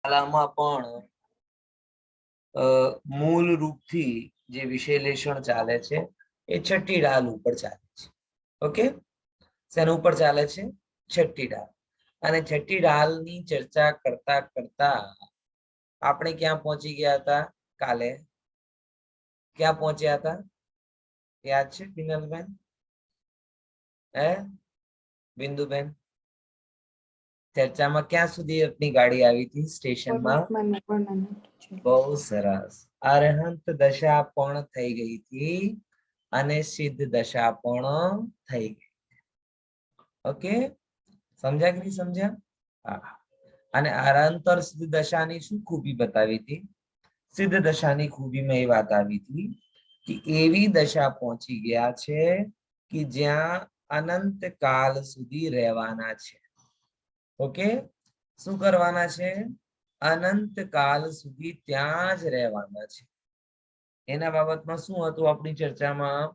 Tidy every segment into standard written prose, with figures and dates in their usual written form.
શાળામાં પણ મૂળ રૂપથી જે વિશ્લેષણ ચાલે છે એ છઠ્ઠી ડાલ ઉપર ચાલે છે. ઓકે, શેના ઉપર ચાલે છે? છઠ્ઠી ડાલ. અને છઠ્ઠી ડાલની ચર્ચા કરતા કરતા આપણે ક્યાં પહોંચી ગયા હતા? કાલે ક્યાં પહોંચ્યા હતા? યાદ છે પિનલબેન? બિંદુબેન, ચર્ચામાં ક્યાં સુધી આપની ગાડી આવી હતી? સ્ટેશનમાં. બહુ સરસ. અરહંત દશા પણ થઈ ગઈ હતી અને સિદ્ધ દશા પણ થઈ ગઈ. ઓકે, સમજ્યા કે નહીં સમજ્યા? હા. અને અરહંતર સિદ્ધ દશાની શું ખૂબી બતાવી હતી? સિદ્ધ દશાની ખૂબીમાં એ વાત આવી હતી કે એવી દશા પહોંચી ગયા છે કે જ્યાં અનંત કાલ સુધી રહેવાના છે. ઓકે, શું કરવાના છે? અનંત કાલ સુધી ત્યાં જ રહેવાના છે. એના બાબતમાં શું હતું આપણી ચર્ચામાં?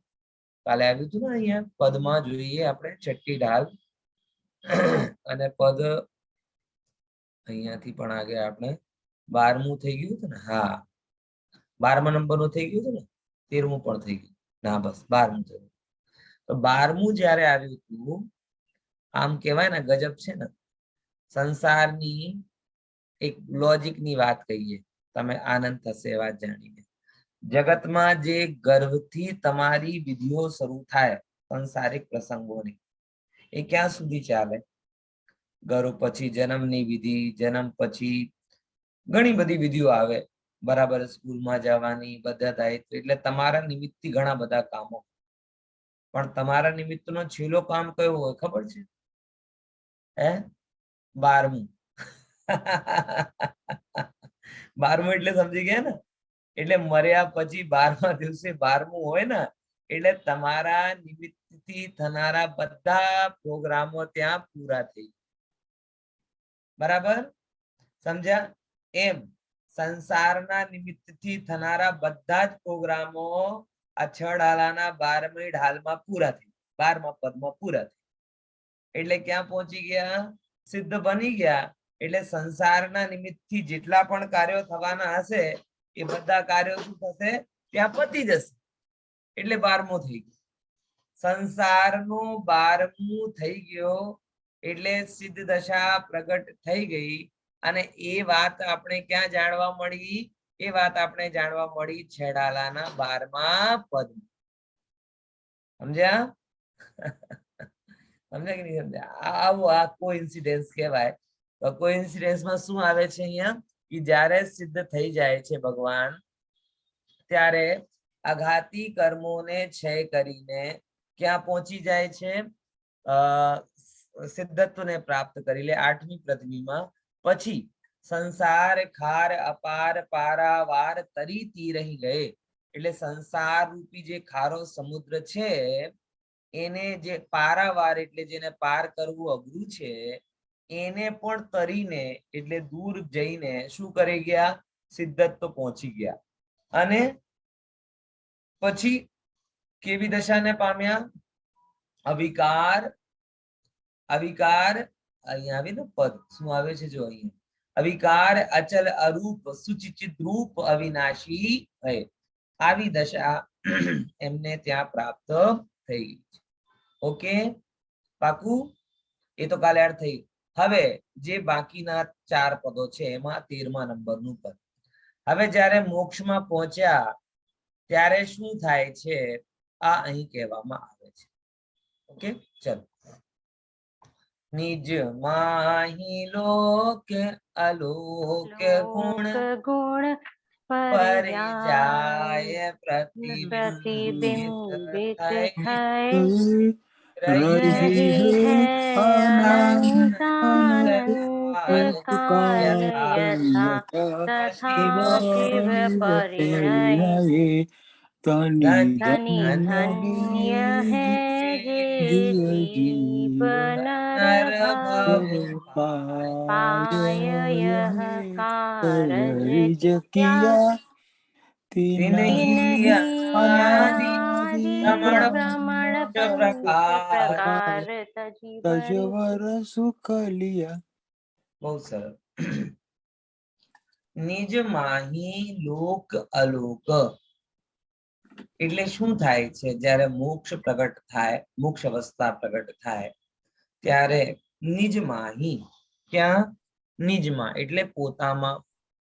કાલે આવ્યું હતું ને, અહીંયા પદમાં જોઈએ આપણે છઠ્ઠી ઢાલ અને પદ અહીંયાથી પણ આગળ આપણે 12મું થઈ ગયું હતું ને? હા, 12મા નંબરનું થઈ ગયું હતું ને? 13મું પણ થઈ ગયું ના? બસ 12મું થયું. તો 12મું જયારે આવ્યું હતું, આમ કહેવાય ને ગજબ છે ને. સંસારની એક લોજિકની વાત કહીએ, તમે આનંદ થશે એ વાત જાણીને. જગતમાં જે ગર્ભથી તમારી વિધિઓ શરૂ થાય સંસારિક પ્રસંગોની, એ ક્યાં સુધી ચાલે? ગર્ભ પછી જન્મની વિધિ, જન્મ પછી ઘણી બધી વિધિઓ આવે, બરાબર, સ્કૂલમાં જવાની, બધા દાયિત્વ, એટલે તમારા નિમિત્તથી ઘણા બધા કામો. પણ તમારા નિમિત્તનો છેલ્લો કામ કયો હોય ખબર છે? 12મું. 12મું એટલે સમજી ગયા ને? એટલે મર્યા પછી 12મા દિવસે 12મું હોય ને, એટલે તમારા નિમિત્તથી થનારા બધા પ્રોગ્રામો ત્યાં પૂરા થઈ. બરાબર સમજ્યા? એમ સંસારના નિમિત્તથી થનારા બધા જ પ્રોગ્રામો આ 6 ડાલાના 12મી ઢાલમાં પૂરા થઈ, 12મા પદમાં પૂરા થઈ. એટલે ક્યાં પહોંચી ગયા? સિદ્ધ બની ગયા. એટલે સંસારના નિમિત્તથી જેટલા પણ કાર્યો થવાના હશે એ બધા કાર્યો શું થશે? ત્યાં પતી જશે. એટલે 12મું થઈ ગયું. સંસારનું 12મું થઈ ગયો એટલે સિદ્ધ દશા પ્રગટ થઈ ગઈ. અને એ વાત આપણે ક્યાં જાણવા મળી? એ વાત આપણે જાણવા મળી છેડાલાના 12મા પદ. સમજ્યા? સમજ્યા કે નહીં સમજ્યા? આવું આ કોઇન્સિડન્સ કહેવાય. તો કોઇન્સિડન્સમાં શું આવે છે અહીંયા? કે જ્યારે સિદ્ધ થઈ જાય છે ભગવાન, ત્યારે આઘાતી કર્મોને ક્ષય કરીને ક્યાં પહોંચી જાય છે? સિદ્ધત્વને પ્રાપ્ત કરી લે 8મી પૃથ્વીમાં. પછી સંસાર ખાર અપાર પારાવાર તરીતી રહી ગયે. એટલે સંસાર રૂપી જે ખારો સમુદ્ર છે એને જે પારાવાર એટલે જેને પાર કરવું અઘરું છે, એને પણ તરીને એટલે દૂર જઈને શું કરી ગયા? સિદ્ધત્વ પહોંચી ગયા. અને પછી કેવી દશાને પામ્યા? અવિકાર. અવિકાર અહીંયા આવે ને પદ, શું આવે છે જો અહીંયા? અવિકાર અચલ અરૂપ સુચિચિત રૂપ અવિનાશી ભય. આવી દશા એમને ત્યાં પ્રાપ્ત થઈ ગઈ છે. ઓકે, પાકું? એ તો કાલે અર્થ થઈ. હવે જે બાકીના 4 પદો છે એમાં 13મા નંબરનું પદ. હવે જ્યારે મોક્ષમાં પહોંચ્યા ત્યારે શું થાય છે? આ અહીં કહેવામાં આવે છે. ઓકે, ચલો. નિજ માહી લોક અલોક ગુણ ગુણ પરિજાય પ્રતિબિંબિત થઈ રહી है अनंत काल यथा तथा शिव परिणय। धनी धन्य है जे जीवन भव पाय यह कारज किया तिन्हि अनादि भ्रमण प्रकार तजवर सुख लिया। બહુ સરસ. નિજ માહી લોક અલોક એટલે શું થાય છે? જ્યારે મોક્ષ પ્રગટ થાય, મોક્ષ અવસ્થા પ્રગટ થાય ત્યારે નિજ માહી, ક્યાં? નિજમાં એટલે પોતામાં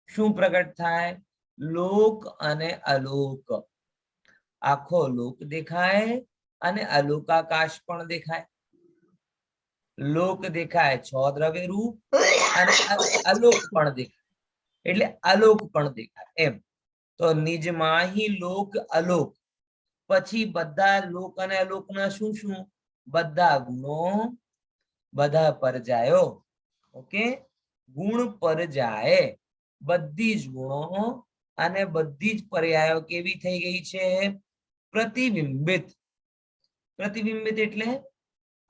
શું પ્રગટ થાય? લોક અને અલોક. આખો લોક દેખાય અને અલોકાકાશ પણ દેખાય. લોક દેખાય 6 દ્રવ્ય રૂપ અને અલોક પણ દેખાય એટલે અલોક પણ દેખાય એમ. તો નિજ માહી લોક અલોક, પછી બધા લોક અને અલોક ના શું શું? બધા ગુણો, બધા પરજાયો. ઓકે, ગુણ પરજાય, બધી જ ગુણો અને બધી જ પર્યાયો કેવી થઈ ગઈ છે? પ્રતિબિંબિત. પ્રતિબિંબિત એટલે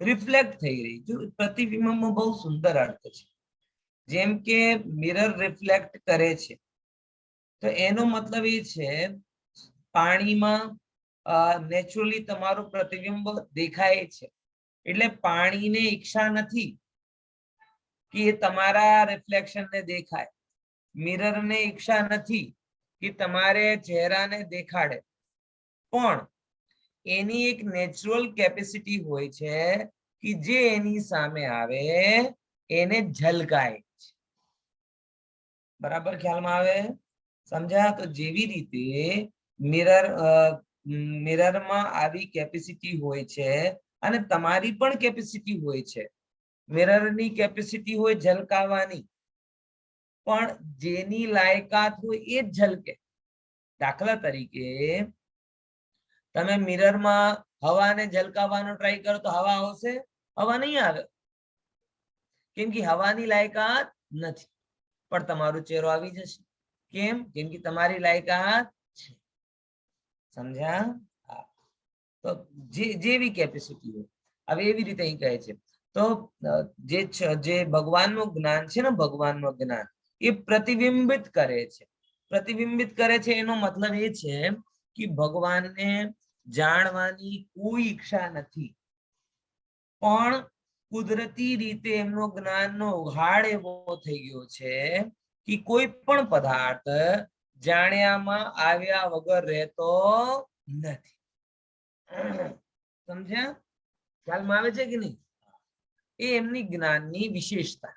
રિફ્લેક્ટ થઈ રહી. જો પ્રતિબિંબમાં બહુ સુંદર અર્થ છે. જેમ કે મિરર રિફ્લેક્ટ કરે છે, તો એનો મતલબ એ છે પાણીમાં નેચરલી તમારું પ્રતિબિંબ દેખાય છે. એટલે પાણીને ઈચ્છા નથી કે તમારા રિફ્લેક્શન ને દેખાય. મિરર ને ઈચ્છા નથી કે તમારે ચહેરાને દેખાડે, પણ એની એક નેચરલ કેપેસિટી હોય છે કે જે એની સામે આવે એને ઝલકાય છે. બરાબર ખ્યાલમાં આવે? સમજ્યા? તો જેવી રીતે મિરરમાં આવી કેપેસિટી હોય છે અને તમારી પણ કેપેસિટી હોય છે. મિરરની કેપેસિટી હોય ઝલકાવવાની, પણ જેની લાયકાત હોય એ જ ઝલકે. દાખલા તરીકે તમે મિરરમાં હવાને ઝલકાવવાનો ટ્રાય કરો તો હવા આવશે? હવા નહીં આવે, કેમ કે હવાની લાયકાત નથી. પણ તમારો ચહેરો આવી જશે. કેમ? કેમ કે તમારી લાયકાત છે. સમજ્યા? તો જેવી કેપેસિટી હોય. હવે એવી રીતે અહીં કહે છે તો જે ભગવાનનું જ્ઞાન છે ને, ભગવાનનું જ્ઞાન એ પ્રતિબિંબિત કરે છે. પ્રતિબિંબિત કરે છે એનો મતલબ એ છે કે ભગવાનને જાણવાની કોઈ ઈચ્છા નથી, પણ કુદરતી રીતે એમનો જ્ઞાનનો ઉઘાડ એવો થઈ ગયો છે કે કોઈ પણ પદાર્થ જાણ્યામાં આવ્યા વગર રહેતો નથી. સમજ્યા? ખ્યાલમાં આવે છે કે નહીં? એ એમની જ્ઞાનની વિશેષતા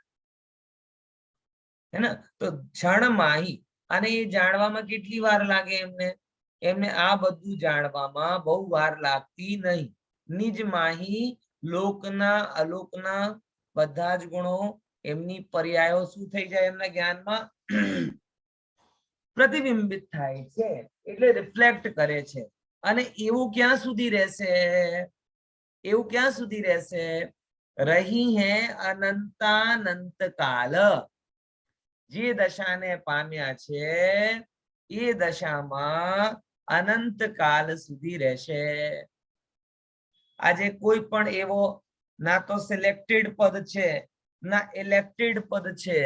હે ને. તો ક્ષણમાહી, અને એ જાણવામાં કેટલી વાર લાગે એમને? એમને આ બધું જાણવામાં બહુ વાર લાગતી નહીં. નિજ માહી લોકના અલોકના બધા જ ગુણો એમની પર્યાયો શું થઈ જાય એમના જ્ઞાનમાં? પ્રતિબિંબિત થાય છે, એટલે રિફ્લેક્ટ કરે છે. અને એવું ક્યાં સુધી રહેશે? એવું ક્યાં સુધી રહેશે? રહી હે અનંતાનંત કાલ. જે દશાને પામ્યા છે એ દશામાં અનંત કાલ સુધી રહેશે. આજે કોઈ પણ એવો ના તો સિલેક્ટેડ પદ છે ના ઇલેક્ટેડ પદ છે,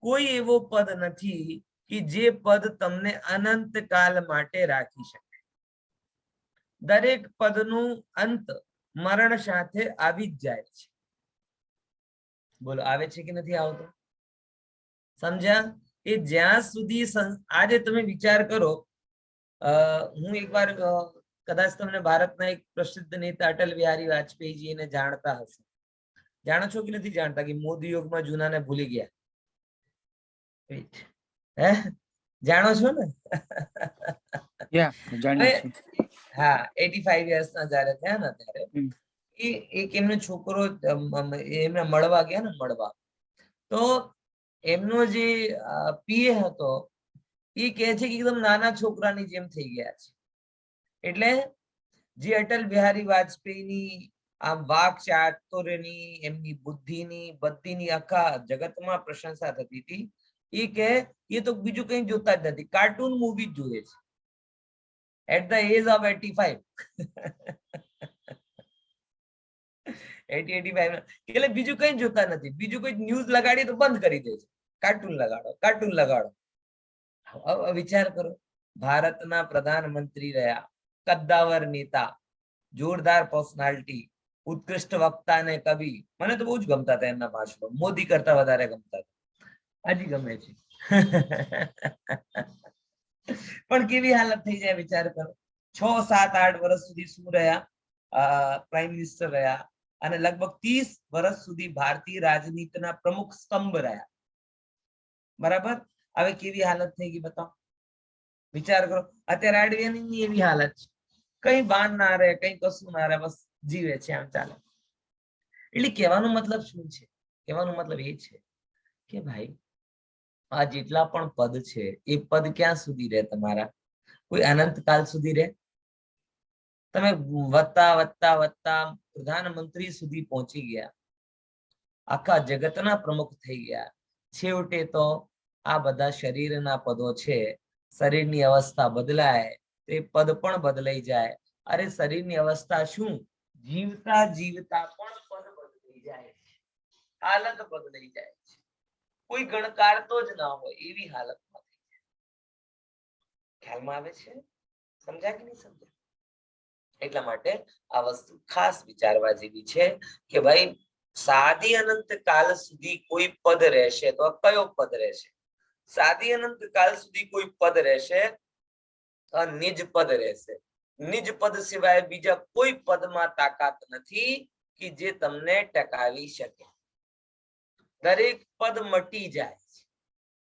કોઈ એવો પદ નથી કે જે પદ તમને અનંત કાલ માટે રાખી શકે. દરેક પદનું અંત મરણ સાથે આવી જ જાય છે. બોલો, આવે છે કે નથી આવતો? સમજ્યા? એ જ્યાં સુધી આજે તમે વિચાર કરો, હું એકવાર કદાચ તમને ભારતના એક પ્રસિદ્ધ નેતા અટલ બિહારી વાજપેયીજી એને જાણતા હશો. જાણો છો કે નથી જાણતા કે મોદી યુગમાં જૂનાને ભૂલી ગયા? હે, જાણો છો ને? હા, 85 યર્સના જયારે થયા ને ત્યારે એક એમનો છોકરો એમને મળવા ગયા ને, મળવા તો એમનો જે પીએ હતો એ કહે છે કે એકદમ નાના છોકરાની જેમ થઈ ગયા છે. એટલે જે અટલ બિહારી વાજપેયીની આમ વાક ચાતુર્યની, એમની બુદ્ધિની, બધીની આખા જગતમાં પ્રશંસા થતી હતી, એ કે એ તો બીજું કઈ જોતા જ નથી, કાર્ટૂન મૂવી જોઈએ છે at the age of 85. 85 એટલે બીજું કઈ જોતા નથી, બીજું કોઈ ન્યૂઝ લગાડી તો બંધ કરી દે છે, કાર્ટૂન લગાડો, કાર્ટૂન લગાડો. વિચાર કરો, ભારતના પ્રધાનમંત્રી રહ્યા, કદ્દાવર નેતા, જોરદાર પર્સનાલિટી, ઉત્કૃષ્ટ વક્તા ને કવિ. મને તો બહુ જ ગમતા હતા એમના ભાષણો, મોદી કરતા વધારે ગમતા હતા, હજી ગમે છે. પણ કેવી હાલત થઈ જાય વિચાર કરો, 6, 7, 8 વર્ષ સુધી શું રહ્યા, પ્રાઇમ મિનિસ્ટર રહ્યા, અને લગભગ 30 વર્ષ સુધી ભારતીય રાજનીતિના પ્રમુખ સ્તંભ રહ્યા, બરાબર. હવે કેવી હાલત થઈ ગઈ બતાવો, વિચાર કરો. અત્યારે આડવાણીની એવી હાલત છે, કઈ બાન ના રહે, કઈ કશું ના રહે, બસ જીવે છે, આમ ચાલે. એટલે કહેવાનો મતલબ શું છે? કહેવાનો મતલબ એ છે કે ભાઈ આ જેટલા પણ પદ છે એ પદ ક્યાં સુધી રહે તમારા? કોઈ અનંતકાલ સુધી રહે? તમે વધતા વધતા વધતા પ્રધાનમંત્રી સુધી પહોંચી ગયા, આખા જગતના પ્રમુખ થઈ ગયા, છેવટે તો આ બધા શરીરના પદો છે, શરીરની અવસ્થા બદલાય તો એ પદ પણ બદલાઈ જાય. અરે શરીરની અવસ્થા શું, જીવતા જીવતા પણ પદ બદલાઈ જાય છે, હાલત બદલાઈ જાય છે, કોઈ ગણકારતો જ ના હોય એવી હાલતમાં થઈ જાય. ખ્યાલમાં આવે છે? સમજાય કે નહીં સમજાય? એટલા માટે આ વસ્તુ ખાસ વિચારવા જેવી છે કે ભાઈ સાદી અનંત કાળ સુધી કોઈ પદ રહેશે તો કયો પદ રહેશે? સાદી અનંત કાળ સુધી કોઈ પદ રહેશે તો નિજ પદ રહેશે. નિજ પદ સિવાય બીજા કોઈ પદમાં તાકાત નથી કે જે તમને ટકાવી શકે. દરેક પદ મટી જાય છે,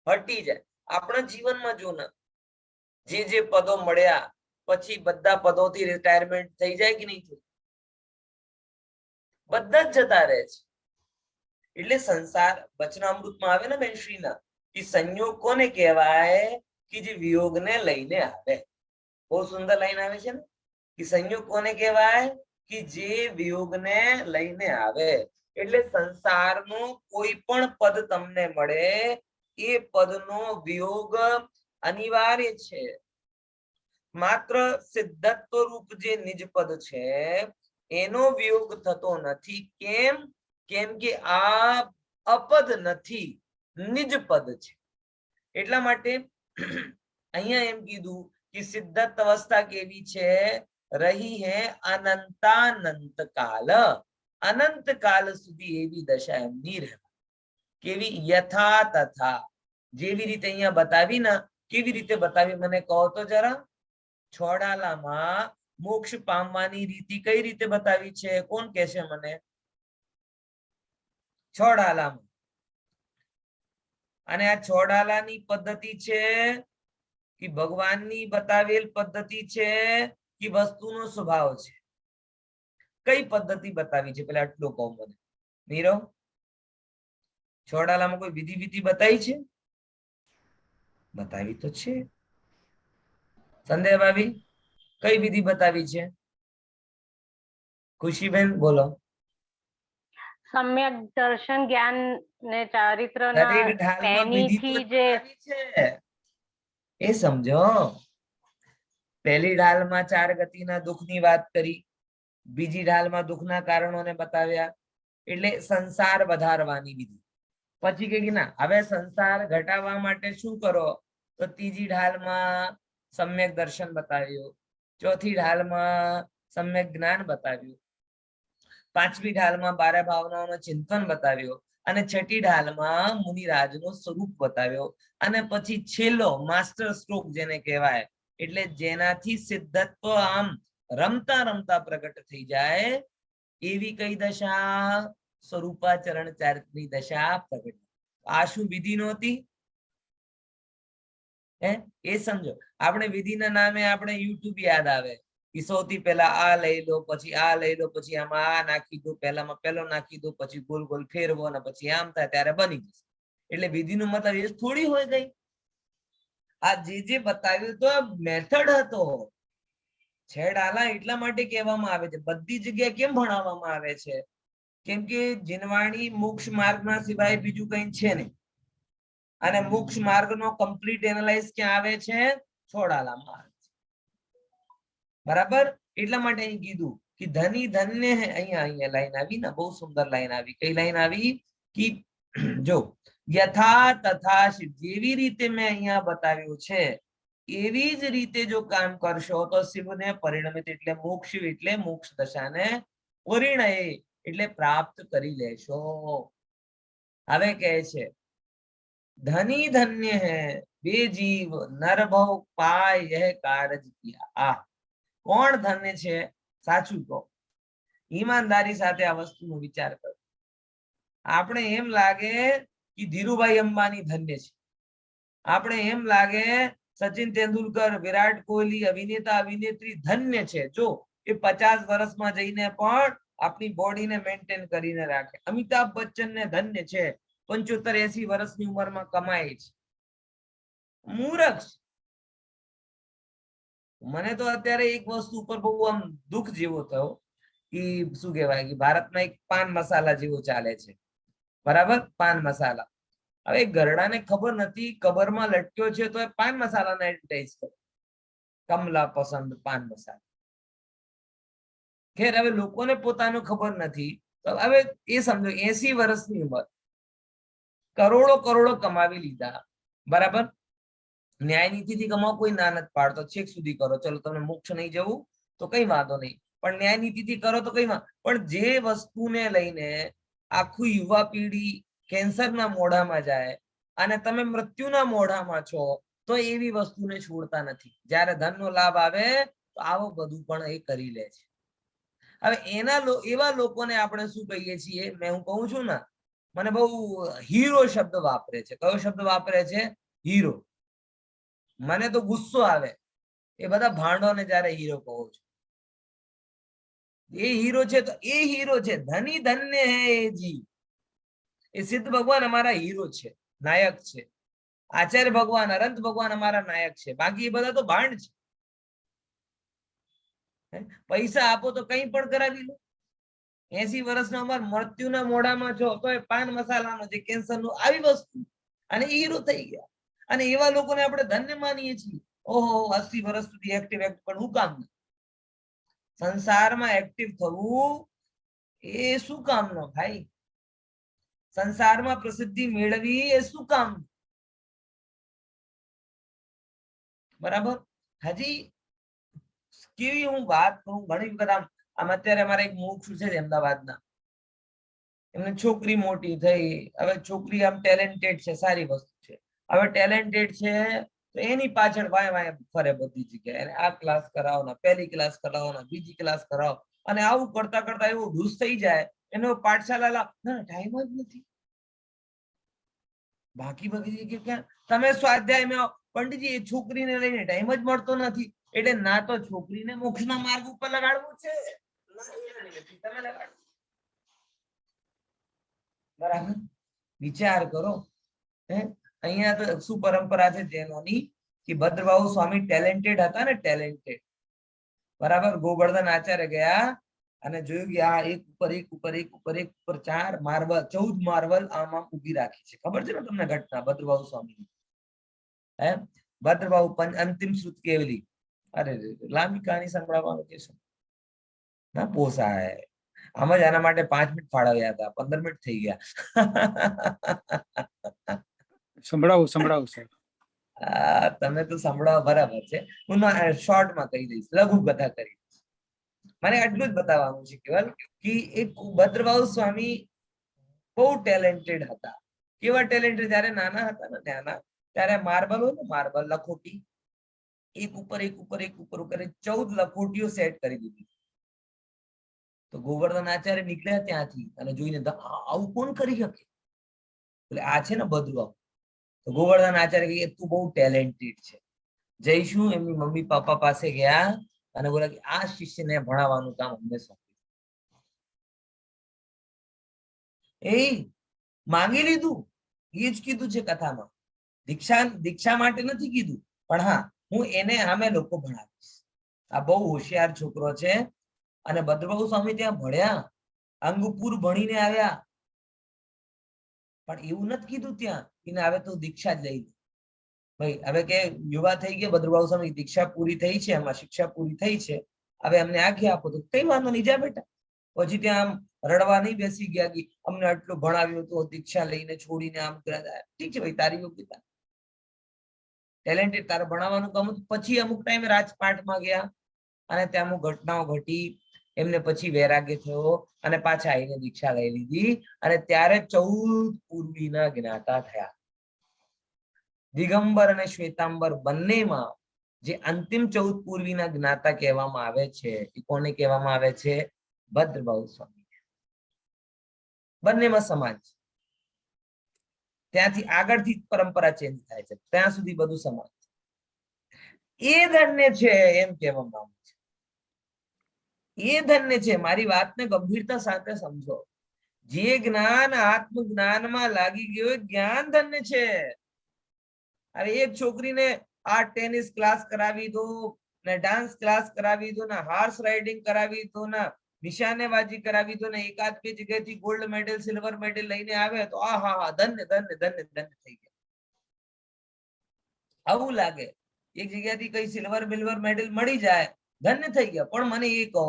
હટી જાય. આપણા જીવનમાં જો ને જે પદો મળ્યા પછી બધા પદોથી રિટાયરમેન્ટ થઈ જાય કે નહીં થાય? બધા જ જતા રહે છે. એટલે સંસાર વચનામૃતમાં આવે ને બેન શ્રીના કે સંયોગ કોને કહેવાય કે જે વિયોગને લઈને આવે. બહુ સુંદર લાઈન આવે છે ને કે સંયોગ કોને કહેવાય કે જે વિયોગને લઈને આવે. એટલે સંસારનું કોઈ પણ પદ તમને મળે એ પદનો વિયોગ અનિવાર્ય છે. માત્ર સિદ્ધત્વ રૂપ જે નિજ પદ છે એનો વિયોગ થતો નથી. કેમ? કેમ કે આ અપદ નથી, નિજ પદ છે. એટલા માટે અહીંયા એમ કીધું કે સિદ્ધત અવસ્થા કેવી છે? રહી હે અનંતાનંત કાલ. અનંત કાલ સુધી એવી દશા એમની રહે. કેવી? યથા તથા. જેવી રીતે અહીંયા બતાવી ને, કેવી રીતે બતાવી મને કહો તો જરા. છોડાલામાં મોક્ષ પામવાની રીતિ કઈ રીતે બતાવી છે? કોણ કહેશે મને? છોડાલામાં. અને આ છોડાલાની પદ્ધતિ છે કે ભગવાનની બતાવેલ પદ્ધતિ છે કે વસ્તુનો સ્વભાવ છે? કઈ પદ્ધતિ બતાવી છે? પેલા આટલું કહો મને નીરવ. છોડાલામાં કોઈ વિધિ બતાવી છે? બતાવી તો છે. સંધ્યા ભાભી કઈ વિધિ બતાવી છે? ખુશીબેન બોલો. સમ્યક દર્શન જ્ઞાન ને ચારિત્ર દરેક ઢાલમાં વિધિ તો પેનીથી જે બતાવી છે એ સમજો. પહેલી ઢાલમાં 4 ગતિના દુઃખની વાત કરી, બીજી ઢાલમાં દુઃખના કારણોને બતાવ્યા, એટલે સંસાર વધારવાની વિધિ. પછી કે ના હવે સંસાર ઘટાડવા માટે શું કરો? તો ત્રીજી ઢાલમાં સમ્યક દર્શન બતાવ્યું, ચોથી ઢાલમાં સમ્યક જ્ઞાન બતાવ્યું, પાંચમી ઢાલમાં 12 ભાવનાઓનું ચિંતન બતાવ્યું, અને છઠ્ઠી ઢાલમાં મુનિરાજનો સ્વરૂપ બતાવ્યો, અને પછી છેલ્લો માસ્ટર સ્ટ્રોક જેને કહેવાય, એટલે જેનાથી સિદ્ધત્વ આમ રમતા રમતા પ્રગટ થઈ જાય એવી કઈ દશા? સ્વરૂપાચરણ ચારિત્રની દશા પ્રગટ. આ શું વિધિ નહોતી? એ સમજો. આપણે વિધિના નામે આપણે યુટ્યુબ યાદ આવે કે સૌથી પહેલા આ લઈ લો, પછી આ લઈ લો, પછી આમાં આ નાખી દો, પહેલામાં પહેલો નાખી દો, પછી ગોલ ગોલ ફેરવો અને પછી આમ થાય ત્યારે બની જશે. એટલે વિધિનો મતલબ એ થોડી હોય ગઈ. આ જે બતાવ્યું તો મેથડ હતો. છેડાલા એટલા માટે કહેવામાં આવે છે. બધી જગ્યાએ કેમ ભણાવવામાં આવે છે? કેમ કે જીનવાણી મોક્ષ માર્ગના સિવાય બીજું કઈ છે નહીં. અને મોક્ષ માર્ગનો કમ્પ્લીટ એનાલાઇઝ ક્યાં આવે છે? છોડાલામાં. બરાબર. એટલા માટે અહીં કીધું કે ધની ધન્ય હે. અહીંયા લાઈન આવી ને, બહુ સુંદર લાઈન આવી. કઈ લાઈન આવી? કે જો યથા તથા શિવ, જેવી રીતે મેં અહીંયા બતાવ્યું છે એવી જ રીતે જો કામ કરશો તો શિવને પરિણમિત, એટલે મોક્ષ, એટલે મોક્ષ દશાને પરિણય, એટલે પ્રાપ્ત કરી લેશો. હવે કહે છે धनी धन्य है बे जीव नर भव पाय यह कारज किया। આ કોણ ધન્ય છે? સાચું કહો, ઈમાનદારી સાથે આ વસ્તુનો વિચાર કરો. આપણે એમ લાગે કે ધીરુભાઈ અંબાણી ધન્ય છે, આપણે એમ લાગે સચિન તેંડુલકર, વિરાટ કોહલી, અભિનેતા અભિનેત્રી ધન્ય છે. જો એ 50 વર્ષમાં જઈને પણ આપણી બોડીને મેન્ટેન કરીને રાખે. અમિતાભ બચ્ચન ને ધન્ય છે, 75-80 વર્ષની ઉંમરમાં કમાય છે. મૂર્ખ. મને તો અત્યારે એક વસ્તુ ઉપર બહુ આમ દુઃખ જેવો થયો કે શું કહેવાય કે ભારતમાં એક પાન મસાલા જેવો ચાલે છે, બરાબર? પાન મસાલા. હવે ગરડાને ખબર નથી કબરમાં લટક્યો છે તો એ પાન મસાલાને એડવર્ટાઇઝ કરે, કમલા પસંદ પાન મસાલા. ખેર, હવે લોકોને પોતાનું ખબર નથી. તો હવે એ સમજો 80 વર્ષની ઉંમર, કરોડો કરોડો કમાવી લીધા, બરાબર? ન્યાય નીતિથી કમાવો, કોઈ ના નથી પાડતો, છેક સુધી કરો, ચલો તમને મોક્ષ નહીં જવું તો કઈ વાંધો નહીં, પણ ન્યાય નીતિથી કરો તો કઈ વાંધો. પણ જે વસ્તુને લઈને આખું યુવા પેઢી કેન્સરના મોઢામાં જાય અને તમે મૃત્યુના મોઢામાં છો, તો એવી વસ્તુને છોડતા નથી. જ્યારે ધનનો લાભ આવે તો આવું બધું પણ એ કરી લે છે. હવે એવા લોકોને આપણે શું કહીએ છીએ? મેં હું કહું છું ને, મને બહુ હીરો શબ્દ વાપરે છે. કયો શબ્દ વાપરે છે? હીરો. મને તો ગુસ્સો આવે એ બધા ભાંડોને જ્યારે હીરો કહો છો. એ હીરો છે તો એ હીરો છે, ધની ધન્ય હે એ જી. એ સિદ્ધ ભગવાન અમારા હીરો છે, નાયક છે. આચાર્ય ભગવાન, અનંત ભગવાન અમારા નાયક છે. બાકી એ બધા તો ભાંડ છે. પૈસા આપો તો કઈ પણ કરાવી લો. 80 વર્ષના ઉંમર મૃત્યુના મોઢામાં છો તો એ પાન મસાલાનો જે કેન્સરનું આવી વસ્તુ, અને હીરો થઈ ગયા. અને એવા લોકોને આપણે ધન્ય માનીએ છીએ. ઓહો, 80 વર્ષ સુધી એક્ટિવ. પણ હું કામ? સંસારમાં એક્ટિવ થવું એ શું કામનો ભાઈ? સંસારમાં પ્રસિદ્ધિ મેળવી એ શું કામ? બરાબર? હજી કેવી હું વાત કરું, ઘણી વખત આમ અત્યારે અમારે એક મુક્ષુ છે અમદાવાદના, એમને છોકરી મોટી થઈ. હવે છોકરી આમ ટેલેન્ટેડ છે, સારી વસ્તુ છે. હવે ટેલેન્ટેડ છે તો એની પાછળ વાય વાય ફરે બધી જગ્યાએ. એને આ ક્લાસ કરાવો ને, પહેલી ક્લાસ કરાવો ને, બીજી ક્લાસ કરાવો, અને આવું કરતા કરતા એવું ઢૂસ થઈ જાય એનો પાઠશાલા ટાઈમ જ નથી. બાકી બધી જગ્યાએ ક્યાં? તમે સ્વાધ્યાયમાં પંડિતજી એ છોકરીને લઈને ટાઈમ જ મળતો નથી. એટલે ના તો છોકરીને મોક્ષના માર્ગ ઉપર લગાડવું છે, તમે લગાડો. બરાબર? વિચાર કરો. અહીંયા તો શું પરંપરા છે જૈનોની કે ભદ્રબાહુ સ્વામી ટેલેન્ટેડ હતા ને, ટેલેન્ટેડ. બરાબર? ગોવર્ધન આચાર્ય ગયા અને જોયું કે આ એક ઉપર એક ઉપર એક ઉપર એક ઉપર 4 માર્બલ, 14 માર્બલ આમાં ઉભી રાખી છે. ખબર છે ને તમને ઘટના ભદ્રબાહુ સ્વામી? ભદ્રબાહુ અંતિમ શ્રુત કેવલી. અરે લાંબી કહાની સંભળાવવાનું કે છે ના પોસાય. આમ જ આના માટે 5 મિનિટ ફાળવ્યા હતા, 15 મિનિટ થઈ ગયા. સંભળાવું સર. તમે તો સંભળાવો, બરાબર છે. હું શોર્ટમાં કહી દઈશ, લઘુ કથા કરી દઈશ. મને આટલું જ બતાવવાનું છે કેવલ કે એક ભદ્રબાહુ સ્વામી બહુ ટેલેન્ટેડ હતા. કેવા ટેલેન્ટેડ? જયારે નાના હતા ને ત્યારે માર્બલ હોય ને, માર્બલ લખોટી, એક ઉપર એક ઉપર એક ઉપર 14 લખોટીઓ સેટ કરી દીધી. તો ગોવર્ધન આચાર્ય નીકળ્યા ત્યાંથી અને જોઈને આવું કોણ કરી શકે? એટલે આ છે ને ભદ્રબાહુ. તો ગોવર્ધન આચાર્ય કહે તું બહુ ટેલેન્ટેડ છે, જઈશું. એમની મમ્મી પપ્પા પાસે ગયા અને બોલા કે આ શિષ્યને ભણાવવાનું કામ અમને સોંપ્યું. એ માંગી લીધું. એ જ કીધું છે કથામાં. દીક્ષા માટે નથી કીધું, પણ હા, હું એને આમે લોકો ભણાવીશ. આ બહુ હોશિયાર છોકરો છે. અને ભદ્રબાહુ સ્વામી ત્યાં ભણ્યા, અંગપુર ભણીને આવ્યા. પણ એવું નથી કીધું ત્યાં કે હવે તો દીક્ષા જ લઈ લે. ભાઈ હવે કે યુવા થઈ ગયા ભદ્રબાહુ સ્વામી, દીક્ષા પૂરી થઈ છે, એમાં શિક્ષા પૂરી થઈ છે, હવે અમને આજ્ઞા આપો. તો કઈ વાંધો નહીં, જા બેટા. પછી ત્યાં આમ રડવા નહીં બેસી ગયા કે અમને આટલું ભણાવ્યું તો દીક્ષા લઈને છોડીને આમ કર્યા. ઠીક છે ભાઈ, તારી યોગ્યતા, ટેલેન્ટેડ, તારે ભણાવવાનું કામ. પછી અમુક ટાઈમે રાજપાઠમાં ગયા અને ત્યાં અમુક ઘટનાઓ ઘટી. એમને પછી વૈરાગ્ય થયો અને પાછા આવીને દીક્ષા લઈ લીધી. અને ત્યારે 14 પૂર્વીના જ્ઞાતા થયા. દિગંબર અને શ્વેતાંબર બંનેમાં જે અંતિમ 14 પૂર્વીના જ્ઞાતા કહેવામાં આવે છે એ કોને કહેવામાં આવે છે? ભદ્રબાહુ સ્વામી. બંનેમાં સમાજ. ત્યાંથી આગળથી પરંપરા ચેન્જ થાય છે, ત્યાં સુધી બધું સમાજ. એ ધન્ય છે એમ કહેવામાં આવે છે. એ ધન્ય છે. મારી વાતને ગંભીરતા સાથે સમજો. જે જ્ઞાન આત્મજ્ઞાનમાં લાગી ગયું જ્ઞાન ધન્ય છે. અરે એક છોકરીને આ ટેનિસ ક્લાસ કરાવી દો, ને ડાન્સ ક્લાસ કરાવી દો, ને હોર્સ રાઇડિંગ કરાવી દો, ને નિશાનેબાજી કરાવી દો, ને એકાદ બે જગ્યાએથી ગોલ્ડ મેડલ સિલ્વર મેડલ લઈને આવે તો આહા ધન્ય ધન્ય ધન્ય ધન્ય થઈ ગયા. આવું લાગે. એક જગ્યાથી કઈ સિલ્વર બિલ્વર મેડલ મળી જાય ધન્ય થઈ ગયા. પણ મને એ કહો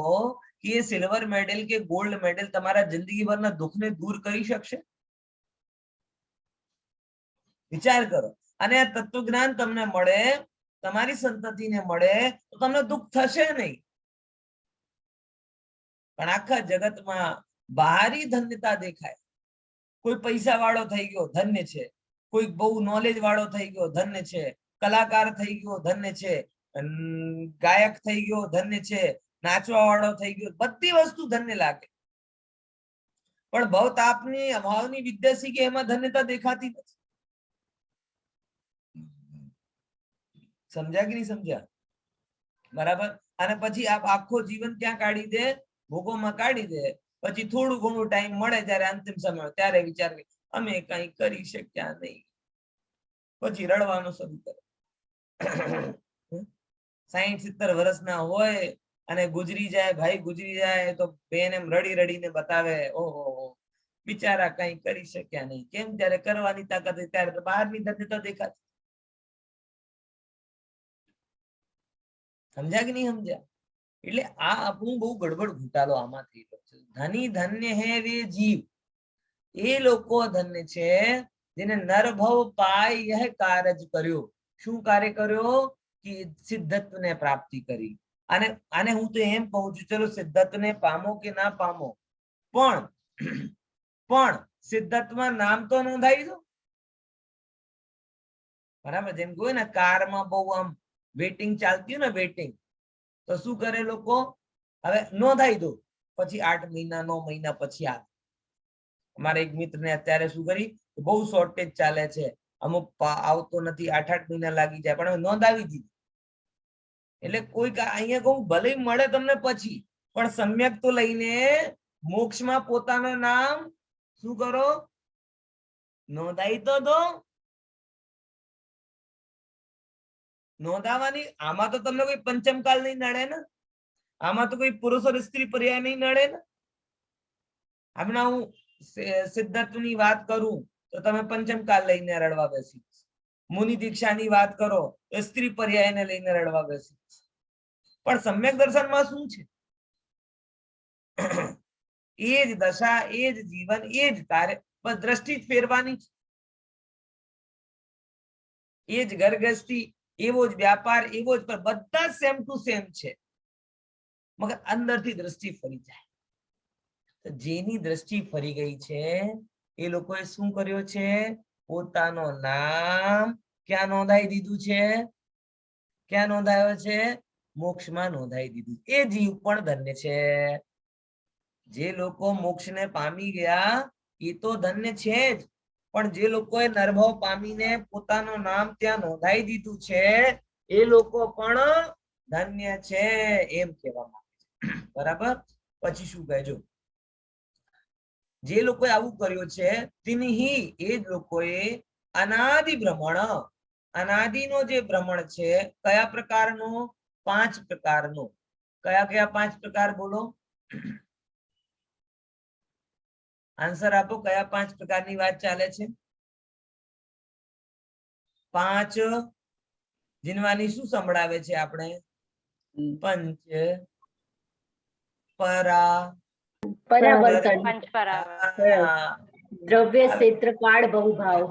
કે એ સિલ્વર મેડલ કે ગોલ્ડ મેડલ તમારા જિંદગીભરના દુઃખને દૂર કરી શકશે? વિચાર કરો. અને આ તત્વજ્ઞાન તમને મળે, તમારી સંતતિને મળે તો તમને દુઃખ થશે નહીં. પણ આખા જગતમાં બહારી ધન્યતા દેખાય. કોઈ પૈસા વાળો થઈ ગયો ધન્ય છે, કોઈ બહુ નોલેજ વાળો થઈ ગયો ધન્ય છે, કલાકાર થઈ ગયો ધન્ય છે, ગાયક થઈ ગયો ધન્ય છે, નાચવા વાળો થઈ ગયો, બધી વસ્તુ ધન્ય લાગે. પણ ભવ તાપની અભાવની વિદ્યા શીખે એમાં ધન્યતા દેખાતી નથી. સમજ્યા કે નહીં સમજ્યા? બરાબર. અને પછી આપ આખો જીવન ક્યાં કાઢી દે? ભોગોમાં કાઢી દે. પછી થોડું ઘણું ટાઈમ મળે જયારે અંતિમ સમય ત્યારે વિચાર કે અમે કઈ કરી શક્યા નહીં. પછી રડવાનું શરૂ કરે. 60-70 વર્ષના હોય અને ગુજરી જાય, ભાઈ ગુજરી જાય તો બેન એમ રડી રડીને બતાવે ઓહો બિચારા કઈ કરી શક્યા નહીં. કેમ? ત્યારે કરવાની તાકાત હોય ત્યારે તો બહારની ધન્યતા દેખાતી. સમજ્યા કે નહીં સમજ્યા? એટલે આ આપણું બહુ ગડબડ ઘૂટાલો આમાં થઈ રહ્યો છે. ધની ધન્ય હે વે જીવ. એ લોકો ધન્ય છે જેને નરભવ પાય યહ કાર્ય કર્યો. શું કાર્ય કર્યો? કે સિદ્ધત્વને પ્રાપ્તિ કરી. અને આને હું તો એમ કહું છું, ચલો સિદ્ધત્વને પામો કે ના પામો, પણ સિદ્ધત્વમાં નામ તો નોંધાઈ દો. બરાબર. જેમ કહ્યું ને કારમાં બહુ આમ વેટિંગ ચાલતી હોય ને, વેટિંગ, તો શું કરે લોકો? હવે નોંધાઈ દો. પછી 8 મહિના 9 મહિના પછી આવે. અમારા એક મિત્ર ને અત્યારે શું કરી, બહુ શોર્ટેજ ચાલે છે, અમુક આવતો નથી, 8-8 મહિના લાગી જાય, પણ હવે નોંધાવી દીધી. એટલે કોઈ અહીંયા કહું ભલે મળે તમને પછી, પણ સમ્યક તો લઈને મોક્ષમાં પોતાનું નામ શું કરો? નોંધાઈ તો દો. નોંધાવાની. આમાં તો તમને કોઈ પંચમકાલ નહીં નડે ને, આમાં તો કોઈ પુરુષ और સ્ત્રી પર્યાય નહીં નડે ને. હમણાં હું સિદ્ધાર્થની વાત કરું તો તમે પંચમકાલ લઈને રડવા બેસી. મુનિ દીક્ષાની વાત કરો તો સ્ત્રી પર્યાયને લઈને રડવા બેસી. પણ સમ્યક દર્શનમાં શું છે? એ જ દશા, એ જ જીવન, એ જ કાર્ય, બસ દ્રષ્ટિ જ ફેરવાની છે. એ જ ઘરગૃહસ્થી, એવો જ વ્યાપાર, એવો જ, પણ બધા સેમ ટુ સેમ છે. મગર અંદરથી દ્રષ્ટિ ફરી જાય. જેની દ્રષ્ટિ ફરી ગઈ છે એ લોકોએ શું કર્યો છે? પોતાનું નામ ક્યાં નોંધાઈ દીધું છે? ક્યાં નોંધાયો છે? મોક્ષમાં નોંધાઈ દીધું. એ જીવ પણ ધન્ય છે. જે લોકો મોક્ષને પામી ગયા એ તો ધન્ય છે જ, પણ જે લોકોએ નરભવ પામીને પોતાનું નામ ત્યાં નોંધાઈ દીધું છે એ લોકો પણ ધન્ય છે એમ કહેવામાં આવે છે. બરાબર. પછી શું કહેજો? જે લોકોએ આવું કર્યું છે તિન્હી, એ જ લોકોએ અનાદિ ભ્રમણ, અનાદિનો જે ભ્રમણ છે, કયા પ્રકારનો? 5 પ્રકારનો. કયા કયા 5 પ્રકાર બોલો? આન્સર આપો. કયા 5 પ્રકારની વાત ચાલે છે? 5 જીનવાની શું સંભળાવે છે આપણે? પંચ પરા પરાવર્તન, પંચપરાવર્તન, દ્રવ્ય ક્ષેત્ર કાળ બહુભાવ.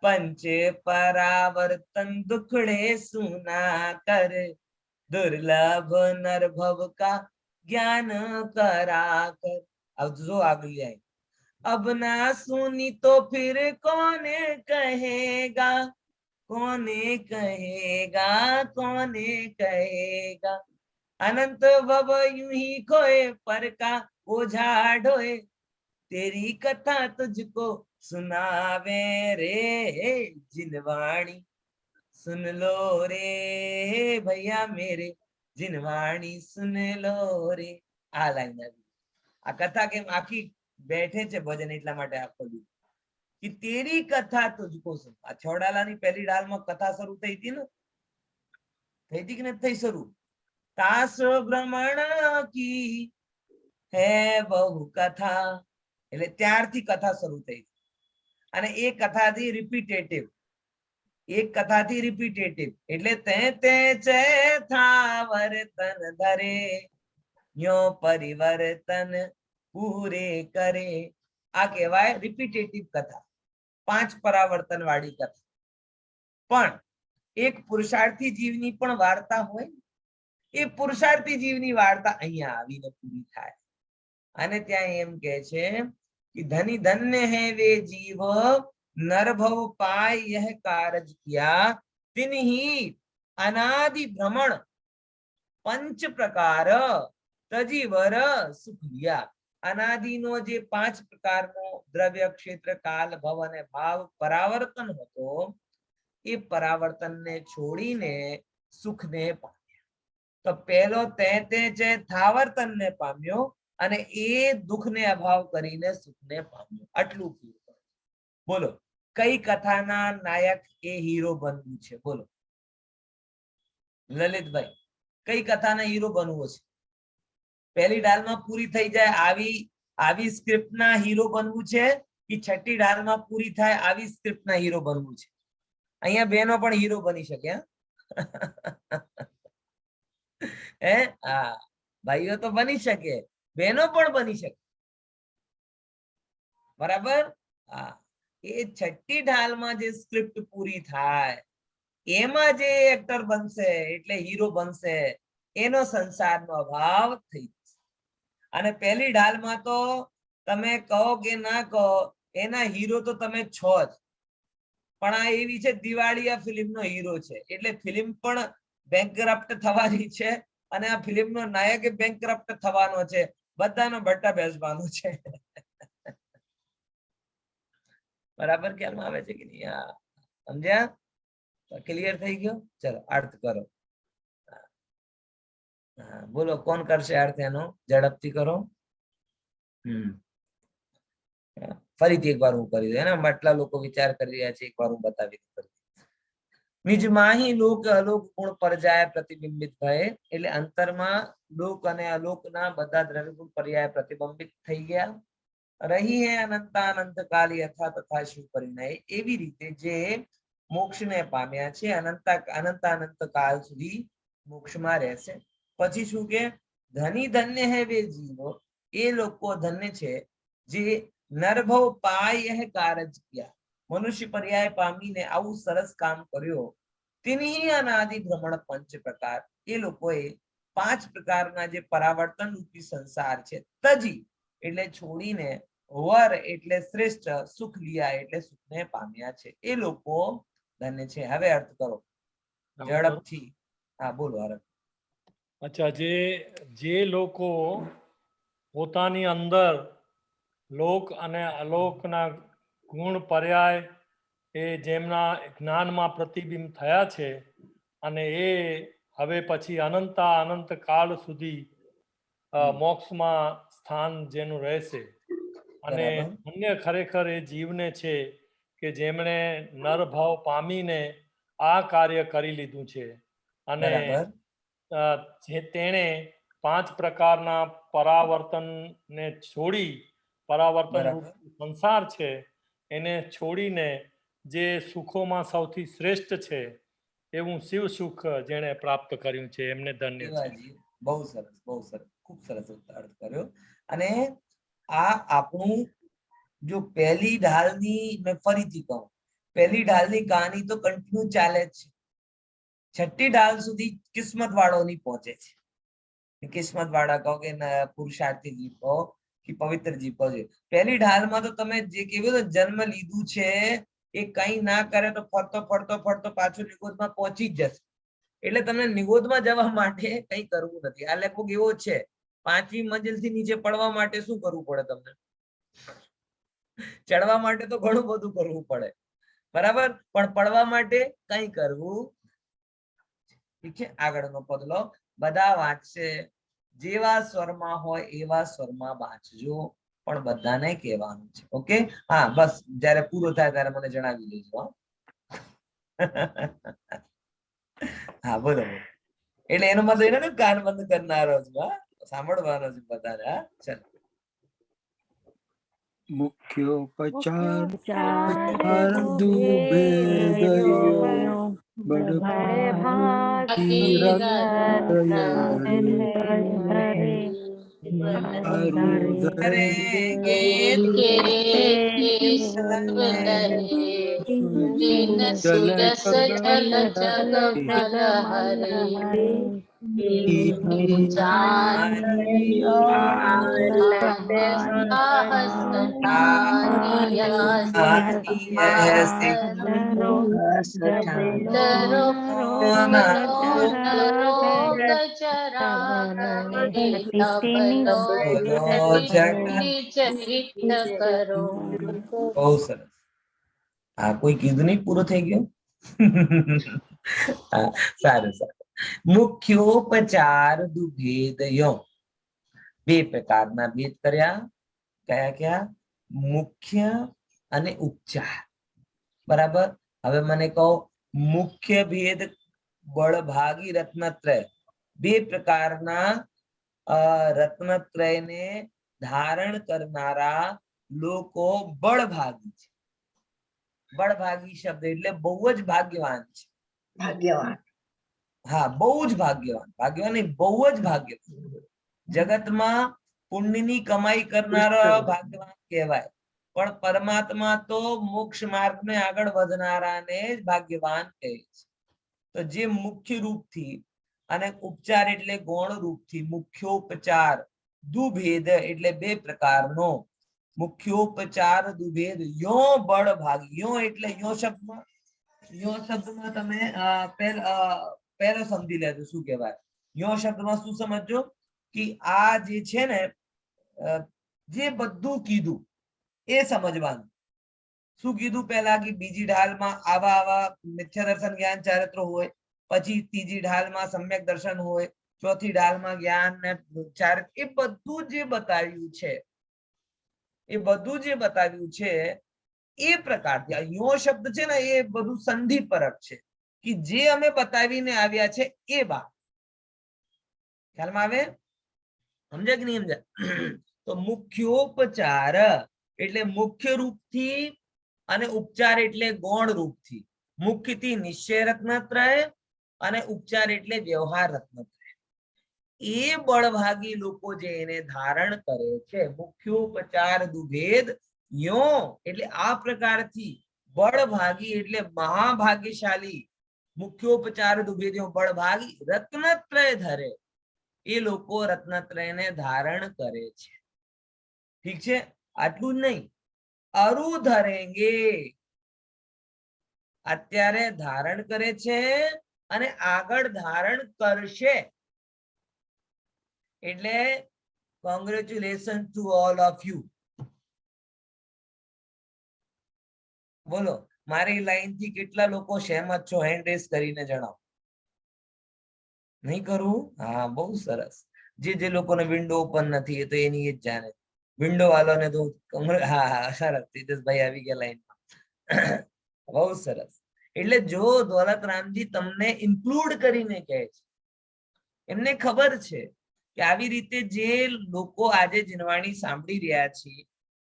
पंचे परावर्तन दुखड़े सुना कर दुर्लभ नरभव का ज्ञान करा कर. अब जो આગળ જાય अब ना सुनी तो फिर कौने कहेगा, कौने कहेगा, कौने कहेगा। अनंत भव यूं ही खोए पर का ओझा ढोए, तेरी कथा तुझको सुनावे रे जिनवाणी, सुन लो रे भैया मेरे, जिनवाणी सुन लो रे। આ લાઈન આવી. આ કથા કેમ આખી બેઠે છે ભજન એટલા માટે આ ખોલ્યું કે તેરી કથા તુझको સુન. આ છોડાલાની પહેલી ડાલમાં કથા શરૂ થઈ હતી ને, થઈ હતી કે નથી થઈ શરૂ? તાસ ભ્રમણ કી હે બહુ કથા, એટલે ત્યારથી કથા શરૂ થઈ. અને એ કથાથી રિપીટેટિવ, એક કથાથી રિપીટેટિવ એટલે તે તે છે થાવર તન ધરે, યો પરિવર્તન પૂરે કરે. આ કહેવાય રિપીટેટિવ કથા, 5 પરાવર્તન વાળી કથા. પણ એક પુરુષાર્થી જીવની પણ વાર્તા હોય, એ પુરુષાર્થી જીવની વાર્તા અહીંયા આવીને પૂરી થાય. અને ત્યાં એમ કે છે कि धनी धन्य है वे जीव नरभव पाय यह कारज किया, तिन्ही अनादि भ्रमण पंच प्रकार तजी वर सुख लिया. અનાદિનો જે 5 પ્રકારનો દ્રવ્ય, ક્ષેત્ર, કાલ, ભવ અને ભાવ પરાવર્તન હતો, એ પરાવર્તનને છોડીને સુખને પામ્યા. તો પહેલો તે છે થાવર્તનને પામ્યો અને એ દુઃખને અભાવ કરીને સુખને પામ્યો. આટલું કીધું. બોલો કઈ કથાના નાયક એ હીરો બનવું છે? બોલો લલિતભાઈ, કઈ કથાના હીરો બનવો છે? પહેલી ડાલમાં પૂરી થઈ જાય આવી સ્ક્રિપ્ટના હીરો બનવું છે કે છઠ્ઠી ડાલમાં પૂરી થાય આવી સ્ક્રિપ્ટના હીરો બનવું છે? અહીંયા બેનો પણ હીરો બની શકે. હે હા, ભાઈઓ તો બની શકે, બહેનો પણ બની શકે. બરાબર. હા, એ છઠ્ઠી ઢાલમાં જે સ્ક્રિપ્ટ પૂરી થાય એમાં જે એક્ટર બનશે એટલે હીરો બનશે, એનો સંસારનો અભાવ થઈ જશે. અને પહેલી ઢાલમાં તો તમે કહો કે ના કહો, એના હીરો તો તમે છો જ. પણ આ એવી છે દિવાળીયા ફિલ્મનો હીરો છે, એટલે ફિલ્મ પણ બેંકરપ્ટ થવાની છે અને આ ફિલ્મનો નાયક બેંકરપ્ટ થવાનો છે. બધાનો બટ્ટા બેસવાનો છે. બરાબર ખ્યાલમાં આવે છે કે નહીં? સમજ્યા? ક્લિયર થઈ ગયો? ચલો અર્થ કરો. બોલો કોણ કરશે અર્થ એનો? ઝડપથી કરો. ફરીથી એકવાર હું કરી દઉં. એના આટલા લોકો વિચાર કરી રહ્યા છે, એકવાર હું બતાવી દઉં. નિજ માહી લોક અલોક ગુણ પર જાય પ્રતિબિંબિત ભય, એટલે અંતરમાં લોક અને અલોકના બધા દ્રવ્ય ગુણ પર્યાય પ્રતિબિંબિત થઈ ગયા. રહી હે અનંતાનંત કાલ યથા તથા શિવ પરિણય, એવી રીતે જે મોક્ષને પામ્યા છે અનંતાનંત કાલ સુધી મોક્ષમાં રહેશે. પછી શું કે ધની ધન્ય હે વે જીવો, એ લોકો ધન્ય છે જે નરભવ પાય કારજ કિયા, મનુષ્ય પર્યાય પામીને આવું સરસ કામ કર્યો. તેની અનાદિ ભ્રમણ પંચ પ્રકાર, એ લોકોએ 5 પ્રકારના જે પરાવર્તન રૂપી સંસાર છે તજી એટલે છોડીને, વર એટલે શ્રેષ્ઠ, સુખ લિયા એટલે સુખને પામ્યા છે. એ લોકો ધન્ય છે. હવે અર્થ કરો ઝડપથી. હા બોલો અર્થ. અચ્છા, જે લોકો પોતાની અંદર લોક અને અલોકના ગુણ પર્યાય એ જેમના જ્ઞાનમાં પ્રતિબિંબ થયા છે અને એ હવે પછી અનંત કાળ સુધી મોક્ષમાં સ્થાન જેનું રહેશે. અને અન્ય ખરેખર એ જીવને છે કે જેમણે નરભાવ પામીને આ કાર્ય કરી લીધું છે અને જે તેણે 5 પ્રકારના પરાવર્તનને છોડી, પરાવર્તન સંસાર છે એને છોડીને જે સુખોમાં સૌથી શ્રેષ્ઠ છે એવું શિવ સુખ જેણે પ્રાપ્ત કર્યું છે એમને ધન્ય છે. બહુ સરસ, બહુ સરસ, ખૂબ સરસ અર્થ કર્યો. અને આ આપણું જો પહેલી ઢાલની, મેં ફરીથી કહું, પહેલી ઢાલની કહાની તો કન્ટિન્યુ ચાલે છે. છઠ્ઠી ઢાલ સુધી કિસ્મત વાળોની પહોંચે છે. કિસ્મત વાળા કહો કે પુરુષાર્થી કહો, कि पवित्र जीव पहुंचे। पहली ढाल में तो तमे जे केवुं ने जन्म लीधुं छे ए कई ना करे तो फरतो फरतो फरतो पाछो निगोद में पहोंची ज जशे। એટલે તમને નિગોદમાં જવા માટે કઈ કરવું નથી। આ લગભગ એવો છે, 5મી મંજિલથી નીચે પડવા માટે શું કરવું પડે તમને? ચડવા માટે તો ઘણું બધું કરવું પડે, બરાબર, પણ પડવા માટે કઈ કરવું? ઠીક છે, આગળનો પદ લો, બધા વાંચશે, જેવા સ્વરમાં હોય એવા સ્વરમાં વાંચજો, પણ બધાને કહેવાનું છે। ઓકે, હા, બસ જ્યારે પૂરો થાય ત્યારે મને જણાવી દેજો। હા, બોલો બોલો। એટલે એનો મતલબ એને કાન બંધ કરનારો છું, હા, સાંભળવાનો છે બધાને। હા, ચાલો। મુખ્યોપચાર ચાર દુભેદયો બળભાગી અરે રત્નત્રય બહુ સરસ। હા, કોઈ કીધું નહીં પૂરો થઈ ગયો? હા, સારું સારું। મુખ્યોપચાર દુભેદયો, બે પ્રકારના ભેદ કર્યા। કયા કયા? મુખ્ય અને ઉપચાર, બરાબર। હવે મને કહો, મુખ્ય ભેદ બળભાગી રત્નત્રય, બે પ્રકારના રત્નત્રયને ધારણ કરનારા લોકો બળભાગી છે। બળભાગી શબ્દ એટલે બહુ જ ભાગ્યવાન છે। ભાગ્યવાન, હા, બહુ જ ભાગ્યવાન, ભાગ્યવાન નહીં, બહુ જ ભાગ્યવાન। જગતમાં પુણ્યની કમાઈ કરનારા ભાગ્યવાન કહેવાય, પણ પરમાત્મા તો મોક્ષ માર્ગને આગળ વધનારાને જ ભાગ્યવાન કહે છે। તો જે મુખ્ય રૂપથી અને ઉપચાર એટલે ગૌણ રૂપથી, મુખ્યોપચાર દુભેદ એટલે બે પ્રકારનો, મુખ્યોપચાર દુભેદ યો બળભાગી, યો એટલે યો શબ્દમાં, યો શબ્દમાં તમે પહેલો સમજી લેજો શું કહેવાય। યો શબ્દમાં શું સમજજો કે આ જે છે ને, જે બધું કીધું એ સમજવાનું। શું કીધું પહેલા? કે બીજી ઢાલમાં આવા આવા મિથ્યા દર્શન જ્ઞાન ચારિત્ર હોય, પછી ત્રીજી ઢાલમાં સમ્યક દર્શન હોય, ચોથી ઢાલમાં જ્ઞાન ને ચારિત્ર, એ બધું જે બતાવ્યું છે, એ બધું જે બતાવ્યું છે એ પ્રકારથી આ યો શબ્દ છે ને, એ બધું સંધિ પરક છે કે જે અમે બતાવીને આવ્યા છે એ વાત ખ્યાલમાં આવે? સમજે કે નહીં સમજે? તો મુખ્યોપચાર એટલે મુખ્ય રૂપથી અને ઉપચાર એટલે ગૌણ રૂપથી। મુખ્યથી નિશ્ચય રત્નત્રય અને ઉપચાર એટલે વ્યવહાર રત્નત્રય। એ બળભાગી લોકો જે એને ધારણ કરે છે, મુખ્યોપચાર દુભેદ યો એટલે આ પ્રકારથી બળભાગી એટલે મહાભાગ્યશાળી, મુખ્યોપચાર દુભેદ યો બળભાગી રત્નત્રય ધરે, એ લોકો રત્નત્રયને ધારણ કરે છે। ઠીક છે, આટલું જ નહીં, અરુ ધરેંગે, અત્યારે ધારણ કરે છે અને આગળ ધારણ કરશે। એટલે congratulation to all of you. બોલો, મારી લાઈન થી કેટલા લોકો સહેમત છો? હેન્ડ રેઝ કરીને જણાવો। નહીં કરવું? હા, બહુ સરસ। જે લોકોને વિન્ડો ઓપન નથી એ તો એની જ જાણે, વિન્ડો વાળાને તો હા હા સરસ, તેજસભાઈ આવી ગયા લાઈનમાં। બહુ સરસ। એટલે જો દોલતરામજી તમને ઇન્ક્લુડ કરીને કહે છે, એમને ખબર છે કે આવી રીતે જે લોકો આજે જીનવાણી સાંભળી રહ્યા છે,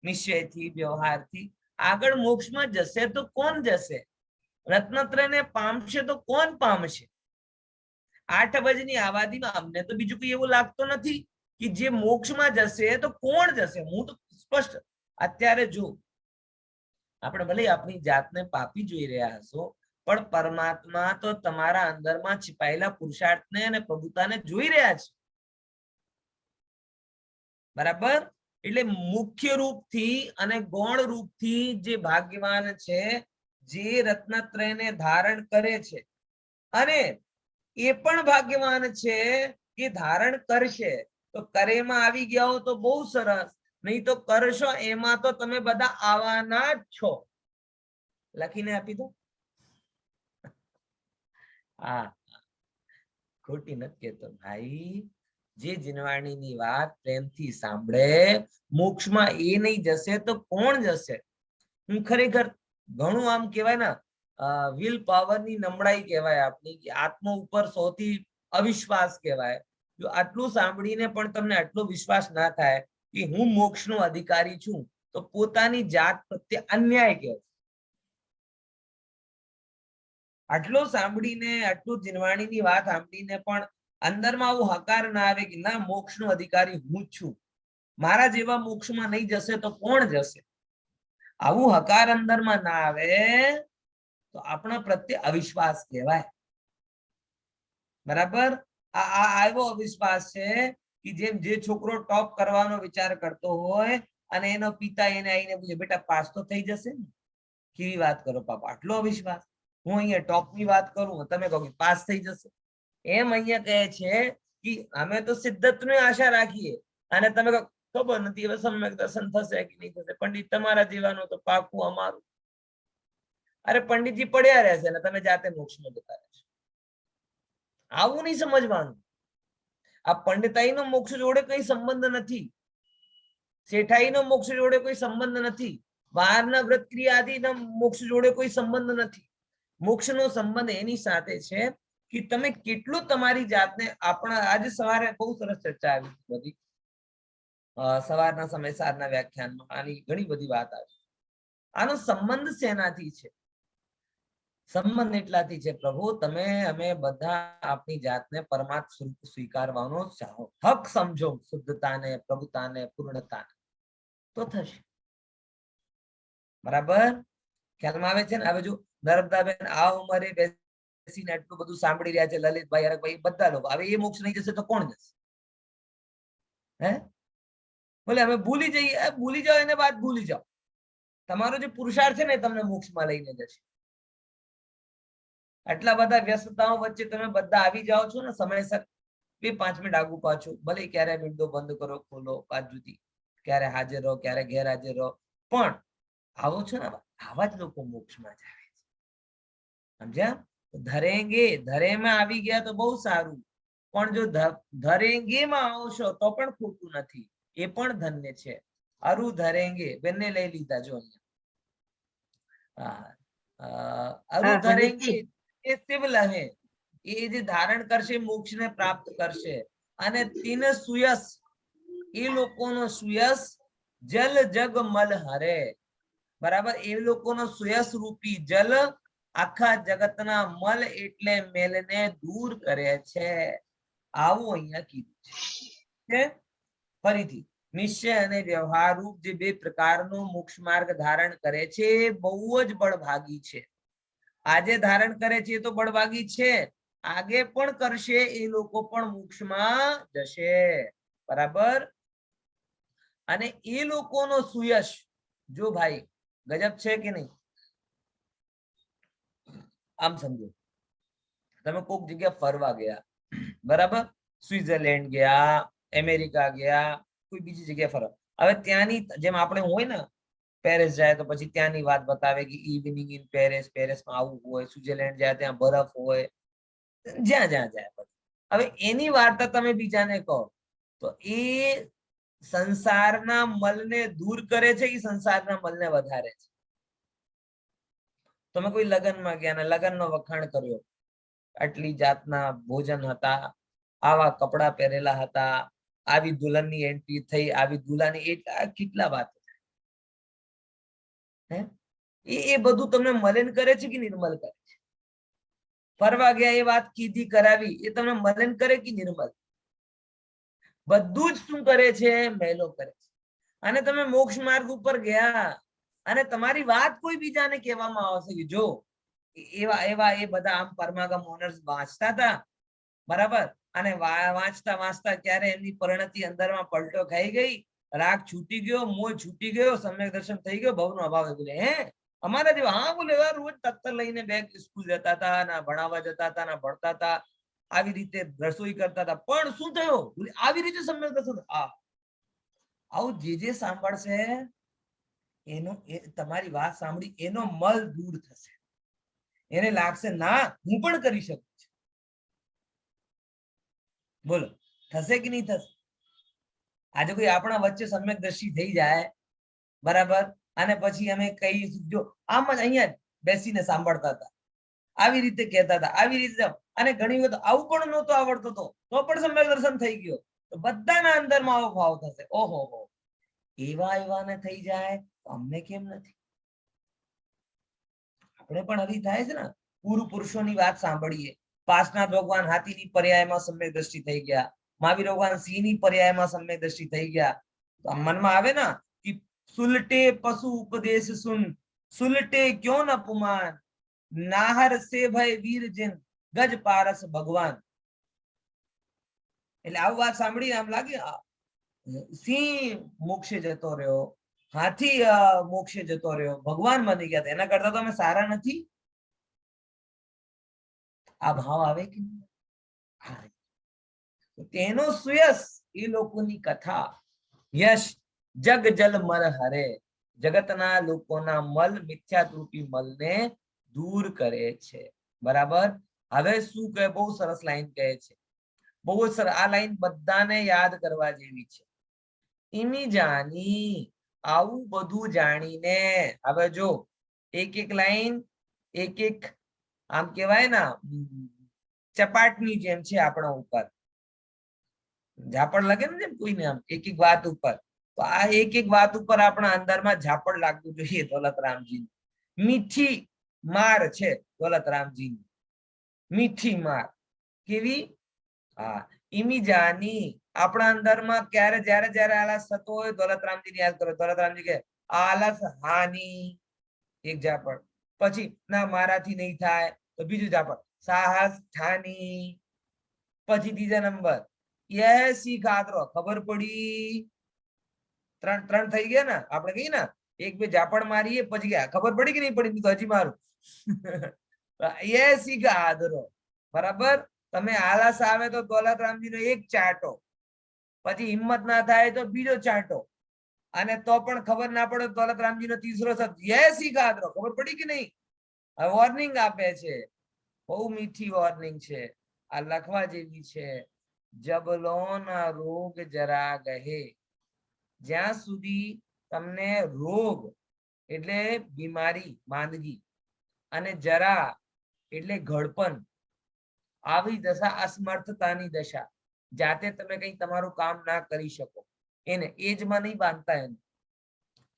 નિશ્ચયથી વ્યવહારથી આગળ મોક્ષમાં જશે તો કોણ જશે? રત્નત્રયને પામશે તો કોણ પામશે? 8 અબજની આબાદીમાં અમને તો બીજું કઈ એવું લાગતું નથી કે જે મોક્ષમાં જશે તો કોણ જશે? હું તો સ્પષ્ટ અત્યારે જો આપણે ભલે આપણી જાતને પાપી જોઈ રહ્યા હશો, પણ પરમાત્મા તો તમારા અંદરમાં છુપાયેલા પુરુષાર્થને અને પ્રભુતાને જોઈ રહ્યા છે, બરાબર? એટલે મુખ્ય રૂપથી અને ગૌણ રૂપથી જે ભાગ્યવાન છે, જે રત્નત્રયને ધારણ કરે છે, અને એ પણ ભાગ્યવાન છે કે ધારણ કરશે. તો કરેમાં આવી ગયા હો તો બહુ સરસ, નહીં તો કરશો એમાં તો તમે બધા આવવાના જ છો. લખીને આપી દો. હા, ખોટી નથી કેતો ભાઈ. જે જીનવાણીની વાત પ્રેમથી સાંભળે, મોક્ષમાં એ નહીં જશે તો કોણ જશે? હું ખરેખર ઘણું આમ કહેવાય ને, વિલ પાવરની નબળાઈ કહેવાય આપની, કે આત્મા ઉપર સૌથી અવિશ્વાસ કહેવાય. જો આટલું સાંભળીને પણ તમને આટલો વિશ્વાસ ના થાય કે હું મોક્ષનો અધિકારી છું, તો પોતાની જાત પ્રત્યે અન્યાય કહેવાય. આટલું સાંભળીને, આટલું જીનવાણીની વાત સાંભળીને પણ અંદરમાં આવું હકાર ના આવે કે ના, મોક્ષનો અધિકારી હું જ છું, મારા જેવા મોક્ષમાં નહીં જશે તો કોણ જશે? આવું હકાર અંદરમાં ના આવે તો આપણા પ્રત્યે અવિશ્વાસ કહેવાય. બરાબર? આ આવ્યો અવિશ્વાસ છે કે જેમ જે છોકરો ટોપ કરવાનો વિચાર કરતો હોય અને એનો પિતા એને આવીને પૂછે, બેટા પાસ તો થઈ જશે ને? કેવી વાત કરો પાપા, આટલો અવિશ્વાસ! હું અહીંયા ટોપ ની વાત કરું, તમે કહો કે પાસ થઈ જશે. એમ અહીંયા કહે છે કે અમે તો સિદ્ધત્વની આશા રાખીએ, અને તમે કહો ખબર નથી હવે સમ્યક દર્શન થશે કે નહીં થશે. પંડિત તમારા જીવાનું તો પાકું અમારું. અરે પંડિતજી પડ્યા રહેશે ને તમે જાતે મોક્ષમાં જતા રહેશો. આવું નહીં સમજવાનું. આ પંડિતાઈનો મોક્ષ જોડે કઈ સંબંધ નથી, શેઠાઈનો મોક્ષ જોડે કોઈ સંબંધ નથી, બહારના વ્રત ક્રિયાદિના મોક્ષ જોડે કોઈ સંબંધ નથી. મોક્ષનો સંબંધ એની સાથે છે કે તમે કેટલું તમારી જાતને, આપણા આજે સવારે બહુ સરસ ચર્ચા આવી બધી, સવારના સમય સારના વ્યાખ્યાનમાં આની ઘણી બધી વાત આવી. આનો સંબંધ શેનાથી છે? સંબંધ એટલાથી છે, પ્રભુ તમે અમે બધા આપણી જાતને પરમાત્મ સ્વરૂપ સ્વીકારવાનો ચાહો, હક સમજો, શુદ્ધતાને, પ્રભુતાને, પૂર્ણતાને, તો થશે. બરાબર? ખ્યાલમાં આવે છે ને? હવે જો નર્મદાબેન આ ઉંમરે બેસીને આટલું બધું સાંભળી રહ્યા છે, લલિતભાઈ, હરકભાઈ, બધા લોકો, હવે એ મોક્ષ નહીં જશે તો કોણ જશે? હે? બોલે અમે ભૂલી જઈએ. ભૂલી જાઓ એને વાત ભૂલી જાઓ. તમારો જે પુરુષાર્થ છે ને તમને મોક્ષમાં લઈને જશે. આટલા બધા વ્યસ્તતાઓ વચ્ચે તમે બધા આવી જાઓ છો ને સમયસર, 2-5 મિનિટ આગુ પાછું, ભલે ક્યારે વિન્ડો બંધ કરો ખોલો, બાજુથી ક્યારે હાજર રહો, ક્યારે ગેરહાજર રહો, પણ આવો છો ને, આવા જ લોકો મોક્ષમાં જાય છે. સમજ્યા? ધરેંગે, ધરેમાં આવી ગયા તો બહુ સારું, પણ જો ધરેંગેમાં આવશો તો પણ ખોટું નથી, એ પણ ધન્ય છે. અરુ ધરેંગે બંને લઈ લીધા જો અહીંયા. અરુ ધરેંગે એ સિવલ હે, એ જે ધારણ કરશે મોક્ષને પ્રાપ્ત કરશે. અને તીન સુયસ, એ લોકોનો સુયસ જલ જગ મલ હરે. બરાબર? એ લોકોનો સુયસ રૂપી જલ આખા જગતના મલ એટલે મેલને દૂર કરે છે. આવું અહીંયા કીધું છે. ફરીથી, નિશ્ચય અને વ્યવહાર રૂપ જે બે પ્રકારનો મોક્ષ માર્ગ ધારણ કરે છે, એ બહુ જ બળભાગી છે. આજે ધારણ કરે છે તો બળભાગી છે, આગે પણ કરશે એ લોકો પણ મોક્ષમાં જશે. બરાબર? અને એ લોકોનો સુયશ જો ભાઈ ગજબ છે કે નહીં? આમ સમજો, તમે કોઈક જગ્યા ફરવા ગયા, બરાબર? સ્વિટ્ઝરલેન્ડ ગયા, અમેરિકા ગયા, કોઈ બીજી જગ્યાએ ફરવા. હવે ત્યાંની જેમ આપણે હોય ને, પેરિસ જાય તો પછી ત્યાંની વાત બતાવે કે ઇવનિંગ ઇન પેરિસ, પેરિસમાં આવું હોય, સ્વિટ્ઝરલેન્ડ જાય ત્યાં બરફ હોય, જ્યાં જ્યાં જાય. હવે એની વાર્તા તમે બીજાને કહો તો એ સંસારના મલને દૂર કરે છે કે સંસારના મલને વધારે છે? તમે કોઈ લગ્નમાં ગયા ને લગ્નનો વખાણ કર્યો, આટલી જાતના ભોજન હતા, આવા કપડા પહેરેલા હતા, આવી દુલ્હનની એન્ટ્રી થઈ, આવી દુલ્હાની, કેટલા વાત હે? એ બધું તમને મલિન કરે છે કે નિર્મલ કરે છે? ફરવા ગયા એ વાત કીધી કરાવી, એ તમને મલિન કરે કે નિર્મલ? બધું જ શું કરે છે? મેલો કરે છે. અને તમે મોક્ષ માર્ગ ઉપર ગયા અને તમારી વાત કોઈ બીજાને કહેવામાં આવશે કે જો એવા એવા એ બધા આમ પરમાગમ ઓનર્સ વાંચતા હતા, બરાબર? અને વાંચતા વાંચતા ક્યારે એમની પરિણતિ અંદરમાં પલટો ખાઈ ગઈ રાગ છૂટી ગયો, મોહ છૂટી ગયો, સમ્યક દર્શન થઈ ગયો, ભવનો અભાવ. બોલે હે અમારા જેવા? હા બોલે રોજ તત્તર લઈને બેગ સ્કૂલ જતા હતા, ના ભણાવવા જતા હતા, ના ભણતા હતા, આવી રીતે રસોઈ કરતા હતા, પણ શું થયું? બોલે આવી રીતે સમ્યક દર્શન. આવું જે સાંભળશે એનો તમારી વાત સાંભળી એનો મલ દૂર થશે, એને લાગશે ના હું પણ કરી શકું છું. બોલો થશે કે નહીં થશે? આજે કોઈ આપણા વચ્ચે સમ્યક દ્રષ્ટિ થઈ જાય, બરાબર, અને પછી અમે કઈ જો આમ જ અહીંયા બેસીને સાંભળતા હતા, આવી રીતે કહેતા હતા, આવી રીતે, અને ઘણી વખત આવું પણ નહોતો આવડતો તો પણ સમ્યક દર્શન થઈ ગયો, તો બધાના અંદરમાં આવો ભાવ થશે, ઓહો હો એવાને થઈ જાય તો અમને કેમ નથી? આપણે પણ હરી થાય છે ને. પૂર્વ પુરુષોની વાત સાંભળીએ, પાસનાથ ભગવાન હાથીની પર્યાયમાં સમ્યક દ્રષ્ટિ થઈ ગયા, મહાવીર ભગવાન સિંહની પર્યાયમાં સમ્યક દ્રષ્ટિ થઈ ગયા. તો મનમાં આવે ને કે સુલટે પશુ ઉપદેશ સુન, સુલટે ક્યો ન પુમાન, નાહર સે ભય વીર જિન, ગજ પારસ ભગવાન. એટલે આવું વાત સાંભળી આમ લાગે સિંહ મોક્ષે જતો રહ્યો, હાથી મોક્ષે જતો રહ્યો, ભગવાન બની ગયા, એના કરતા તો અમે સારા નથી? આ ભાવ આવે કે તેનો સુયસ એ લોકોની કથા. યશ જગ જલ મલ હરે, જગતના લોકોના મલ, મિથ્યારૂપી મલને દૂર કરે છે. બરાબર. હવે શું કહે? બહુ સરસ લાઈન કહે છે, બહુ સરસ. આ લાઈન બધાને યાદ કરવા જેવી છે. ઇમી જાની, આવું બધું જાણીને, હવે જો એક લાઈન એક આમ કેવાય ને ચપાટની જેમ છે આપણા ઉપર, ઝાપડ લાગે ને જેમ કોઈને, આમ એક વાત ઉપર. તો આ એક વાત ઉપર આપણા અંદરમાં ઝાપડ લાગવું જોઈએ. દોલતરામજી મીઠી માર છે, દોલતરામજી મીઠી માર. કેવી? હા, ઇમી જાની. આપણા અંદરમાં ક્યારે જયારે આલસ થતો હોય, દોલતરામજીને યાદ કરો. દોલતરામજી કે આલસ હાની, એક ઝાપડ. પછી ના મારાથી નહીં થાય, તો બીજું ઝાપડ, સાહસ ઠાની. પછી ત્રીજા નંબર યહ શીખ આદરો, ખબર પડી. ત્રણ થઈ ગયા ને. આપણે કહીએ ને એક બે ઝાપડ મારીએ પછી ગયા, ખબર પડી કે નહીં પડી? તો હજી મારું. યહ શીખ આદરો. બરાબર. તમે આલસ આવે તો દોલતરામજીનો એક ચાટો, પછી હિંમત ના થાય તો બીજો ચાટો, અને તો પણ ખબર ના પડે તો દોલતરામજીનો ત્રીસરો શબ્દ યહ શીખ આદરો. ખબર પડી કે નહીં? વોર્નિંગ આપે છે, બહુ મીઠી વોર્નિંગ છે. આ લખવા જેવી છે. જબલો ના રોગ જરા ગહે, જ્યાં સુધી તમને રોગ એટલે બીમારી, માંદગી, અને જરા એટલે ઘડપણ, આવી દશા અસમર્થતાની દશા, જાતે તમે કઈ તમારું કામ ના કરી શકો, એને એજમાં નહીં બાંધતા. એને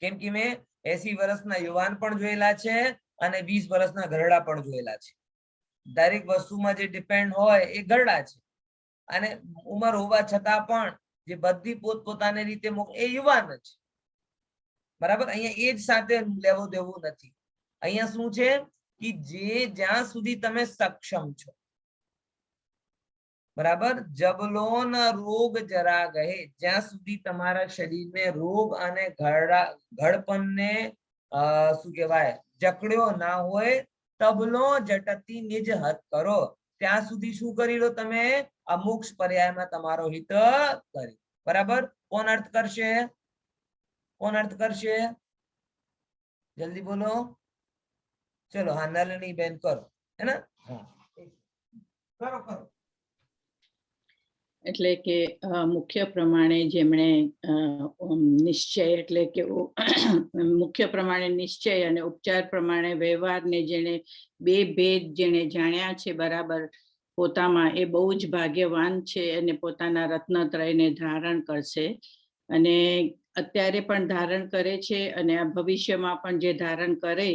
કેમ કે મેં 80 વર્ષના યુવાન પણ જોયેલા છે અને 20 વર્ષના ઘરડા પણ જોયેલા છે. દરેક વસ્તુમાં જે ડિપેન્ડ હોય એ ઘરડા છે, અને ઉંમર હોવા છતાં પણ જે બધી પોતપોતાની રીતે એ યુવાન છે. બરાબર. અહીંયા એજ સાથે લેવું દેવું નથી. અહીંયા શું છે કે જ્યાં સુધી તમે સક્ષમ છો, બરાબર, જબલોન રોગ જરા ગહે, જ્યાં સુધી તમારા શરીરને રોગ અને ઘડપણને શું કહેવાય જકડ્યો ના હોય, તબલો જટતી નિજ હત કરો, ત્યાં સુધી શું કરી લો તમે? આ મોક્ષ પર્યાયમાં તમારો હિત કરી. બરાબર. કોણ અર્થ કરશે? કોણ અર્થ કરશે? જલ્દી બોલો. ચલો. હા, નલિની બેન કરો. હે ને? હા, કરો. એટલે કે મુખ્ય પ્રમાણે જેમણે નિશ્ચય એટલે કે મુખ્ય પ્રમાણે નિશ્ચય અને ઉપચાર પ્રમાણે વ્યવહારને જેણે બે ભેદ જેણે જાણ્યા છે બરાબર પોતામાં, એ બહુ જ ભાગ્યવાન છે અને પોતાના રત્નત્રયને ધારણ કરશે. અને અત્યારે પણ ધારણ કરે છે અને આ ભવિષ્યમાં પણ જે ધારણ કરે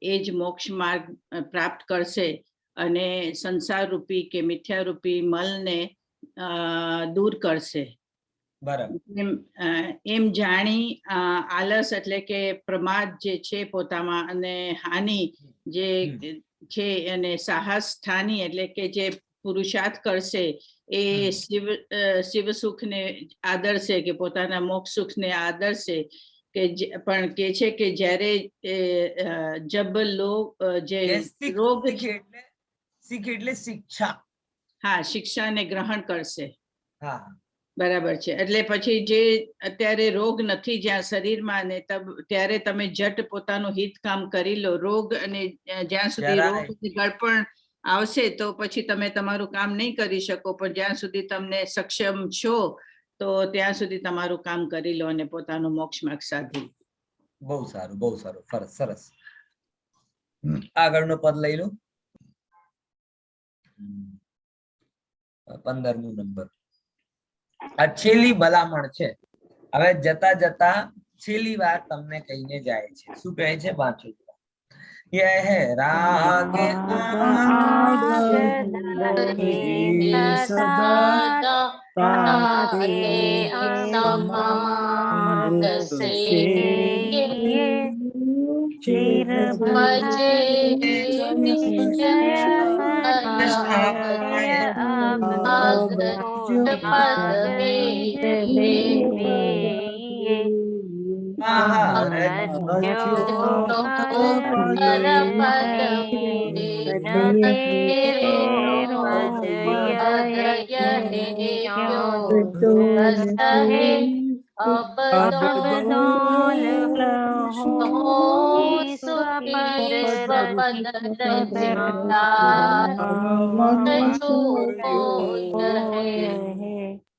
એ જ મોક્ષ માર્ગ પ્રાપ્ત કરશે અને સંસાર રૂપી કે મિથ્યારૂપી મલને દૂર કરશે. એમ જાણી આલસ એટલે કે પ્રમાદ જે છે પોતામાં, અને હાનિ જે છે, અને સાહસ સ્થાની એટલે કે જે પુરુષાર્થ કરશે એ શિવ સુખને આદરશે કે પોતાના મોક્ષ સુખને આદરશે કે પણ કે છે કે જ્યારે જબ જે રોગ શીખ એટલે શિક્ષા. હા, શિક્ષાને ગ્રહણ કરશે. હા, બરાબર છે. એટલે પછી જે અત્યારે રોગ નથી જ્યાં શરીરમાં ને ત્યારે તમે જટ પોતાનું હિત કામ કરી લો. રોગ અને જ્યાં સુધી રોગ ગળપણ આવશે તો પછી તમે તમારું કામ નહીં કરી શકો, પણ જ્યાં સુધી તમને સક્ષમ છો તો ત્યાં સુધી તમારું કામ કરી લો અને પોતાનું મોક્ષ માર્ગ સાધી. બહુ સારું, બહુ સારું, સરસ. આગળનો પદ લઈ લો. 15મો નંબર. આ છેલ્લી ભલામણ છે. હવે જતા જતા છેલ્લી વાત તમને કહીને જાય છે. શું કહે છે? વાંચો. यह राग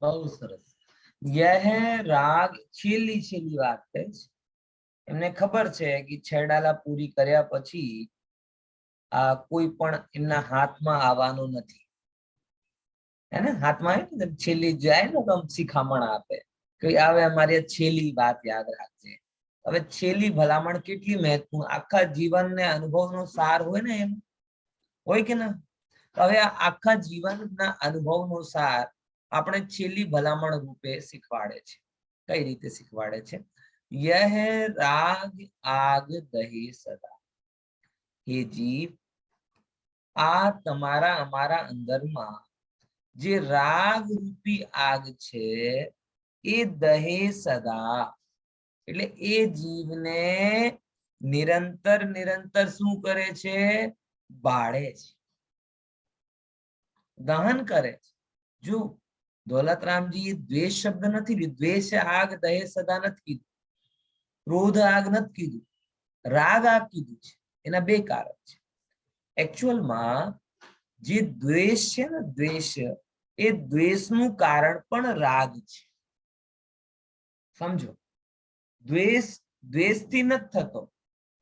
બહુ સરસ. यह राग છેલ્લી વાત છે. એમને ખબર છે કે છેડાલા પૂરી કર્યા પછી આ કોઈ પણ એમના હાથમાં આવવાનું નથી. હે ને? હાથમાં આવે ને છેલ્લી જાય ને તો શિખામણ આપે કે આવે અમારી છેલ્લી વાત યાદ રાખજે. હવે છેલ્લી ભલામણ કેટલી મહત્વપૂર્ણ, આખા જીવનને અનુભવનો સાર હોય ને એમ હોય કે ના? હવે આખા જીવનના અનુભવનો સાર આપણે છેલ્લી ભલામણ રૂપે શીખવાડે છે. કઈ રીતે શીખવાડે છે? यह राग आग दहे सदा. हे जीव, આ તમારા અમારા અંદરમાં જે રાગ રૂપી આગ છે એ દહે સદા, એટલે એ જીવને નિરંતર શું કરે છે? બાળે છે, દહન કરે છે. જો દોલતરામજી દ્વેષ શબ્દ નથી લીધું. દ્વેષ આગ દહે સદા નથી કીધું, ક્રોધ આગ નથી કીધું, રાગ આગ કીધું છે. એના બે કારણ છે. એકચ્યુઅલમાં જે દ્વેષ છે ને, દ્વેષ એ દ્વેષનું કારણ પણ રાગ છે. સમજો, દ્વેષ દ્વેષથી નથી થતો,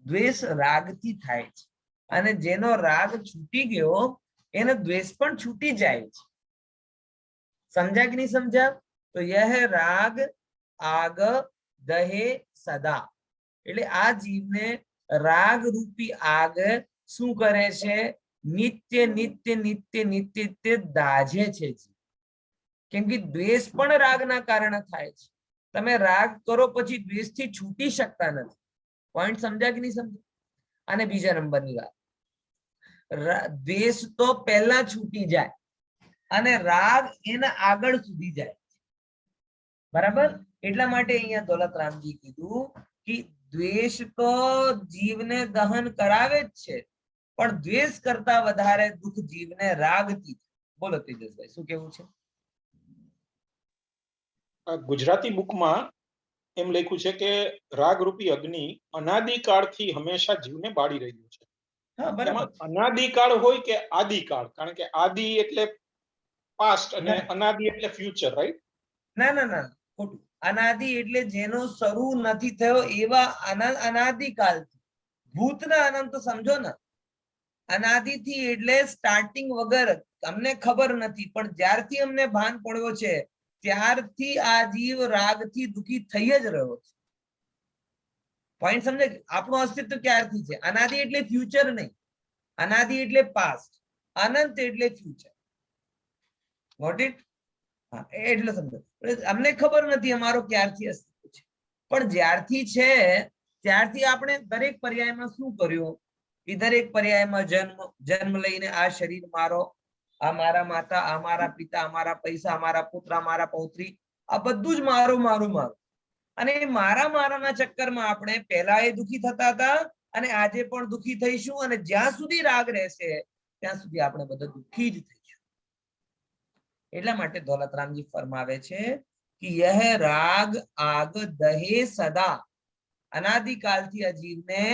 દ્વેષ રાગથી થાય છે. અને જેનો રાગ છૂટી ગયો એનો દ્વેષ પણ છૂટી જાય છે. સમજ્યા કે નહીં સમજ્યા? તો યહ રાગ આગ દહે સદા, એટલે આ જીવને રાગ રૂપી આગ શું કરે છે? નિત્ય દાઝે છે. કેમ કે દ્વેષ પણ રાગના કારણે થાય છે. તમે રાગ કરો પછી દ્વેષથી છૂટી શકતા નથી. પોઈન્ટ સમજ્યા કે નહીં સમજ્યા? અને બીજા નંબરની વાત, દ્વેષ તો પહેલા છૂટી જાય અને રાગ એના આગળ સુધી જાય. બરાબર? એટલા માટે અહીંયા દોલતરામજી કીધું કે દ્વેષ તો જીવને દહન કરાવે જ છે, પણ દ્વેષ કરતા વધારે દુઃખ જીવને રાગથી. બોલો તેજસભાઈ, શું કેવું છે? ગુજરાતી બુકમાં એમ લખ્યું છે કે રાગરૂપી અગ્નિ અનાદિકાળથી હંમેશા જીવને બાળી રહ્યું છે. એમાં અનાદિકાળ હોય કે આદિકાળ? કારણ કે આદિ એટલે પાસ્ટ અને અનાદિ એટલે ફ્યુચર, રાઈટ? ના, ખોટું. અનાદિ એટલે જેનો શરૂ નથી થયો એવા અનાદિકાળથી. ભૂતના અનંત સમજો ને. અનાદિથી એટલે સ્ટાર્ટિંગ વગર, અમને ખબર નથી, પણ જ્યારથી અમને ભાન પડ્યો છે ત્યારથી આ જીવ રાગથી દુઃખી થઈ જ રહ્યો છે. પોઈન્ટ સમજે? આપણું અસ્તિત્વ ક્યારથી છે? અનાદિ એટલે ફ્યુચર નહીં, અનાદિ એટલે પાસ્ટ, અનંત એટલે ફ્યુચર. What it? હા, એટલે સમજો. અમને ખબર નથી અમારો ક્યારથી અસ્તિત્વ છે, પણ જ્યારથી છે ત્યારથી આપણે દરેક પર્યાયમાં શું કર્યું? એ દરેક પર્યાયમાં જન્મ લઈને આ શરીર મારો, આ મારા માતા, આ મારા પિતા, અમારા પૈસા, અમારા પુત્ર, અમારા પૌત્રી, આ બધું જ મારું મારું મારું. અને મારા મારાના ચક્કરમાં આપણે પહેલા એ દુખી થતા હતા અને આજે પણ દુખી થઈશું, અને જ્યાં સુધી રાગ રહેશે ત્યાં સુધી આપણે બધા દુખી જ થઈશું. એટલા માટે દોલતરામજી ફરમાવે છે કે યહ રાગ આગ દહે સદા, અનાદિકાલથી આ જીવને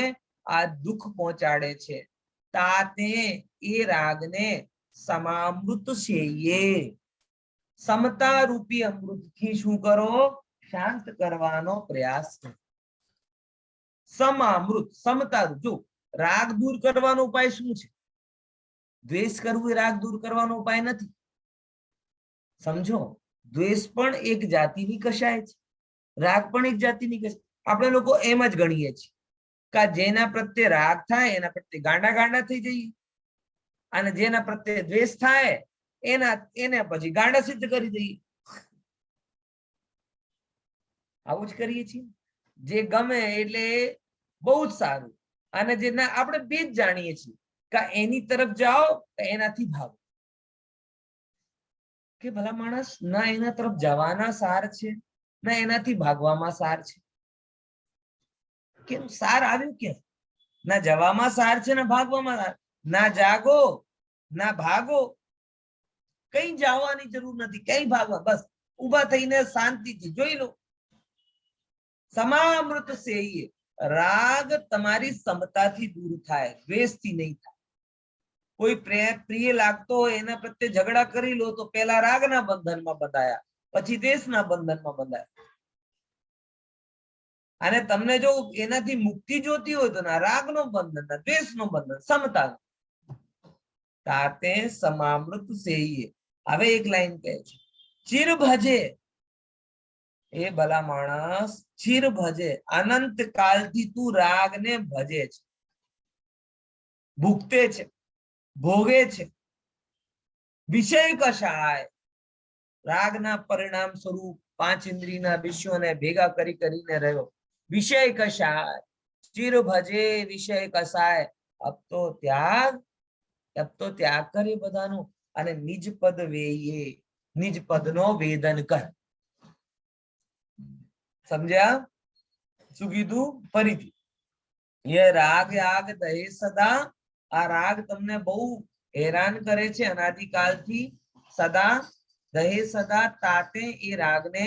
આ દુઃખ પહોંચાડે છે. તાતે એ રાગને સમામૃત સેયે, સમતા રૂપી અમૃતથી શું કરો? શાંત કરવાનો પ્રયાસ કરો. સમામૃત, સમતા. જો રાગ દૂર કરવાનો ઉપાય શું છે? દ્વેષ કરવું એ રાગ દૂર કરવાનો ઉપાય નથી. સમજો, દ્વેષ પણ એક જાતિની કશાય છે, રાગ પણ એક જાતિની કશાય. આપણે લોકો એમ જ ગણીએ છીએ કે જેના પ્રત્યે રાગ થાય એના પ્રત્યે ગાંડા ગાંડા થઈ જઈએ, અને જેના પ્રત્યે દ્વેષ થાય એને પછી ગાંડા સિદ્ધ કરી દઈએ. આવું જ કરીએ છીએ. જે ગમે એટલે બહુ જ સારું, અને જે ના આપણે બે જ જાણીએ છીએ કે એની તરફ જાઓ તો એનાથી ભાગો. કે ભલા માણસ, ના એના તરફ જવાના સાર છે ના એનાથી ભાગવામાં સાર છે. કેમ સાર આવ્યું? ક્યાં? ના જવામાં સાર છે ના ભાગવામાં સાર. ના જાગો ના ભાગો, કઈ જવાની જરૂર નથી, કઈ ભાગવા, બસ ઉભા થઈને શાંતિથી જોઈ લો. સમામૃત સેયે, રાગ તમારી સમતાથી દૂર થાય, દ્વેષથી નહીં થાય. કોઈ પ્રિય લાગતો હોય એના પ્રત્યે ઝઘડા કરી લો તો પેલા રાગના બંધનમાં બંધાયા, પછી દ્વેષના બંધનમાં બંધાયા. અને તમને જો એનાથી મુક્તિ જોતી હોય તો ના રાગનો બંધન ના દ્વેષનો બંધન, સમતા. તાતે સમામૃત સેયે. હવે એક લાઈન કહે છે, ચિર ભજે. એ ભલા માણસ, ચિર ભજે, અનંત કાલથી તું રાગને ભજે છે, ભૂખતે છે, ભોગે છે. વિષય કશાય, રાગના પરિણામ સ્વરૂપ પાંચ ઇન્દ્રિયના વિષયોને ભેગા કરીને રહ્યો. વિષય કશાય, ચિર ભજે વિષય કસાય. અબ તો ત્યાગ કરે બધાનું, અને નિજ પદ વેયે, નિજ પદનો વેદન કર. સમજ્યા? શું કીધું? ફરીથી, ये राग आग दहे सदा. આ રાગ તમને બહુ હેરાન કરે છે અનાદિકાલથી. સદા દહે સદા, તાતે એ રાગને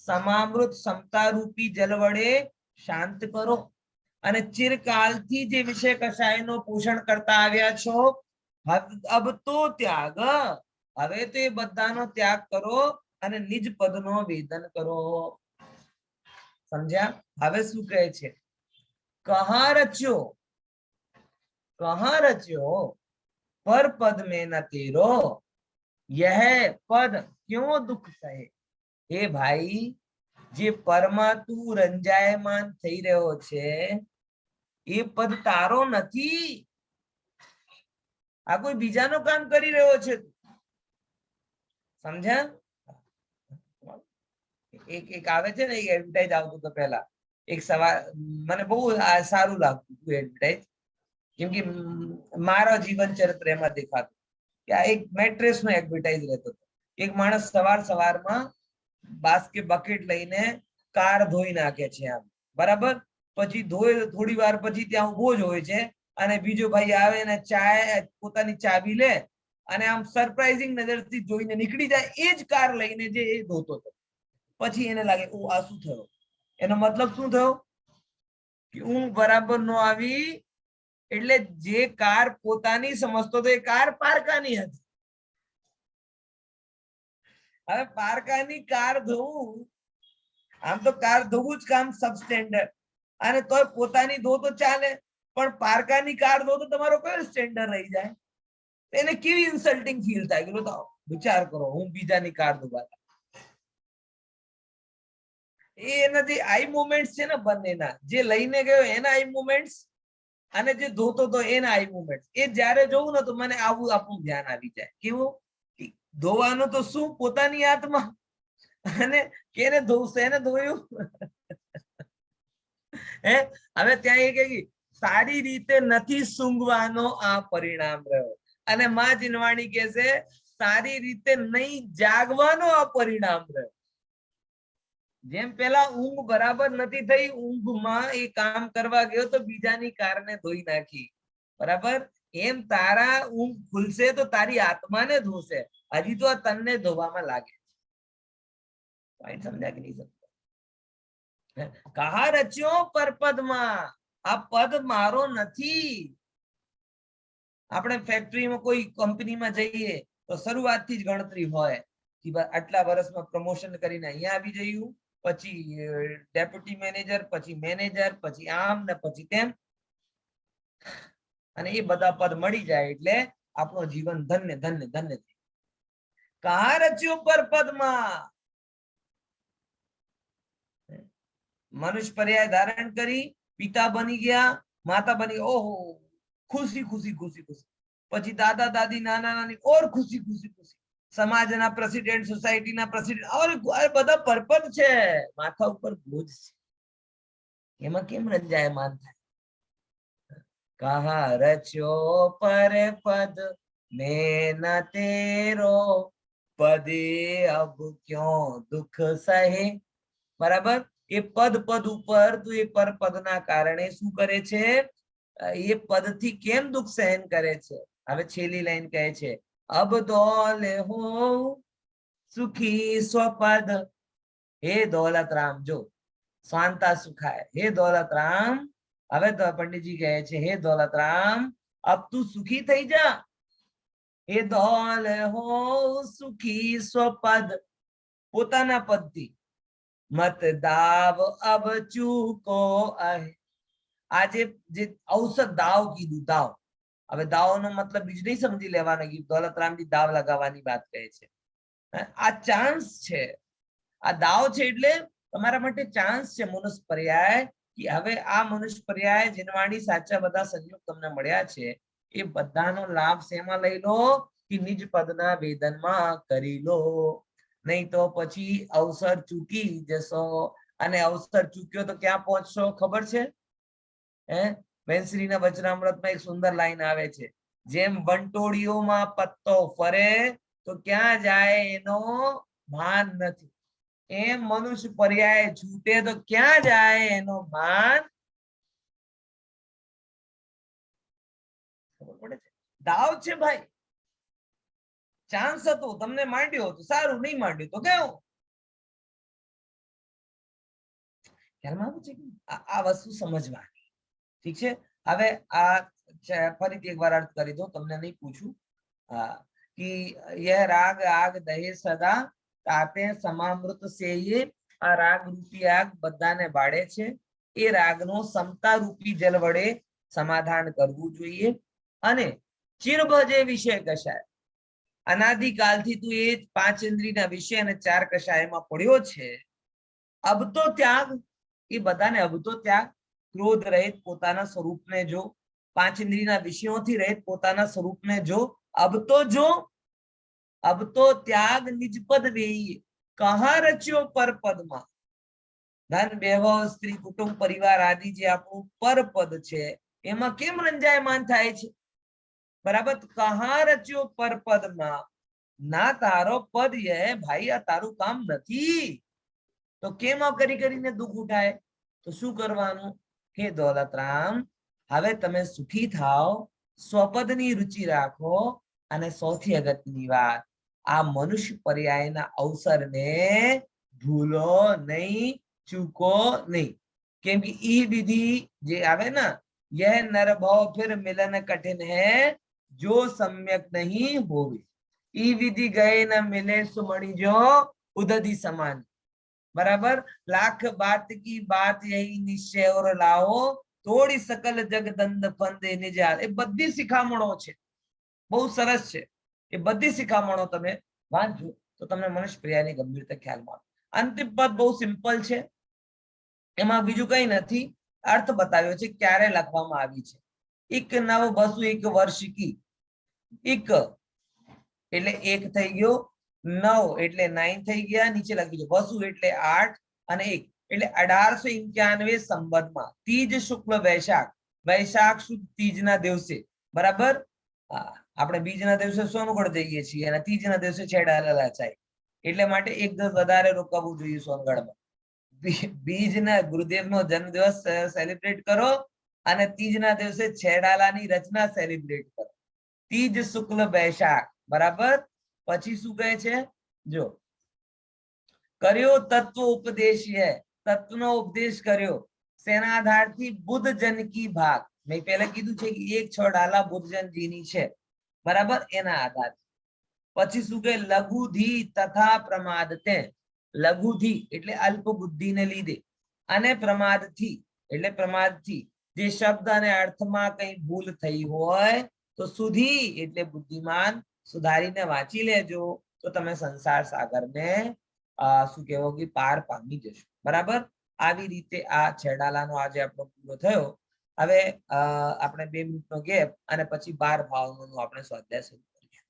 સમામૃત સમતા રૂપી જલ વડે શાંત કરો. અને ચિરકાલથી જે વિષય કશાયનો પોષણ કરતા આવ્યા છો, અબ તો ત્યાગ, હવે તો એ બધાનો ત્યાગ કરો અને નિજ પદનો વેદન કરો. સમજ્યા? હવે શું કહે છે? કહા રચ્યો पर पद में न तेरो, यह पद क्यों दुख सहे. हे भाई, જે પરમાં તું રંજાયમાન થઈ રહ્યો છે એ પદ તારો નથી. આ કોઈ બીજાનો કામ કરી રહ્યો છે. સમજ્યા? એક આવે છે ને, એક એડવર્ટાઇઝ આવતું તો પહેલા, એક સવાલ મને બહુ સારું લાગતું હતું એડવર્ટાઇઝ, કેમ કે મારા જીવન ચરિત્ર એમાં દેખાતું કે આ એક મેટ્રેસ નો એડવર્ટાઇઝ રહેતો હતો. એક માણસ સવારમાં બકેટ લઈને કાર ધોઈ નાખે છે આમ, બરાબર. પછી ધોઈ થોડી વાર પછી ત્યાં ઉભો જ હોય છે, અને બીજો ભાઈ આવે અને પોતાની ચાબી લે અને આમ સરપ્રાઇઝિંગ નજરથી જોઈને નીકળી જાય. એ જ કાર લઈને જે એ ધોતો હતો. પછી એને લાગે, ઓ આ શું થયો? એનો મતલબ શું થયો? કે હું બરાબર નો આવી. એટલે જે કાર પોતાની સમજતો તો એ કાર પારકાની હતી. હવે પારકાની કાર ધોવું, આમ તો કાર ધોવું જ કામ સબસ્ટેન્ડર્ડ, અને તોય પોતાની ધો તો ચાલે, પણ પારકાની કાર ધો તો તમારો કયો સ્ટેન્ડર્ડ રહી જાય? એને કેવી ઇન્સલ્ટિંગ ફીલ થાય? કે તો વિચાર કરો, હું બીજાની કાર ધોવાતા. એના જે આઈ મુવમેન્ટ્સ છે ને બંનેના, જે લઈને ગયો એના આઈ મુવમેન્ટ્સ અને જે ધોતો તો એના આઈ મુવમેન્ટ્સ, એ જ્યારે જોઉં ને તો મને આવું આપણું ધ્યાન આવી જાય. કેવું? ધોવાનું તો શું પોતાની આત્મા, અને કેને ધોશે? એને ધોયું. હે? હવે ત્યાં એ કે સારી રીતે નથી સૂંઘવાનો આ પરિણામ રહ્યો. અને માં જીનવાણી કે છે સારી રીતે નહીં જાગવાનો આ પરિણામ રહે. જેમ પેલા ઊંઘ બરાબર નથી થઈ, ઊંઘમાં એ કામ કરવા ગયો તો બીજાની કારને ધોઈ નાખી, બરાબર? એમ તારા ઊંઘ ખુલશે તો તારી આત્માને ધોશે, હજી તો આ તનને ધોવામાં લાગે. સમજ્યા કે નહીં સમજ્યા? કહા રચ્યો પરપદમાં, આ પદ મારો નથી. આપણે ફેક્ટરીમાં કોઈ કંપનીમાં જઈએ તો શરૂઆતથી જ ગણતરી હોય કે આટલા વર્ષમાં પ્રમોશન કરીને અહીંયા આવી જયું, પછી ડેપ્યુટી મેનેજર, પછી મેનેજર, પછી આમ ને પછી તેમ, અને એ બધા પદ મળી જાય એટલે આપણું જીવન ધન્ય ધન્ય ધન્ય. કહા રચ્યો પરપદમાં, મનુષ્ય પર્યાય ધારણ કરી પિતા બની ગયા, માતા બની ગયા, ઓહો ખુશી ખુશી ખુશી ખુશી. પછી દાદા દાદી, નાના નાની, ઓર ખુશી ખુશી ખુશી. સમાજના પ્રેસિડેન્ટ, સોસાયટીના પ્રેસિડેન્ટ, ઓર બધા પરપદ છે, માથા ઉપર બોજ છે. એમાં કેમ રંજાયમાન થાય? કહા રચ્યો પરપદ મેં ન તેરો, પદે અબ ક્યો દુઃખ સહે. બરાબર? એ પદ પદ ઉપર તું એ પરપદના કારણે શું કરે છે? એ પદથી કેમ દુઃખ સહન કરે છે? હવે છેલ્લી લાઈન કહે છે, અબ દોલે હો સુખી સ્વપદ. હે દોલત રામ, જો શાંતા સુખાય, હે દોલત રામ. હવે તો પંડિતજી કહે છે, હે દોલત રામ, અબ તું સુખી થઈ જા. હે દોલ હો સુખી સ્વપદ, પોતાના પદથી. મત દાવ અબ ચૂકો આહે. આજે જે ઔષધ દાવ કીધું, દાવ, હવે દાવ નો મતલબ બીજું નહીં સમજી લેવાનો કે દોલતરામજી દાવ લગાવવાની વાત કહે છે. આ ચાન્સ છે, આ દાવ છે એટલે તમારા માટે ચાન્સ છે. મનુષ્ય પર્યાય, કે હવે આ મનુષ્ય પર્યાય જીનવાણી સાચા બધા સંયોગ તમને મળ્યા છે, એ બધાનો લાભ શેમાં લઈ લો? કે નિજ પદના વેદનમાં કરી લો, નહીં તો પછી અવસર ચૂકી જશો. અને અવસર ચૂક્યો તો ક્યાં પહોંચશો ખબર છે? વેન્શ્રીના વચનામૃતમાં એક સુંદર લાઈન આવે છે, જેમ વંટોળીઓમાં પત્તો ફરે તો ક્યાં જાય એનો ભાન નથી, એમ મનુષ્ય પર્યાય છૂટે તો ક્યાં જાય એનો ભાન ખબર પડે છે. દાવ છે ભાઈ, ચાન્સ હતો, તમને માંડ્યો તો સારું, નહીં માંડ્યું તો કેવું? ખ્યાલમાં આવે છે કે આ વસ્તુ સમજવાની. ઠીક છે? હવે આ ફરીથી એકવાર અર્થ કરી દો, તમને નહીં પૂછું. कि यह राग आग दहे सदा तापे समामृत से ये આ રાગ રૂપી આગ બધાને બાળે છે. એ રાગનો સમતા રૂપી જલ વડે સમાધાન કરવું જોઈએ. અને ચિરભજે વિષય કશાય, અનાદિકાલથી તું એ 5 ઇન્દ્રિયના વિષય અને 4 કશાયમાં પડ્યો છે. અબ તો ત્યાગ, એ બધાને અબ તો ત્યાગ. ક્રોધ રહિત પોતાના સ્વરૂપને જો, 5 ઇન્દ્રિયના વિષયોથી રહિત પોતાના સ્વરૂપને જો. અબ તો જો, અબ તો ત્યાગ નિજ પદ વેઈ. કહા રચ્યો પરપદમાં. ધન વૈભવ સ્ત્રી કુટુંબ પરિવાર આદિ જે આપણું પરપદ છે એમાં કેમ રંજાયમાન થાય છે? બરાબર? કહા રચ્યો પરપદમાં, ના તારો પદ એ ભાઈ, આ તારું કામ નથી તો કેમ કરી કરીને દુઃખ ઉઠાય? તો શું કરવાનું? હે દોલતરામ, હવે તમે સુખી થાઓ, સ્વપદની રુચિ રાખો. અને સૌથી અગત્યની વાત, આ મનુષ્ય પર્યાયના અવસરને ભૂલો નહીં, ચૂકો નહીં. કેમ કે ઈ વિધિ જે આવે ને, यह नर भव फिर मिलन कठिन है जो सम्यक नहीं होवे. ઈ વિધિ ગયે ન મિલે સુમણી જો ઉદધિ સમાન. बराबर? लाख बात की बात यही निश्चय और लाओ, तोड़ी सकल जगदंद फंदे निजाल. એ બધી શિખામણો છે, બહુ સરસ છે. એ બધી શિખામણો તમે વાંચજો તો તમને મનુષ્ય પર્યાયની ગંભીરતા ખ્યાલમાં આવે. અંતિમ પદ બહુ સિમ્પલ છે, એમાં બીજું કઈ નથી. અર્થ બતાવ્યો છે, ક્યારે લખવામાં આવી છે. એક નવ બસુ એક વર્ષ કી. એક એટલે 1 થઈ ગયો, 9 એટલે 9 થઈ ગયા, નીચે લખી દો. વસુ એટલે 8 અને 1 એટલે 1891 સંવતમાં તીજ શુક્લ વૈશાખ, વૈશાખ સુદ તીજના દિવસે, બરાબર, આપણે બીજના દિવસે સોનગઢ જઈએ છીએ અને ત્રીજના દિવસે છેડાલા જાય, એટલે માટે એક દિવસ વધારે રોકાવું જોઈએ સોનગઢમાં. બીજના ગુરુદેવનો જન્મદિવસ સેલિબ્રેટ કરો અને ત્રીજના દિવસે છેડાલાની રચના સેલિબ્રેટ કરો. ત્રીજ શુક્લ વૈશાખ, બરાબર. પછી શું કહે છે, જો કર્યો તત્વ ઉપદેશ, તત્વનો ઉપદેશ કર્યો શેના આધારથી? બુદ્ધ જન કી ભાગ. મેં પહેલા કીધું છે કે એક છડાલા બુદ્ધજનજીની છે, બરાબર, એના આધાર. પછી શું કહે? લઘુધી તથા પ્રમાદતે. લઘુધી એટલે અલ્પ બુદ્ધિને લીધે, અને પ્રમાદથી એટલે પ્રમાદથી જે શબ્દ અને અર્થમાં કઈ ભૂલ થઈ હોય તો સુધી એટલે બુદ્ધિમાન સુધારીને વાંચી લેજો, તો તમે સંસાર સાગરને શું કહેવો કે પાર પામી જશો, બરાબર. આવી રીતે આ છેડાલાનો આજે આપણો પૂરો થયો. હવે આપણે 2 મિનિટનો ગેપ અને પછી 12 ભાવનું આપણે સ્વાધ્યાય શરૂ કરીશું.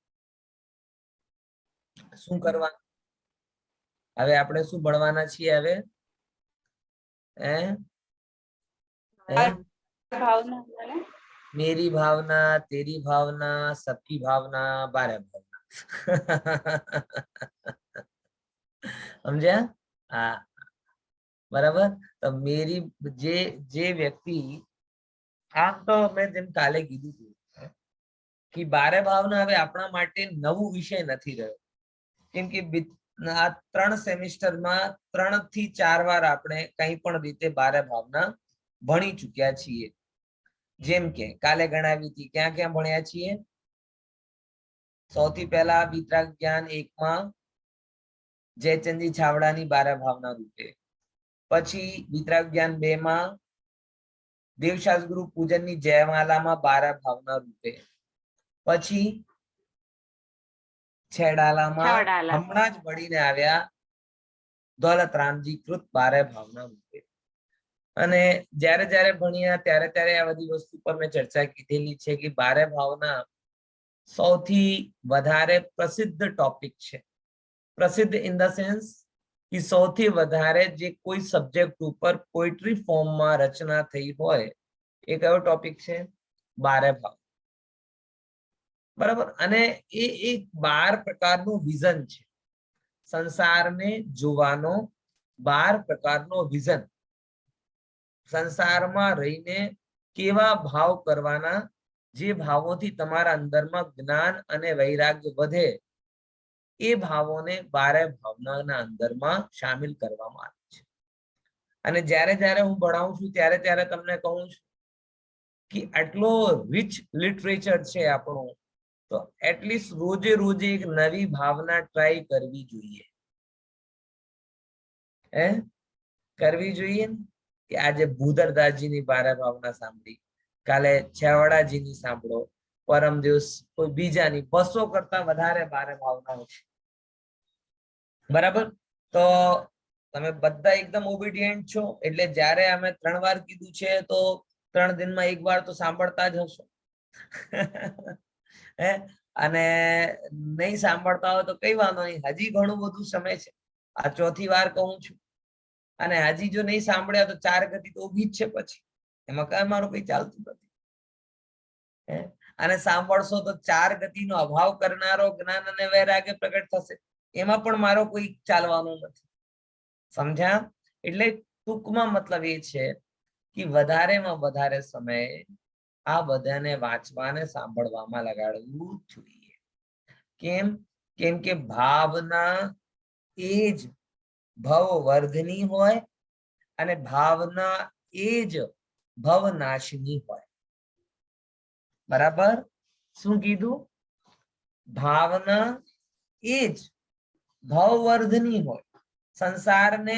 શું કરવાનું હવે? આપણે શું ભણવાના છીએ હવે? मेरी भावना, तेरी भावना, सबकी भावना, 12 भावना. समझा? हाँ, बराबर. तो मेरी जे व्यक्ति આમ તો મેં જેમ કાલે કીધું હતું કે 12 ભાવના હવે આપણા માટે નવું વિષય નથી રહ્યો, કેમ કે આ 3 સેમિસ્ટરમાં 3 થી 4 વાર આપણે કઈ પણ રીતે 12 ભાવના ભણી ચૂક્યા છીએ. જેમ કે કાલે ગણાવી હતી, ક્યાં ક્યાં ભણ્યા છીએ? સૌથી પહેલા વિતરાગ જ્ઞાન 1 માં જયચંદી છાવડાની 12 ભાવના રૂપે, પછી વિતરાગ જ્ઞાન 2 માં દેવશાસ ગુરુ પૂજનની જયમાલામાં 12 ભાવના રૂપે, પછી છેડાલામાં હમણાં જ ભણીને આવ્યા દોલતરામજી કૃત 12 ભાવના રૂપે. અને જ્યારે જ્યારે ભણ્યા ત્યારે ત્યારે આ બધી વસ્તુ પર મેં ચર્ચા કીધેલી છે કે 12 ભાવના સૌથી વધારે પ્રસિદ્ધ ટોપિક છે. પ્રસિદ્ધ ઇન ધ સેન્સ કે સૌથી વધારે જે કોઈ સબ્જેક્ટ ઉપર પોએટ્રી ફોર્મમાં રચના થઈ હોય એ કયો ટોપિક છે? 12 ભાવ, બરાબર. અને એ એક 12 પ્રકારનું વિઝન છે સંસારને જોવાનો, 12 પ્રકારનો વિઝન. સંસારમાં રહીને કેવા ભાવ કરવાના, જે ભાવોથી તમારા અંદરમાં જ્ઞાન અને વૈરાગ્ય વધે, એ ભાવોને 12 ભાવનાના અંદરમાં શામિલ કરવામાં આવે છે. અને જ્યારે જ્યારે હું ભણાવું છું ત્યારે ત્યારે તમને કહું છું કે આટલો રિચ લિટરેચર છે આપણું, તો એટલીસ્ટ રોજે રોજે એક નવી ભાવના ટ્રાય કરવી જોઈએ. કરવી જોઈએ કે આજે ભૂદરદાસજીની 12 ભાવના સાંભળી, કાલે છેવાડાજીની સાંભળો, પરમ દિવસ કોઈ બીજાની. 200 કરતા વધારે 12 ભાવનાઓ છે, બરાબર. તો તમે બધા એકદમ ઓબીડિયન્ટ છો, એટલે જ્યારે અમે 3 વાર કીધું છે તો 3 દિનમાં 1 વાર તો સાંભળતા જ હશો. અને નહીં સાંભળતા હોય તો કઈ વાંધો નહીં, હજી ઘણું બધું સમય છે. આ 4થી વાર કહું છું. અને હજી જો નહીં સાંભળ્યા તો 4 ગતિ તો ઊભી જ છે, પછી એમાં કઈ મારું કઈ ચાલતું નથી. અને સાંભળશો તો 4 ગતિનો અભાવ કરનારો જ્ઞાન અને વૈરાગ્ય પ્રગટ થશે, એમાં પણ મારો કોઈ ચાલવાનું નથી. સમજ્યા? એટલે ટૂંકમાં મતલબ એ છે કે વધારેમાં વધારે સમય આ બધાને વાંચવા અને સાંભળવામાં લગાડવું જોઈએ. કેમ? કેમ કે ભાવના એ જ ભવવર્ધની હોય અને ભાવના એ જ ભવનાશની હોય, બરાબર. શું કીધું? ભાવના એ જ ભવવર્ધની હોય. સંસારને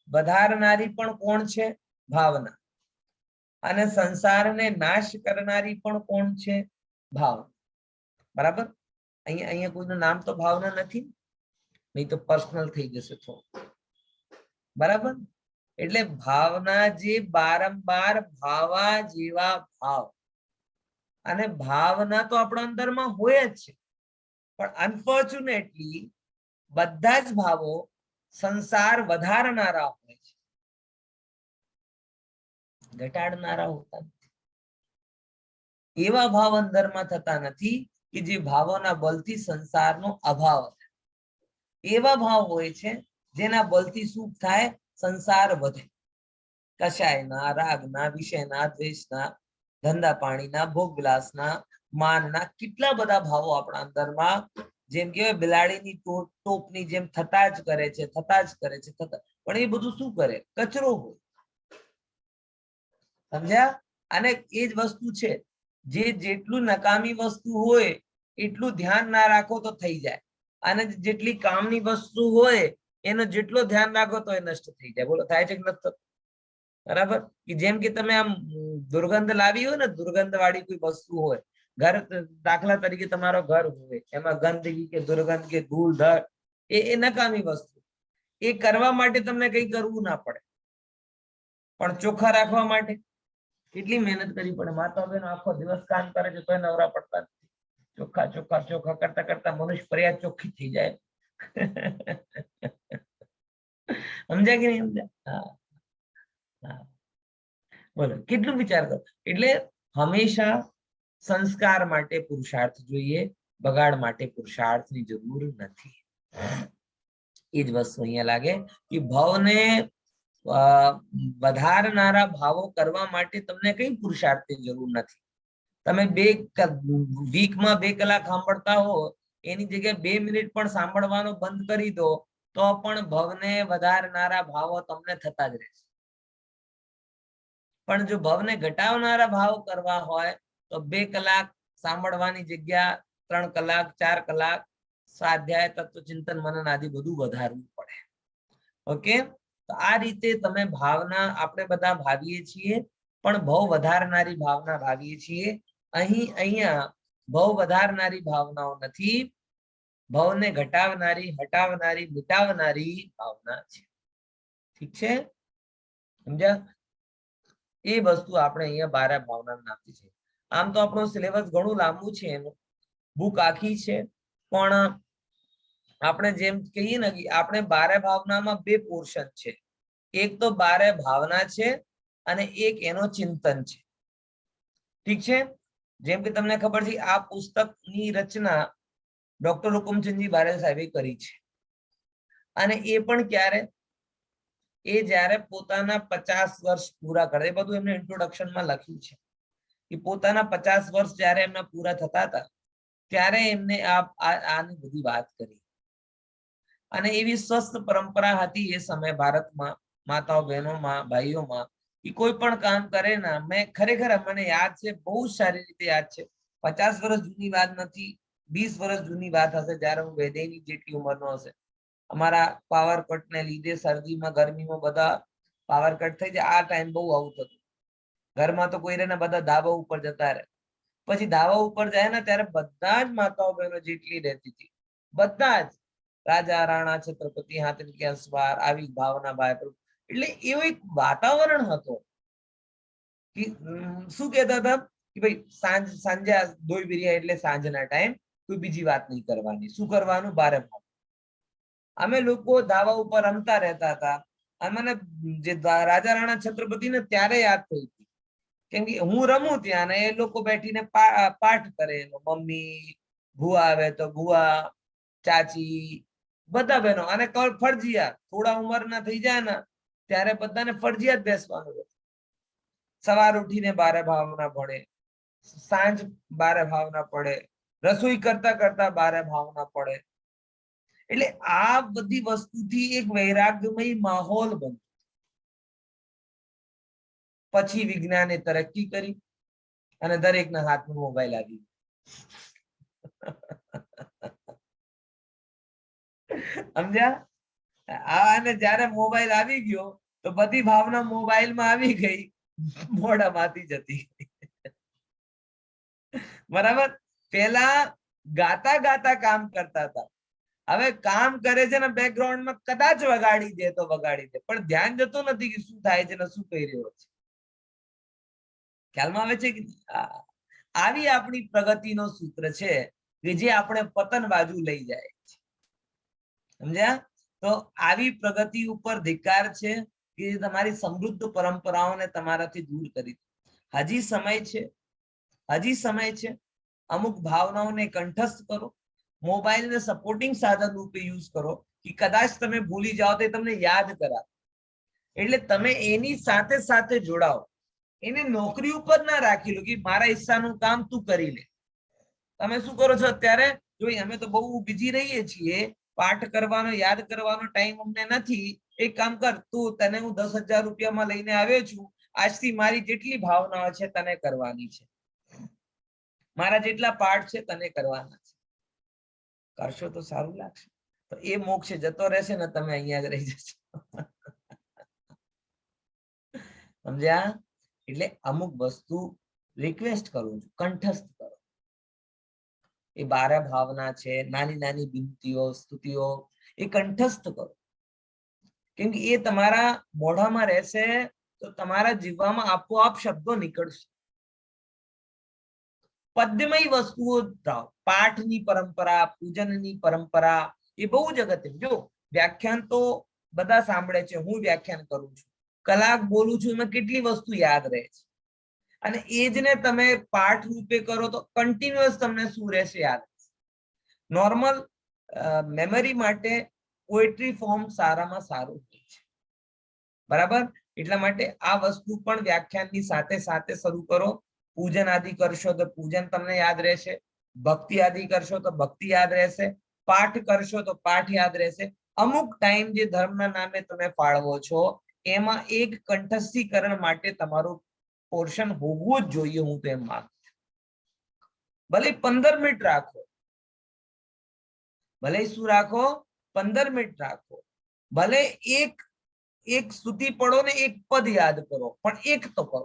વધારનારી પણ કોણ છે? ભાવના. અને સંસારને નાશ કરનારી પણ કોણ છે? ભાવના, બરાબર. અહીંયા કોઈનું નામ તો ભાવના નથી, નહીં તો પર્સનલ થઈ જશે થોડું, બરાબર. એટલે ભાવના જે વારંવાર ભાવા જેવા ભાવ, અને ભાવના તો આપણા અંદરમાં હોય જ છે, પણ અનફોર્ચ્યુનેટલી બધા જ ભાવો સંસાર વધારનારા હોય છે, ઘટાડનારા હોતા નથી. એવા ભાવ અંદરમાં થતા નથી કે જે ભાવોના બળથી સંસારનો અભાવ થાય. એવા ભાવ હોય છે જેના બળથી શું થાય? સંસાર વધે. કશાયના, રાગના, વિષયના, દ્વેષના, ધંધા પાણીના, ભોગ વિલાસના, માનના કેટલા બધા ભાવો આપણા અંદરમાં જેમ કે બિલાડીની ટોપની જેમ થતા જ કરે છે, થતા જ કરે છે, પણ એ બધું શું કરે? કચરો હોય. સમજ્યા? અને એ જ વસ્તુ છે, જે જેટલું નકામી વસ્તુ હોય એટલું ધ્યાન ના રાખો તો થઈ જાય, અને જેટલી કામની વસ્તુ હોય એનો જેટલો ધ્યાન રાખો તો એ નષ્ટ થઈ જાય. બોલો, થાય છે કે નથી? બરાબર? કે જેમ કે તમે આમ દુર્ગંધ લાવી હોય ને, દુર્ગંધ વાળી કોઈ વસ્તુ હોય ઘર, દાખલા તરીકે તમારો ઘર હોય, એમાં ગંદકી કે દુર્ગંધ કે ધૂળ ધડ એ નકામી વસ્તુ. એ કરવા માટે તમને કઈ કરવું ના પડે, પણ ચોખ્ખા રાખવા માટે કેટલી મહેનત કરવી પડે. માતા બહેનો આખો દિવસ કામ કરે છે તોય નવરા પડતા નથી. ચોખ્ખા ચોખ્ખા ચોખ્ખા કરતા કરતા મનુષ્ય પર્યાય ચોખ્ખી થઈ જાય. સમજ્યા કે નહીં સમજ્યા? હા, બોલો કેટલું વિચાર કરો. એટલે હંમેશા સંસ્કાર માટે પુરુષાર્થ જોઈએ, બગાડ માટે પુરુષાર્થની જરૂર નથી. એ જ વસ્તુ અહીંયા લાગે કે ભાવને વધારનારા ભાવો કરવા માટે તમને કઈ પુરુષાર્થની જરૂર નથી. તમે વીકમાં 2 કલાક સાંભળતા હો, એની જગ્યાએ 2 મિનિટ પણ સાંભળવાનું બંધ કરી દો તો પણ ભવને વધારનારા ભાવો તમને થતા જ રહેશે. પણ જો ભવને ઘટાડનારા ભાવ કરવા હોય તો 2 કલાક સાંભળવાની જગ્યા 3 કલાક, 4 કલાક સ્વાધ્યાય, તત્વચિંતન, મનન આદિ બધું વધારવું પડે. ઓકે, તો આ રીતે તમે ભાવના, આપણે બધા ભાવીએ છીએ પણ ભવ વધારનારી ભાવના ભાવીએ છીએ. અહીંયા ભવ વધારનારી ભાવનાઓ નથી, ભવને ઘટાડનારી, હટાવનારી, મિટાવનારી ભાવના છે. ઠીક છે? સમજ્યા? એ વસ્તુ આપણે અહીંયા 12 ભાવના આપી છે. આમ તો આપણો સિલેબસ ઘણું લાંબુ છે, એનું બુક આખી છે, પણ આપણે જેમ કહીએ ને કે આપણે 12 ભાવનામાં 2 પોર્શન છે. એક તો 12 ભાવના છે અને એક એનો ચિંતન છે. ઠીક છે? જેમ કે તમને ખબર છે, આ પુસ્તકની રચના ડોક્ટર હુકુમચંદજી બારેલ સાહેબે કરી છે. અને એ પણ ક્યારે? એ જ્યારે પોતાના 50 વર્ષ પૂરા કરે, એ બધું એમને ઇન્ટ્રોડક્શનમાં લખ્યું છે કે પોતાના 50 વર્ષ જ્યારે એમના પૂરા થતા હતા ત્યારે એમને આની બધી વાત કરી. અને એવી સ્વસ્થ પરંપરા હતી એ સમયે ભારતમાં, માતાઓ બહેનોમાં, ભાઈઓમાં, કે કોઈ પણ કામ કરે ને, મેં ખરેખર મને યાદ છે, બહુ સારી રીતે યાદ છે. 50 વર્ષ જૂની વાત નથી, 20 વર્ષ જૂની વાત હશે, જયારે હું વેદયની જેટલી ઉંમરનો હશે. અમારા પાવર કટ ને લીધે શરદીમાં, ગરમીમાં બધા પાવર કટ થઈ જાય. આ ટાઈમ બહુ આવું થતું. ઘરમાં તો કોઈ રહે ને, બધા ધાબા ઉપર જતા રહે. પછી ધાબા ઉપર જાય ને ત્યારે બધા જ માતાઓ બહેનો જેટલી રહેતી હતી, બધા જ રાજા, રાણા, છત્રપતિ, હાથની કે અસવાર, આવી ભાવના ભાઈ. એટલે એવું એક વાતાવરણ હતો કે શું કહેતા હતા કે ભાઈ સાંજે દોઈ બિરિયા એટલે સાંજના ટાઈમ કોઈ બીજી વાત નહીં કરવાની. શું કરવાનું? 12 ભાવ. અમે લોકો ધાબા ઉપર રમતા રહેતા હતા. અને મને જે રાજા, રાણા, છત્રપતિ ને ત્યારે યાદ થઈ હતી, કેમ કે હું રમું ત્યાં ને એ લોકો બેઠીને પાઠ કરે. મમ્મી, ભુવા આવે તો ભુવા, ચાચી, બધા બહેનો. અને ફરજિયાત થોડા ઉંમરના થઈ જાય ને ત્યારે બધાને ફરજિયાત બેસવાનું. સવાર ઉઠીને 12 ભાવના ભણે, સાંજ 12 ભાવના પડે, રસોઈ કરતા કરતા 12 ભાવના પડે. એટલે આ બધી વસ્તુથી એક વૈરાગ્યમય માહોલ બન્યો. પછી વિજ્ઞાને તરક્કી કરી અને દરેકના હાથમાં મોબાઈલ આવી સમજ્યા? અને જયારે મોબાઈલ આવી ગયો તો બધી ભાવના મોબાઈલમાં આવી ગઈ, મોઢામાંથી જતી. બરાબર? પેલા ગાતા ગાતા કામ કરતા હતા, હવે કામ કરે છે ને બેકગ્રાઉન્ડમાં કદાચ વગાડી દે તો વગાડી દે, પણ ધ્યાન જતું નથી કે શું થાય છે ને શું કહી રહ્યો છે. ખ્યાલમાં આવે છે કે આવી આપણી પ્રગતિનો સૂત્ર છે કે જે આપણે પતન બાજુ લઈ જાય છે. સમજ્યા? તો આવી પ્રગતિ ઉપર ધિક્કાર છે કે તમારી સમૃદ્ધ પરંપરાઓને તમારાથી દૂર કરી. હજી સમય છે, હજી સમય છે. અમુક ભાવનાઓને કંઠસ્થ કરો, મોબાઈલને સપોર્ટિંગ સાધન રૂપે યુઝ કરો કે કદાચ તમે ભૂલી જાઓ તો તમને યાદ કરાવે. એટલે તમે એની સાથે સાથે જોડાઓ. એને નોકરી ઉપર ના રાખી લો કે મારા હિસ્સાનું કામ તું કરી લે. તમે શું કરો છો અત્યારે? જો અમે તો બહુ બીજી રહીએ છીએ, પાઠ કરવાનો યાદ કરવાનો ટાઈમ અમને નથી. એક કામ કર, તું તને હું 10,000 રૂપિયામાં લઈને આવ્યો છું, આજથી મારી જેટલી ભાવનાઓ છે તને કરવાની છે, મારા જેટલા પાઠ છે તને કરવાના છે. કરશો તો સારું લાગશે. તો એ મોક્ષ જતો રહેશે ને, તમે અહીંયા જ રહી જશો. સમજ્યા? એટલે અમુક વસ્તુ રિક્વેસ્ટ કરું છું, કંઠસ્થ કરો. એ 12 ભાવના છે, નાની નાની બિનતીઓ, સ્તુતિઓ, એ કંઠસ્થ કરો. કેમ કે એ તમારા મોઢામાં રહેશે તો તમારા જીવવામાં આપોઆપ શબ્દો નીકળશે. પદ્યમય વસ્તુઓ ધાવ, પાઠની પરંપરા, પૂજનની પરંપરા, એ બહુ જ અગત્યનું. જો વ્યાખ્યાન તો બધા સાંભળે છે, હું વ્યાખ્યાન કરું છું, કલાક બોલું છું, એમાં કેટલી વસ્તુ યાદ રહે છે. અને એ જ ને તમે પાઠ રૂપે કરો તો કન્ટિન્યુઅસ તમને શું રહેશે? યાદ. નોર્મલ મેમરી માટે પોએટ્રી ફોર્મ સારામાં સારું હોય છે. બરાબર? એટલા માટે આ વસ્તુ પણ વ્યાખ્યાનની સાથે સાથે શરૂ કરો. પૂજન આદિ કરશો તો પૂજન તમને યાદ રહેશે, ભક્તિ આદિ કરશો તો ભક્તિ યાદ રહેશે, પાઠ કરશો તો પાઠ યાદ રહેશે. અમુક ટાઈમ જે ધર્મના નામે તમે ફાળવો છો એમાં એક કંઠસ્થીકરણ માટે તમારું પોર્શન હોવું જ જોઈએ. હું તો એમ માનું છું. ભલે 15 મિનિટ રાખો, ભલે શું રાખો, 15 મિનિટ રાખો, ભલે એક સ્તુતિ પડો ને એક પદ યાદ કરો, પણ એક તો કરો.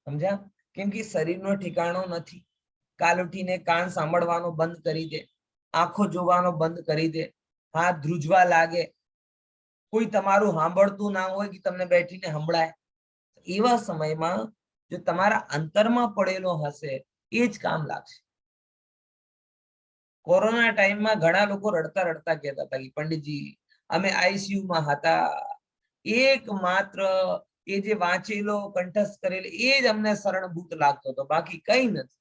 સમજ્યા? કેમ કે શરીરનો ઠેકાણો નથી. કાલ ઉઠીને કાન સાંભળવાનો બંધ કરી દે, આંખો જોવાનો બંધ કરી દે, હાથ ધ્રુજવા લાગે, કોઈ તમારું સાંભળતું ના હોય કે તમને બેઠીને સંભળાય. એવા સમયમાં જો તમારા અંતરમાં પડેલો હશે એ જ કામ લાગશે. કોરોના ટાઈમમાં ઘણા લોકો રડતા રડતા કહેતા હતા કે પંડિતજી અમે આઈસીયુમાં હતા, એકમાત્ર એ જે વાંચેલો કંઠસ્થ કરેલો એ જ અમને શરણભૂત લાગતો હતો, બાકી કઈ નથી.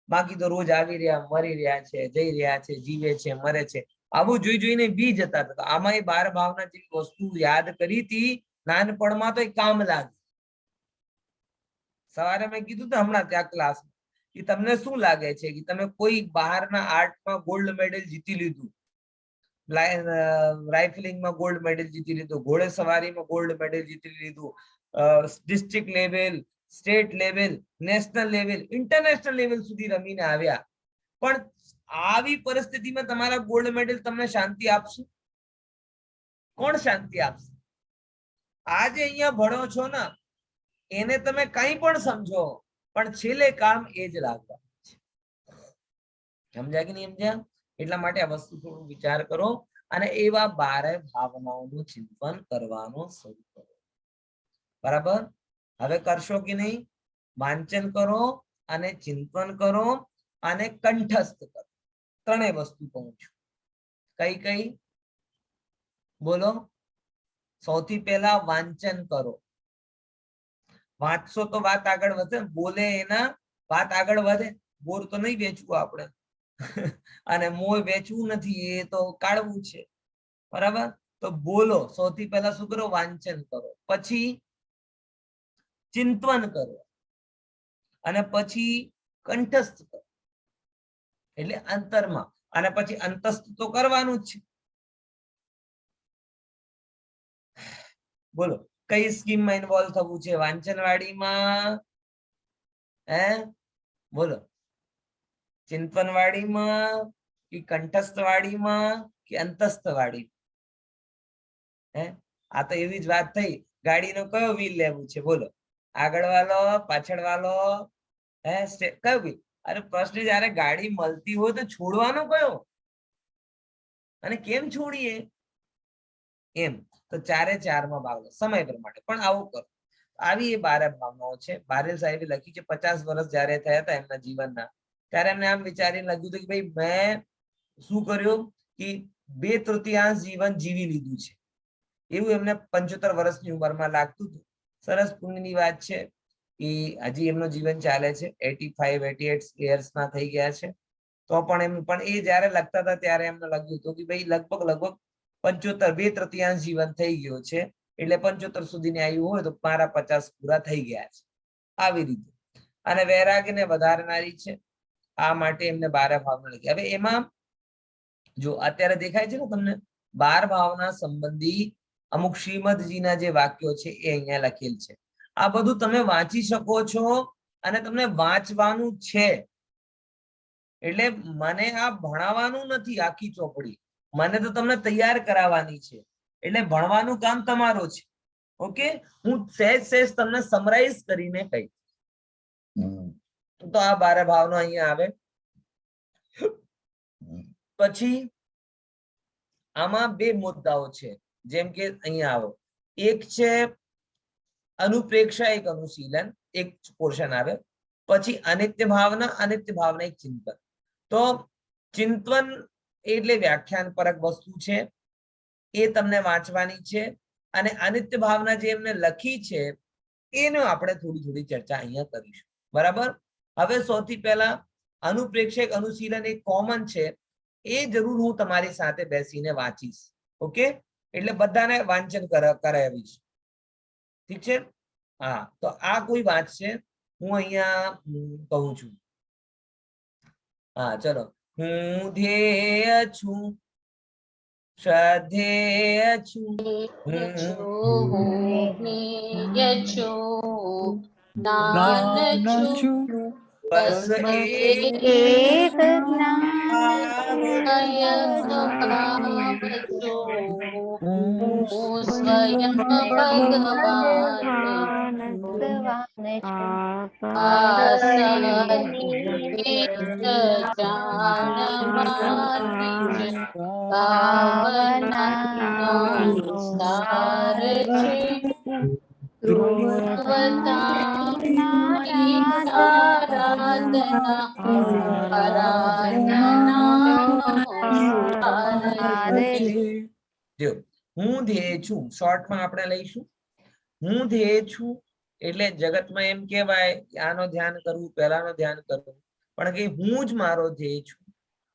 બાકી તો રોજ આવી રહ્યા, મરી રહ્યા છે, જઈ રહ્યા છે, જીવે છે, મરે છે, આવું જોઈ જોઈને બી જતા હતા. આમાં એ 12 ભાવના જેવી વસ્તુ યાદ કરી હતી નાનપણમાં તો એ કામ લાગી. સવારે મેં કીધું તો હમણાં ત્યાં ક્લાસમાં કે તમને શું લાગે છે કે તમે કોઈ બહારના આર્ટમાં ગોલ્ડ મેડલ જીતી લીધું, રાઇફલિંગમાં ગોલ્ડ મેડલ જીતી લીધું, ઘોડેસવારીમાં ગોલ્ડ મેડલ જીતી લીધું, district level, state level, national level, international level સુધી રમીને આવ્યા, પણ આવી પરિસ્થિતિમાં તમારા ગોલ્ડ મેડલ તમને શાંતિ આપશે? કોણ શાંતિ આપશે? આજે અહીંયા ભણો છો ને એને તમે કઈ પણ સમજો, પણ છેલ્લે કામ એ જ લાગવાનું છે. સમજ્યા કે નહીં સમજ્યા? એટલા માટે આ વસ્તુ થોડું વિચાર કરો અને એવા 12 ભાવનાઓનું ચિંતન કરવાનું શરૂ કરો. બરાબર? હવે કરશો કે નહીં? વાંચન કરો અને ચિંતન કરો અને કંઠસ્થ કરો. ત્રણેય વસ્તુ કહું છું. કઈ કઈ બોલો? સૌથી પહેલા વાંચન કરો. વાંચશો તો વાત આગળ વધે, બોલે એના વાત આગળ વધે. બોર તો નહીં વેચવું આપણે, અને મોય વેચવું નથી, એ તો કાઢવું છે. બરાબર? તો બોલો. સૌથી પહેલા શું કરો? વાંચન કરો, પછી ચિંતન કરો અને પછી કંઠસ્થ કરો, એટલે અંતરમાં, અને પછી અંતસ્થ તો કરવાનું જ છે. બોલો કઈ સ્કીમમાં ઇન્વોલ્વ થવું છે? વાંચનવાડીમાં, બોલો, ચિંતનવાડીમાં કે કંઠસ્થવાડીમાં કે અંતસ્થવાડીમાં? આ તો એવી જ વાત થઈ, ગાડીનો કયો વ્હીલ લેવું છે? બોલો, આગળ વાળો, પાછળ વાળો, કયો વ્હીલ? અરે પ્રશ્ન, જયારે ગાડી મળતી હોય તો છોડવાનો કયો અને કેમ છોડીએ? એમ તો 4 માં ભાગ લો સમય પ્રમાણે. પણ આવું કરો. આવી એ 12 ભાવનાઓ છે. બારેલ સાહેબે લખી છે. 50 વર્ષ જયારે થયા હતા એમના જીવનના, ત્યારે એમને આમ વિચારીને લખ્યું હતું કે ભાઈ મેં શું કર્યું કે 2/3 જીવન જીવી લીધું છે. એવું એમને 75 વર્ષની ઉંમરમાં લાગતું હતું. સરસ પુણ્યની વાત છે. એ હજી એમનું જીવન ચાલે છે, 85-88 years ના થઈ ગયા છે. તો પણ એ જયારે લખતા હતા ત્યારે એમને લાગ્યું હતું કે ભાઈ લગભગ 75 2/3 જીવન થઈ ગયો છે, એટલે 75 સુધીની આયુ હોય તો મારા 50 પૂરા થઈ ગયા છે, આવી રીતે. અને વૈરાગ્યને વધારનારી છે, આ માટે એમને 12 ભાવના લખી. હવે એમાં જો અત્યારે દેખાય છે ને તમને 12 ભાવના સંબંધી અમુક શ્રીમદજીના જે વાક્યો છે એ અહીંયા લખેલ છે. આ બધું તમે વાંચી શકો છો અને તમને વાંચવાનું છે. એટલે મને આ ભણાવવાનું નથી આખી ચોપડી, મને તો તમને તૈયાર કરાવવાની છે. એટલે ભણવાનું કામ તમારું છે. ઓકે, હું સહેજ તમને સમરાઈઝ કરીને કહી. તો આ 12 ભાવનો અહીંયા આવે. પછી આમાં 2 મુદ્દાઓ છે, જેમ કે અહીંયા આવો. એક છે અનુપ્રેક્ષા, એક અનુશીલન, એક પોર્શન આવે. પછી અનિત્ય ભાવના એક ચિંતન. તો ચિંતન એટલે વ્યાખ્યાન પરક વસ્તુ છે, એ તમને વાંચવાની છે. અને અનિત્ય ભાવના જે એમને લખી છે એનો આપણે થોડી ચર્ચા અહીંયા કરીશું. બરાબર. હવે સૌથી પહેલા અનુપ્રેક્ષક અનુશીલન એક કોમન છે, એ જરૂર હું તમારી સાથે બેસીને વાંચીશ. ઓકે, એટલે બધાને વાંચન કરાવીશ. ઠીક છે. હા, તો આ કોઈ વાંચશે, હું અહીંયા કહું છું. હા, ચલો. હું ધ્યેય છું, શ્રદ્ધેય છું, બસ એક હું ધ્યેય છું. શોર્ટમાં આપણે લઈશું હું ધ્યેય છું. એટલે જગતમાં એમ કહેવાય કે આનો ધ્યાન કરવું, પહેલાનો ધ્યાન કરવું, પણ કે હું જ મારો ધ્યેય છું,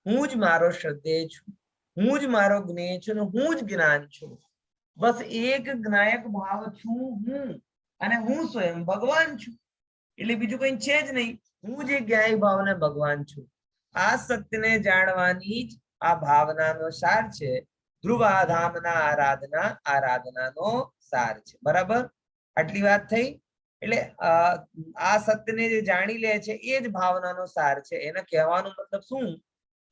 હું જ મારો શ્રદ્ધેય છું, હું જ મારો જ્ઞેય છું, હું જ જ્ઞાન છું. બસ એક જ્ઞાયક ભાવ છું હું, અને હું સ્વયં ભગવાન છું. એટલે બીજું કઈ છે જ નહીં. હું જે જ્ઞાયક ભાવ ને ભગવાન છું. આ સત્યને જાણવાની જ આ ભાવનાનો સાર છે. ધ્રુવાધામના આરાધનાનો સાર છે. બરાબર, આટલી વાત થઈ. એટલે આ સત્યને જે જાણી લે છે એ જ ભાવનાનો સાર છે. એને કહેવાનો મતલબ શું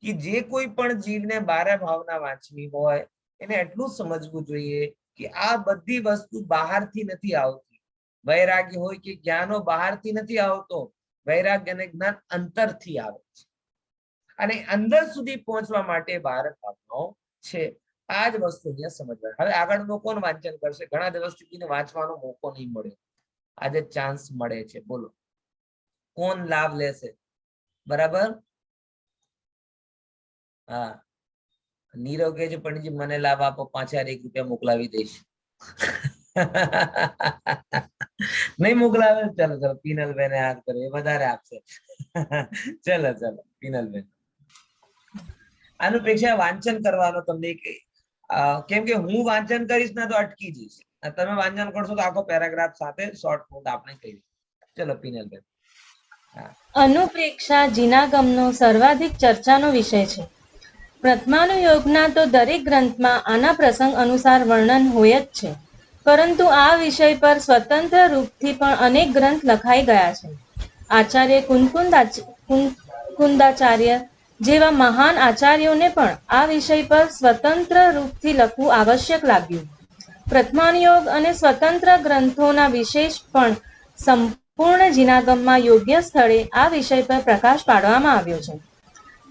કે જે કોઈ પણ જીવને 12 ભાવના વાંચવી હોય એને એટલું સમજવું જોઈએ કે આ બધી વસ્તુ બહારથી નથી આવતી. વૈરાગ્ય હોય કે જ્ઞાનો બહારથી નથી આવતો, વૈરાગ્ય અને જ્ઞાન અંતરથી આવે છે. અને અંદર સુધી પહોંચવા માટે 12 ભાવનાઓ છે. આ જ વસ્તુ અહીંયા સમજવા. હવે આગળનો કોણ વાંચન કરશે? ઘણા દિવસથી વાંચવાનો મોકો નહીં મળ્યો, આજે ચાન્સ મળે છે. બોલો કોણ લાભ લેશે? બરાબર. હા, નીરવ કે છે પંડિતજી મને લાભ આપો, 5,000 રૂપિયા મોકલાવી દઈશ. નહીં મોકલાવે? ચલો ચલો, પીનલબેન હાથ કરે, એ વધારે આપશે. ચલો ચલો પીનલબેન. અનુપ્રેક્ષા વાંચન કરવાનો તમને કેમ કે હું વાંચન કરીશ ને તો અટકી જઈશ. તમે વાંચન કરશો તો આખો પેરાગ્રાફ સાથે શોર્ટ નોટ આપણે કહી. ચલો પીનલબેન. અનુપ્રેક્ષા જીનાગમનો સર્વાધિક ચર્ચાનો વિષય છે. પ્રથમાનુયોગના તો દરેક ગ્રંથમાં આના પ્રસંગ અનુસાર વર્ણન હોય જ છે, પરંતુ આ વિષય પર સ્વતંત્ર રૂપથી પણ અનેક ગ્રંથ લખાઈ ગયા છે. આચાર્ય કુંદાચાર્ય જેવા મહાન આચાર્યોને પણ આ વિષય પર સ્વતંત્ર રૂપથી લખવું આવશ્યક લાગ્યું. પ્રથમાનુયોગ અને સ્વતંત્ર ગ્રંથોના વિશેષ પણ સંપૂર્ણ જીનાગમમાં યોગ્ય સ્થળે આ વિષય પર પ્રકાશ પાડવામાં આવ્યો છે.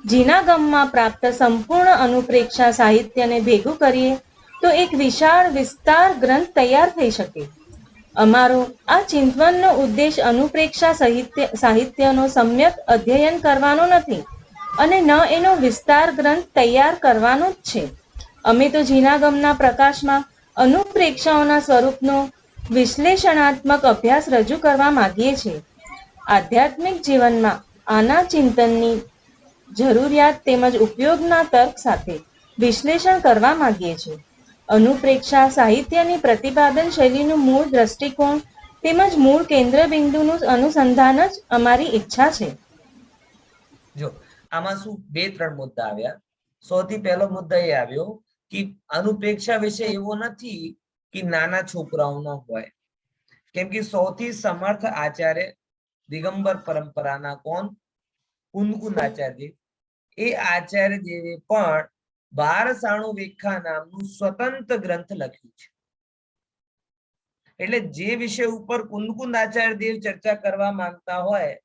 જીનાગમમાં પ્રાપ્ત સંપૂર્ણ અનુપ્રેક્ષા સાહિત્યને ભેગું કરીએ તો એક વિશાળ વિસ્તાર ગ્રંથ તૈયાર થઈ શકે. અમારો આ ચિંતવનનો ઉદ્દેશ અનુપ્રેક્ષા સાહિત્યનો સમ્યક અધ્યયન કરવાનો નથી અને ન એનો વિસ્તાર ગ્રંથ તૈયાર કરવાનો જ છે. અમે તો જીનાગમના પ્રકાશમાં અનુપ્રેક્ષાઓના સ્વરૂપનો વિશ્લેષણાત્મક અભ્યાસ રજૂ કરવા માંગીએ છીએ. આધ્યાત્મિક જીવનમાં આના ચિંતનની જરૂરિયાત તેમજ ઉપયોગના તર્ક સાથે વિશ્લેષણ કરવા માંગીએ છીએ. અનુપ્રેક્ષા સાહિત્યની પ્રતિપાદન શૈલીનું મૂળ દ્રષ્ટિકોણ તેમજ મૂળ કેન્દ્રબિંદુનું અનુસંધાન જ અમારી ઈચ્છા છે. જો આમાં શું 2-3 મુદ્દા આવ્યા. સૌથી પહેલો મુદ્દો એ આવ્યો કે અનુપ્રેક્ષા વિશે એવો નથી કે નાના છોકરાઓનો હોય, કેમ કે સૌથી સમર્થ આચાર્ય દિગંબર પરંપરાના કોણ? કુંદકુંદ આચાર્ય. એ આચાર્ય દેવે પણ 12 સાણુ વેખા નામનું સ્વતંત્ર ગ્રંથ લખ્યું છે. એટલે જે વિષય ઉપર કુંદકુંદ આચાર્ય દેવ ચર્ચા કરવા માંગતા હોય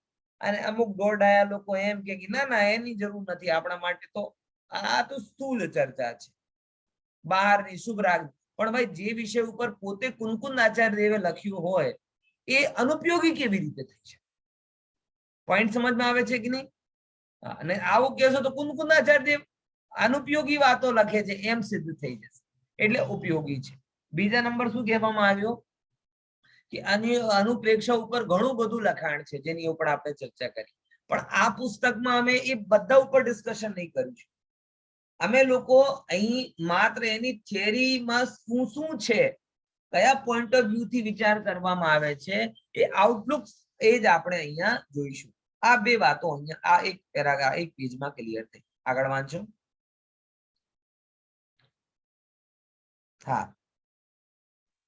અને અમુક દોડાયા લોકો એમ કે ના ના એની જરૂર નથી આપણા માટે, તો આ તો સ્થૂળ ચર્ચા છે, બહારની શુભ રાગ. પણ ભાઈ જે વિષય ઉપર પોતે કુંદકુંદ આચાર્ય દેવે લખ્યું હોય એ અનુપયોગી કેવી રીતે થઈ છે? પોઈન્ટ સમજમાં આવે છે કે નહીં? અને આવું કહેશો તો કુંદકુંદ આચાર્ય દેવ અનુપયોગી વાતો લખે છે એમ સિદ્ધ થઈ જશે, એટલે ઉપયોગી છે. બીજા નંબર શું કહેવામાં આવ્યો કે અનુપ્રેક્ષા ઉપર ઘણું બધું લખાણ છે જેની ઉપર આપણે ચર્ચા કરી, પણ આ પુસ્તકમાં અમે એ બધા ઉપર ડિસ્કશન નહીં કર્યું છે. અમે લોકો અહીં માત્ર એની થિયરીમાં શું શું છે, કયા પોઈન્ટ ઓફ વ્યૂ થી વિચાર કરવામાં આવે છે, એ આઉટલુક એ જ આપણે અહીંયા જોઈશું. આ 2 વાતો અહીંયા આ એક પેરાગ્રાફ એક પેજમાં ક્લિયર થઈ. આગળ વાંચો. હા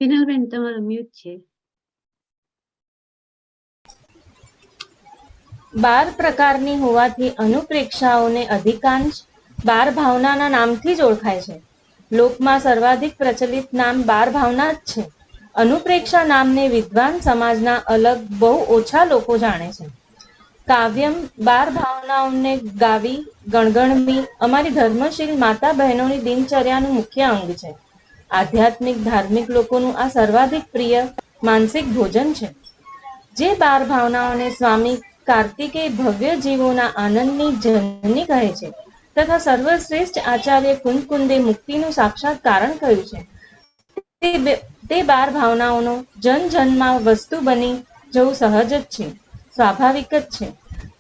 હિનલબેન તમારો મ્યુટ છે. 12 પ્રકારની હોવાથી અનુપ્રેક્ષાઓને અધિકાંશ 12 ભાવનાના નામથી જ ઓળખાય છે. લોકમાં સર્વાધિક પ્રચલિત નામ 12 ભાવના જ છે. અનુપ્રેક્ષા નામને વિદ્વાન સમાજના અલગ બહુ ઓછા લોકો જાણે છે. કાવ્યમ 12 ભાવનાઓને ગાવી ગણગણવી અમારી ધર્મશીલ માતા બહેનોની દિનચર્યાનું મુખ્ય અંગ છે. આધ્યાત્મિક ધાર્મિક લોકોનું આ સર્વાધિક પ્રિય માનસિક ભોજન છે. જે 12 ભાવનાઓને સ્વામી કાર્તિકેય ભવ્ય જીવોના આનંદની જનની કહે છે તથા સર્વશ્રેષ્ઠ આચાર્ય કુંદકુંદે મુક્તિનું સાક્ષાત કારણ કહ્યું છે, તે 12 ભાવનાઓનો જન વસ્તુ બની જવું સહજ જ છે, સ્વાભાવિક જ છે.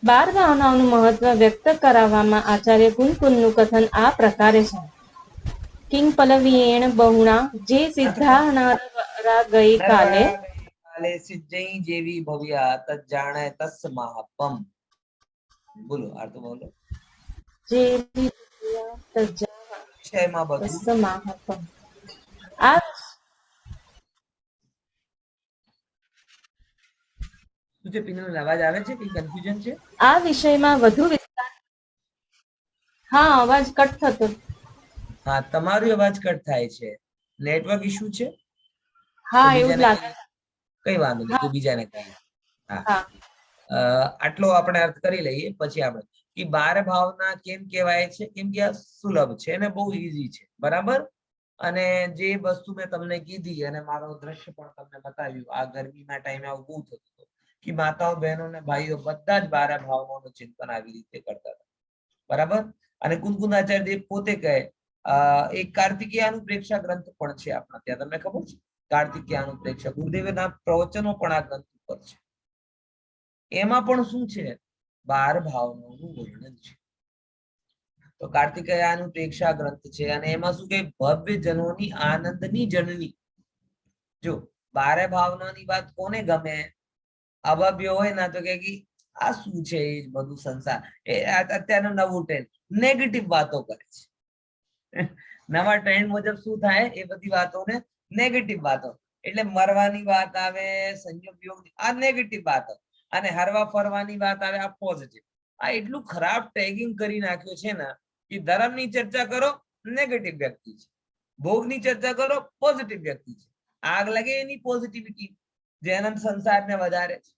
12 ભાવનાઓનું મહત્વ વ્યક્ત કરાવવામાં આચાર્ય કુંદકુંદનું કથન આ પ્રકારે છે. કિંગ પલવીએણ બહુણા જે સિદ્ધાનારા ગઈ કાલે સિદ્ધઈ જેવી ભવ્યા તજ જાણે તસ મહાપમ. બોલો અર્થ બોલો. જેવી વિષયમાં બધું મહાપમ. આ શું છે? પિનલ અવાજ આવે છે? કઈ કન્ફ્યુઝન છે? આ વિષયમાં વધુ વિસ્તાર. હા અવાજ કટ થતો. હા તમારો અવાજ કટ થાય છે. નેટવર્ક ઇશ્યુ છે? હા એવું લાગે. કઈ વાંધો નહીં, તો બીજાને કહીએ. હા આટલો આપણે અર્થ કરી લઈએ પછી આપણે કે 12 ભાવના કેમ કહેવાય છે? કેમ કે આ સુલભ છે અને બહુ ઈઝી છે, બરાબર. અને જે વસ્તુ મેં તમને કીધી અને મારો દ્રશ્ય પણ તમને બતાવ્યું, આ ગરમીના ટાઈમે આવું બહુ થતું હતું કે માતાઓ બહેનો ને ભાઈઓ બધા જ 12 ભાવનાઓનું ચિંતન આવી રીતે કરતા હતા, બરાબર. અને કુંદકુંદ આચાર્ય દેવ પોતે કહે એક કાર્તિકેય અનુપ્રેક્ષા ગ્રંથ પણ છે આપણા ત્યાં, તમને ખબર છે? કાર્તિકેય અનુપ્રેક્ષા ગુરુદેવના પ્રવચનો પણ આ ગ્રંથ ઉપર છે. એમાં પણ શું છે? 12 ભાવનાઓનું વર્ણન છે. તો કાર્તિકેય અનુપ્રેક્ષા ગ્રંથ છે અને એમાં શું કે ભવ્ય જનોની આનંદની જનની. જો 12 ભાવનાની વાત કોને ગમે? અભવ્ય હોય ના તો કે આ શું છે એ બધું સંસાર, એ અત્યારનું નવું ટ્રેન્ડ નેગેટિવ વાતો કરે છે. નવા ટ્રેન્ડ મુજબ શું થાય? એ બધી વાતોને નેગેટિવ વાતો, એટલે મરવાની વાત આવે, સંયોગ યોગ, આ નેગેટિવ વાતો, અને હરવા ફરવાની વાત આવે આ પોઝિટિવ. આ એટલું ખરાબ ટેગિંગ કરી નાખ્યું છે ને કે ધર્મની ચર્ચા કરો નેગેટિવ વ્યક્તિ છે, ભોગની ચર્ચા કરો પોઝિટિવ વ્યક્તિ છે. આગ લાગે એની પોઝિટિવિટી જે અનંત સંસારને વધારે છે.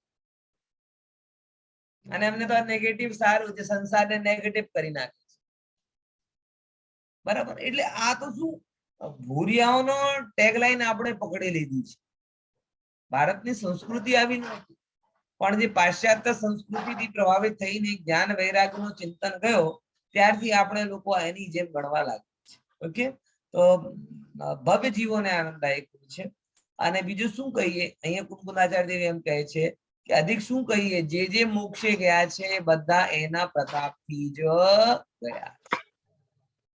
અને એમને તો નેગેટિવ સારું છે, સંસારને નેગેટિવ કરી નાખે છે, બરાબર. એટલે આ તો શું ભૂરિયાઓનો ટેગલાઈન આપણે પકડી લીધી છે. ભારતની સંસ્કૃતિ આવી નથી, પણ જે પાશ્ચાત્ય સંસ્કૃતિથી પ્રભાવિત થઈને જ્ઞાન વૈરાગ્યનું ચિંતન ગયો ત્યારથી આપણે લોકો એની જેમ ગણવા લાગ્યા છે. ઓકે, તો ભવ્ય જીવોને આનંદદાયક છે. અને બીજું શું કહીએ, અહીંયા કુંકુનાચાર્ય દેવ એમ કહે છે કે અધિક શું કહીએ, જે મોક્ષે ગયા છે એ બધા એના પ્રતાપથી જ ગયા.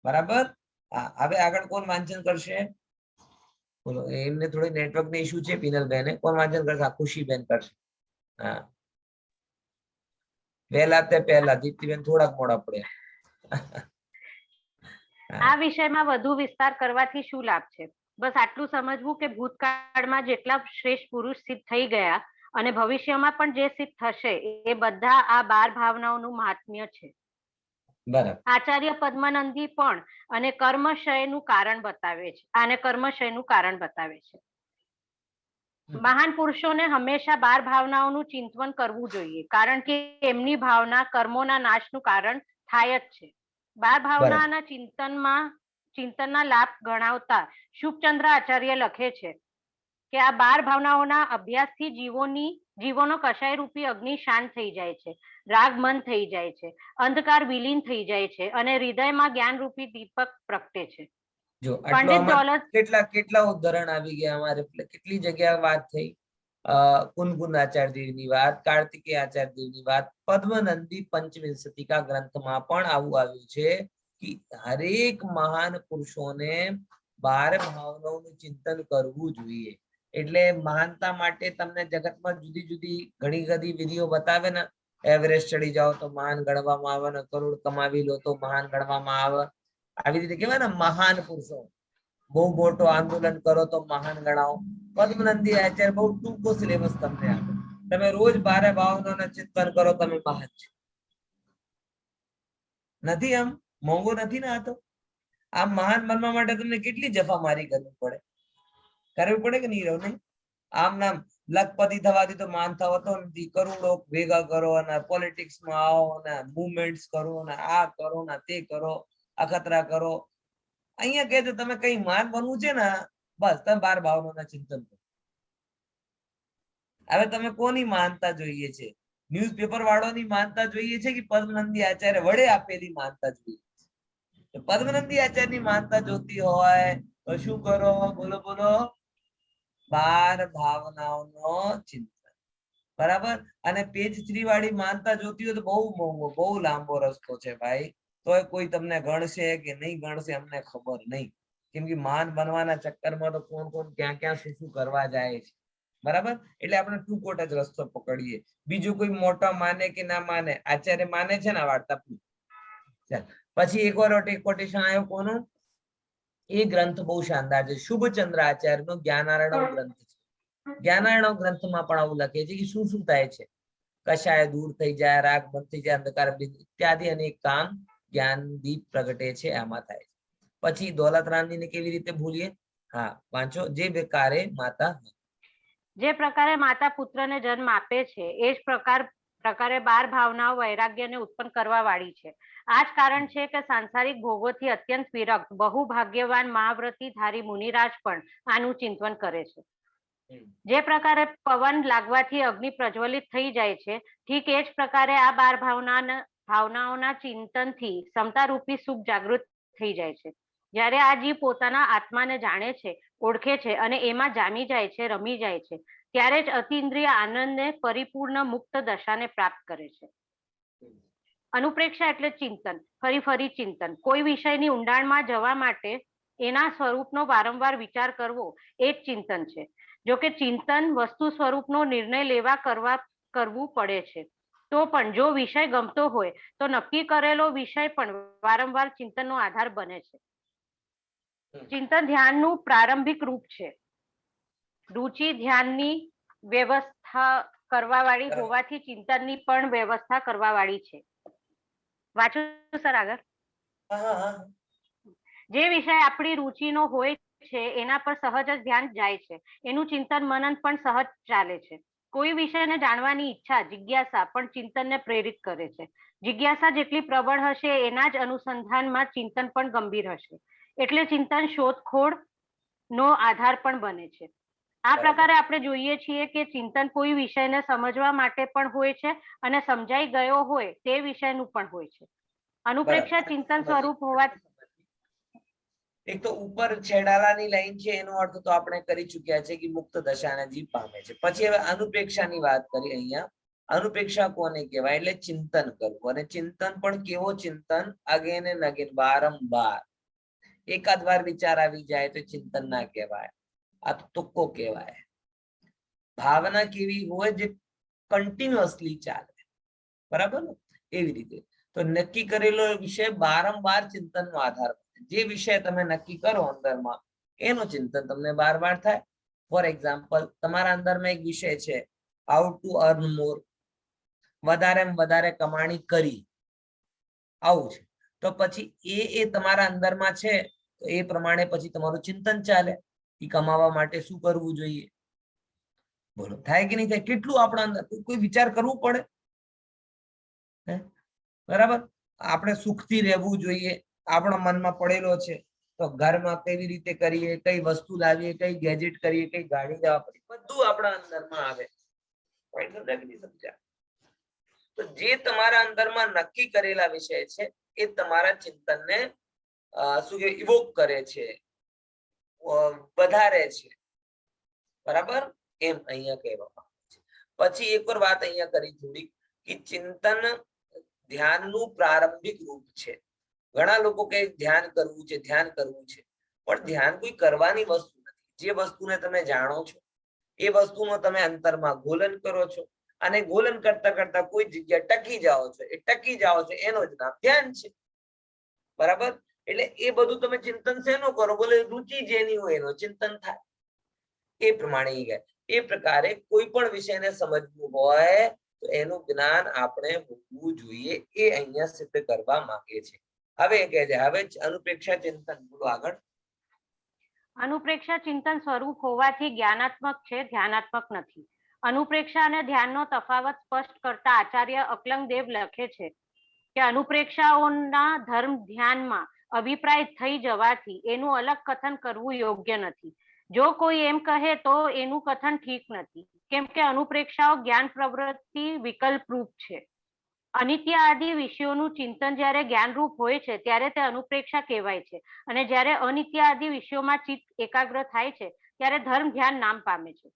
બરાબર. હા, હવે આગળ કોણ વાંચન કરશે? બોલો, એમને થોડી નેટવર્ક ને ઇશ્યુ છે પિનલબેન. કોણ વાંચન કરશે? ખુશીબેન કરશે. હા, પહેલા દીપ્તિબેન થોડાક મોડા પડ્યા. આ વિષયમાં વધુ વિસ્તાર કરવાથી શું લાભ છે? બસ આટલું સમજવું કે ભૂતકાળમાં જેટલા શ્રેષ્ઠ પુરુષ સિદ્ધ થઈ ગયા અને ભવિષ્યમાં પણ જે સિદ્ધ થશે એ બધા આ 12 ભાવનાઓનું મહાત્મ્ય છે. બરાબર. આચાર્ય પદ્માનંદી પણ અને કર્મશયનું કારણ બતાવે છે. આને કર્મશયનું કારણ બતાવે છે. મહાન પુરુષોને હંમેશા 12 ભાવનાઓનું ચિંતન કરવું જોઈએ, કારણ કે એમની ભાવના કર્મોના નાશનું કારણ થાય જ છે. 12 ભાવનાના ચિંતનના લાભ ગણાવતા શુભચંદ્ર આચાર્ય લખે છે કે આ 12 ભાવનાઓના અભ્યાસથી જીવોનો કષાય રૂપી અગ્નિ શાંત થઈ જાય છે, રાગ મન થઈ જાય છે, અંધકાર વિલીન થઈ જાય છે અને હૃદયમાં જ્ઞાન રૂપી દીપક પ્રગટે છે. જો કેટલા ઉદાહરણ આવી ગયા અમારે, કેટલી જગ્યા વાત થઈ. કુનકુન આચાર્યની વાત, કાર્તિકેય આચાર્યની વાત, પદ્મનંદી પંચવિંશતિકા ગ્રંથમાં પણ આવું આવ્યું છે કે હરેક મહાન પુરુષોને 12 ભાવનાઓનું ચિંતન કરવું જોઈએ. એટલે મહાનતા માટે તમને જગતમાં જુદી જુદી ઘણી બધી વિધિઓ બતાવે ને, એવરેસ્ટ ચડી જાઓ તો મહાન ગણવામાં આવે ને, કરોડ કમાવી લો તો મહાન ગણવામાં આવે. આવી રીતે કહેવાય ને મહાન પુરુષો, બહુ મોટો આંદોલન કરો તો મહાન ગણાવો. પદ્મનંદી આચાર્ય બહુ ટૂંકો સિલેબસ તમને આપે, તમે રોજ 12 ભાવનાઓના ચિંતન કરો, તમે મહાન છો. નથી આમ મોંઘો નથી ને આ તો. આમ મહાન બનવા માટે તમને કેટલી જફામારી કરવી પડે કે નહીં? નહીં આમ નામ લખપતિ થવાથી તો મહાન થવાતો નથી. કરોડો ભેગા કરો અને પોલિટિક્સમાં આવો ને મુવમેન્ટ્સ કરો ને આ કરો ને તે કરો, અખતરા કરો. અહીંયા કહે છે તમે કઈ મહાન બનવું છે ને, બસ તમે 12 ભાવનાઓના ચિંતન કરો. હવે તમે કોની માનતા જોઈએ છે? ન્યૂઝપેપર વાળોની માનતા જોઈએ છે કે પદ્મનંદી આચાર્ય વડે આપેલી માનતા જોઈએ છે? પદ્મનંદી આચાર્યની માનતા જોતી હોય તો શું કરો? બોલો બોલો. 12 ભાવનાઓનો ચિંતન. બરાબર. અને પેજ 3 વાળી માનતા જોતી હોય તો બહુ મોંઘો, બહુ લાંબો રસ્તો છે ભાઈ. તોય કોઈ તમને ગણશે કે નહીં ગણશે અમને ખબર નહીં, કેમ કે માન બનવાના ચક્કરમાં તો કોણ ક્યાં ક્યાં શું કરવા જાય છે. બરાબર. એટલે આપણે ટૂંકોટ જ રસ્તો પકડીએ. બીજું કોઈ મોટા માને કે ના માને, આચાર્ય માને છે ને વાર્તા. પછી એક વાર કોટેશન આવ્યો કોનું? એ ગ્રંથ બહુ શાનદાર છે, શુભચંદ્ર આચાર્યનો જ્ઞાનાર્ણવ ગ્રંથ છે. જ્ઞાનાર્ણવ ગ્રંથમાં પણ આવું લખે છે કે શું શું થાય છે. કશાય દૂર થઈ જાય, રાગ બંધ થઈ જાય, અંધકાર ઇત્યાદિ અનેક કામ જ્ઞાન દીપ પ્રગટે છે, આમાં થાય છે. પછી દોલત રામજીને કેવી રીતે ભૂલીએ? હા, વાંચો. જે પ્રકારે માતા પુત્રને જન્મ આપે છે એ જ પ્રકારે 12 ભાવનાઓ વૈરાગ્યને ઉત્પન્ન કરવા વાળી છે. આ જ કારણ છે કે સાંસારિક ભોગોથી અત્યંત વિરક્ત બહુ ભાગ્યવાન મહાવ્રતી ધારી મુનિરાજ પણ આનું ચિંતન કરે છે. જે પ્રકારે પવન લાગવાથી અગ્નિ પ્રજ્વલિત થઈ જાય છે, ઠીક એ જ પ્રકારે આ 12 ભાવનાઓના ચિંતનથી સમતારૂપી સુખ જાગૃત થઈ જાય છે. જ્યારે આ જીવ પોતાના આત્માને જાણે છે, ઓળખે છે અને એમાં જામી જાય છે, રમી જાય છે, ત્યારે જ અતિન્દ્રિય આનંદને પરિપૂર્ણ મુક્ત દશાને પ્રાપ્ત કરે છે. અનુપ્રેક્ષા એટલે ચિંતન, ફરી ચિંતન. કોઈ વિષયની ઊંડાણમાં જવા માટે એના સ્વરૂપનો વારંવાર વિચાર કરવો એ જ ચિંતન છે. જો કે ચિંતન વસ્તુ સ્વરૂપનો નિર્ણય કરવું પડે છે, તો પણ જો વિષય ગમતો હોય તો નક્કી કરેલો વિષય પણ વારંવાર ચિંતનનો આધાર બને છે. ચિંતન ધ્યાનનું પ્રારંભિક રૂપ છે. રુચિ ધ્યાનની વ્યવસ્થા કરવા વાળી હોવાથી ચિંતનની પણ વ્યવસ્થા કરવા વાળી છે. વાંચું સર આગળ? જે વિષય આપણી રુચિનો હોય છે એના પર સહજ જ ધ્યાન જાય છે, એનું ચિંતન મનન પણ સહજ ચાલે છે. કોઈ વિષયને જાણવાની ઈચ્છા, જિજ્ઞાસા પણ ચિંતનને પ્રેરિત કરે છે. જિજ્ઞાસા જેટલી પ્રબળ હશે એના જ અનુસંધાનમાં ચિંતન પણ ગંભીર હશે, એટલે ચિંતન શોધખોળ નો આધાર પણ બને છે. આ પ્રકારે આપણે જોઈએ છીએ કે ચિંતન કોઈ વિષયને સમજવા માટે પણ હોય છે અને સમજાઈ ગયો હોય તે વિષયનું પણ હોય છે. અનુપ્રેક્ષા ચિંતન સ્વરૂપ હોવાથી એક તો ઉપર છેડાલાની લાઈન છે એનો અર્થ તો આપણે કરી ચુક્યા છે કે મુક્ત દશાને જીવ પામે છે. પછી હવે અનુપ્રેક્ષાની વાત કરી. અહીંયા અનુપ્રેક્ષા કોને કહેવાય? એટલે ચિંતન કરવું. અને ચિંતન પણ કેવો ચિંતન? અગેન એન્ડ અગેન, વારંવાર. એકાદ વાર વિચાર આવી જાય તો ચિંતન ના કહેવાય, આ તો તુક્કો કહેવાય. ભાવના કેવી હોય? જે કન્ટિન્યુઅસલી ચાલે, બરાબર ને? એવી રીતે તો નક્કી કરેલો વિષય વારંવાર ચિંતનનો આધાર બને. જે વિષય તમે નક્કી કરો અંદરમાં એનું ચિંતન તમને બાર બાર થાય. ફોર એક્ઝામ્પલ, તમારા અંદરમાં એક વિષય છે હાઉ ટુ અર્ન મોર, વધારે કમાણી કરી, આવું છે. તો પછી એ તમારા અંદરમાં છે તો એ પ્રમાણે પછી તમારું ચિંતન ચાલે કે કમાવા માટે શું કરવું જોઈએ. બોલો, થાય કે નહીં થાય? કેટલું આપણા અંદર કોઈ વિચાર કરવું પડે, બરાબર? આપણે સુખથી રહેવું જોઈએ, આપણા મનમાં પડેલો છે. તો ઘરમાં કેવી રીતે કરીએ, કઈ વસ્તુ લાવીએ, કઈ ગેજેટ કરીએ, કઈ ગાડી લેવા પડે, બધું આપણા અંદરમાં આવે. સમજ્યા? તો જે તમારા અંદરમાં નક્કી કરેલા વિષય છે એ તમારા ચિંતનને શું કે ઇવોક કરે છે, વધારે છે, બરાબર? એમ અહીંયા કહેવામાં આવે છે. પછી એક વાર વાત અહીંયા કરી થોડી કે ચિંતન ધ્યાનનું પ્રારંભિક રૂપ છે. ઘણા લોકો કહે ધ્યાન કરવું છે, ધ્યાન કરવું છે, પણ ધ્યાન કોઈ કરવાની વસ્તુ નથી. જે વસ્તુને તમે જાણો છો એ વસ્તુનો તમે અંતરમાં ગોલન કરો છો અને ગોલન કરતા કરતા કોઈ જગ્યા ટકી જાઓ છો. એ ટકી જાઓ છો એનું જ નામ ધ્યાન છે, બરાબર? એટલે એ બધું તમે ચિંતન શેનું કરો? બોલે રુચિ જેની હોય એનું ચિંતન થાય. એ પ્રમાણે એ પ્રકારે કોઈ પણ વિષયને સમજવું હોય તો એનું જ્ઞાન આપણે મૂકવું જોઈએ. એ અહીંયા સિદ્ધ કરવા માંગે છે. હવે કહે છે હવે અનુપ્રેક્ષા ચિંતન. બોલો આગળ. અનુપ્રેક્ષા ચિંતન સ્વરૂપ હોવાથી જ્ઞાનાત્મક છે, ધ્યાનાત્મક નથી. અનુપ્રેક્ષા અને ધ્યાનનો તફાવત સ્પષ્ટ કરતા આચાર્ય અકલંગદેવ લખે છે કે અનુપ્રેક્ષાઓના ધર્મ ધ્યાનમાં અભિપ્રાય થઈ જવાથી એનું અલગ કથન કરવું યોગ્ય નથી. જો કોઈ એમ કહે તો એનું કથન ઠીક નથી, કેમ કે અનુપ્રેક્ષાઓ જ્ઞાન પ્રવૃત્તિ વિકલ્પ રૂપ છે. અનિત્ય આદિ વિષયોનું ચિંતન જ્યારે જ્ઞાનરૂપ હોય છે ત્યારે તે અનુપ્રેક્ષા કહેવાય છે, અને જ્યારે અનિત્ય આદિ વિષયોમાં ચિત્ત એકાગ્ર થાય છે ત્યારે ધર્મ ધ્યાન નામ પામે છે.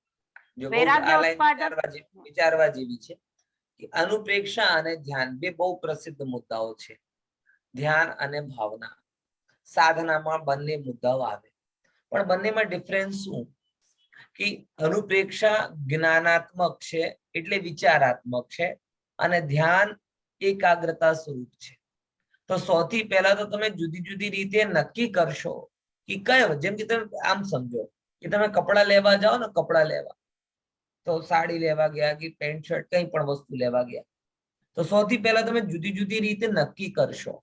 વિચારવા જેવી છે કે અનુપ્રેક્ષા અને ધ્યાન બે બહુ પ્રસિદ્ધ મુદ્દાઓ છે. ધ્યાન અને ભાવના સાધનામાં બંને મુદ્દાઓ આવે, પણ બંનેમાં ડિફરન્સ શું? કે અનુપ્રેક્ષા જ્ઞાનાત્મક છે એટલે વિચારાત્મક છે, અને ધ્યાન એકાગ્રતા સ્વરૂપ છે. તો સૌથી પહેલા તો તમે જુદી જુદી રીતે નક્કી કરશો કે કયો. જેમ કે તમે આમ સમજો કે તમે કપડા લેવા જાઓ ને, કપડા લેવા તો સાડી લેવા ગયા કે પેન્ટ શર્ટ કઈ પણ વસ્તુ લેવા ગયા, તો સૌથી પહેલા તમે જુદી જુદી રીતે નક્કી કરશો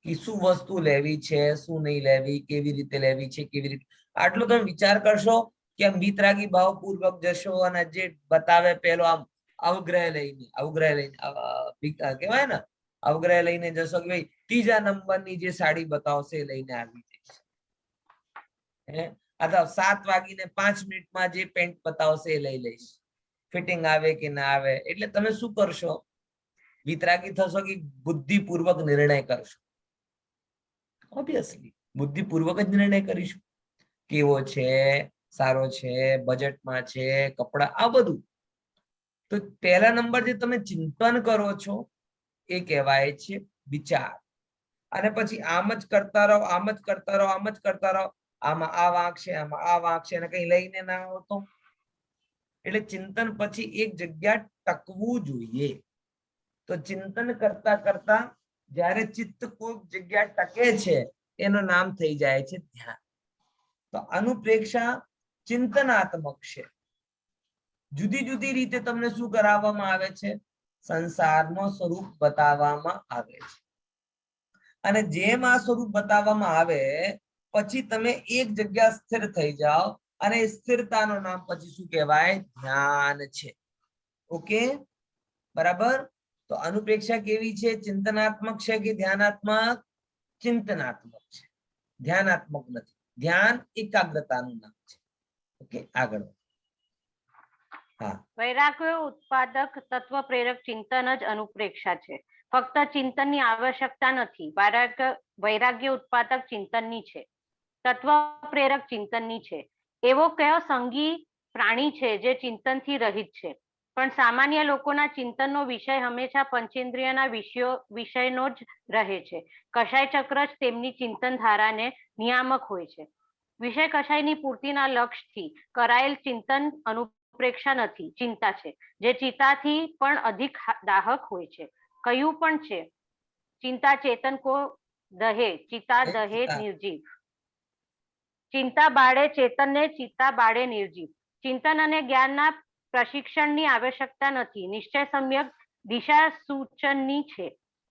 કે શું વસ્તુ લેવી છે, શું નહીં લેવી, કેવી રીતે લેવી છે, કેવી રીતે. આટલો તમે વિચાર કરશો કે આમ વિતરાગી ભાવપૂર્વક જશો અને જે બતાવે પેલો આમ અવગ્રહ લઈને કહેવાય ને, અવગ્રહ લઈને જશો કે ભાઈ ત્રીજા નંબરની જે સાડી બતાવશે એ લઈને આવી જઈશ, અથવા 7:05 જે પેન્ટ બતાવશે એ લઈ લઈશ, ફિટિંગ આવે કે ના આવે. એટલે તમે શું કરશો? વિતરાગી થશો કે બુદ્ધિપૂર્વક નિર્ણય કરશો? ઓબ્વિયસલી બુદ્ધિપૂર્વક જ નિર્ણય કરીશું. કેવો છે, સારો છે, બજેટમાં છે, કપડા, આ બધું. તો પહેલા નંબર જે તમે ચિંતન કરો છો એ કહેવાય છે વિચાર. અને પછી આમ જ કરતા રહો, આમ જ કરતા રહો, આમ જ કરતા રહો. આમાં આ વાંક છે, આમાં આ વાંક છે, અને કઈ લઈને ના આવતો. એટલે ચિંતન પછી એક જગ્યા ટકવું જોઈએ. તો ચિંતન કરતા કરતા જ્યારે ચિત્ત કોઈ જગ્યા ટકે છે એનું નામ થઈ જાય છે ધ્યાન. તો અનુપ્રેક્ષા ચિંતનાત્મક છે. જુદી જુદી રીતે તમને શું કરાવવામાં આવે છે? સંસારનો સ્વરૂપ બતાવવામાં આવે છે. અને જેમ આ સ્વરૂપ બતાવવામાં આવે પછી તમે એક જગ્યા સ્થિર થઈ જાઓ, અને સ્થિરતાનું નામ પછી શું કહેવાય? ધ્યાન છે. ઓકે, બરાબર? તો અનુપ્રેક્ષા કેવી છે? ચિંતનાત્મક છે કે ધ્યાનાત્મક? ચિંતનાત્મક છે, ધ્યાનાત્મક નથી. ધ્યાન એકાગ્રતાનું નામ છે. ઓકે, આગળ. વૈરાગ્ય ઉત્પાદક તત્વ પ્રેરક ચિંતન જ અનુપ્રેક્ષા છે. ફક્ત ચિંતનની આવશ્યકતા નથી, વૈરાગ્ય ઉત્પાદક ચિંતનની છે. તત્વ પ્રેરક ચિંતનની છે. એવો કયો સંગી પ્રાણી છે જે ચિંતનથી રહિત છે? પણ સામાન્ય લોકોના ચિંતનનો વિષય હંમેશા પંચેન્દ્રિયના વિષયનો જ રહે છે. કષાય ચક્ર જ તેમની ચિંતન ધારાને નિયામક હોય છે. વિષય કષાયની પૂર્તિના લક્ષ્યથી કરાયેલ ચિંતન અનુપ્રેક્ષા નથી, ચિંતા છે, જે ચિંતાથી પણ અધિક દાહક હોય છે. કયું પણ છે, ચિંતા ચેતન કો દહે, ચિતા દહે નિર્જીવ. ચિંતા બાળે ચેતનને, ચિત્તા બાળે નિર્જીવ. ચિંતન અને જ્ઞાનના પ્રશિક્ષણની આવશ્યકતા નથી, નિશ્ચય સમ્યક દિશા સૂચનની છે.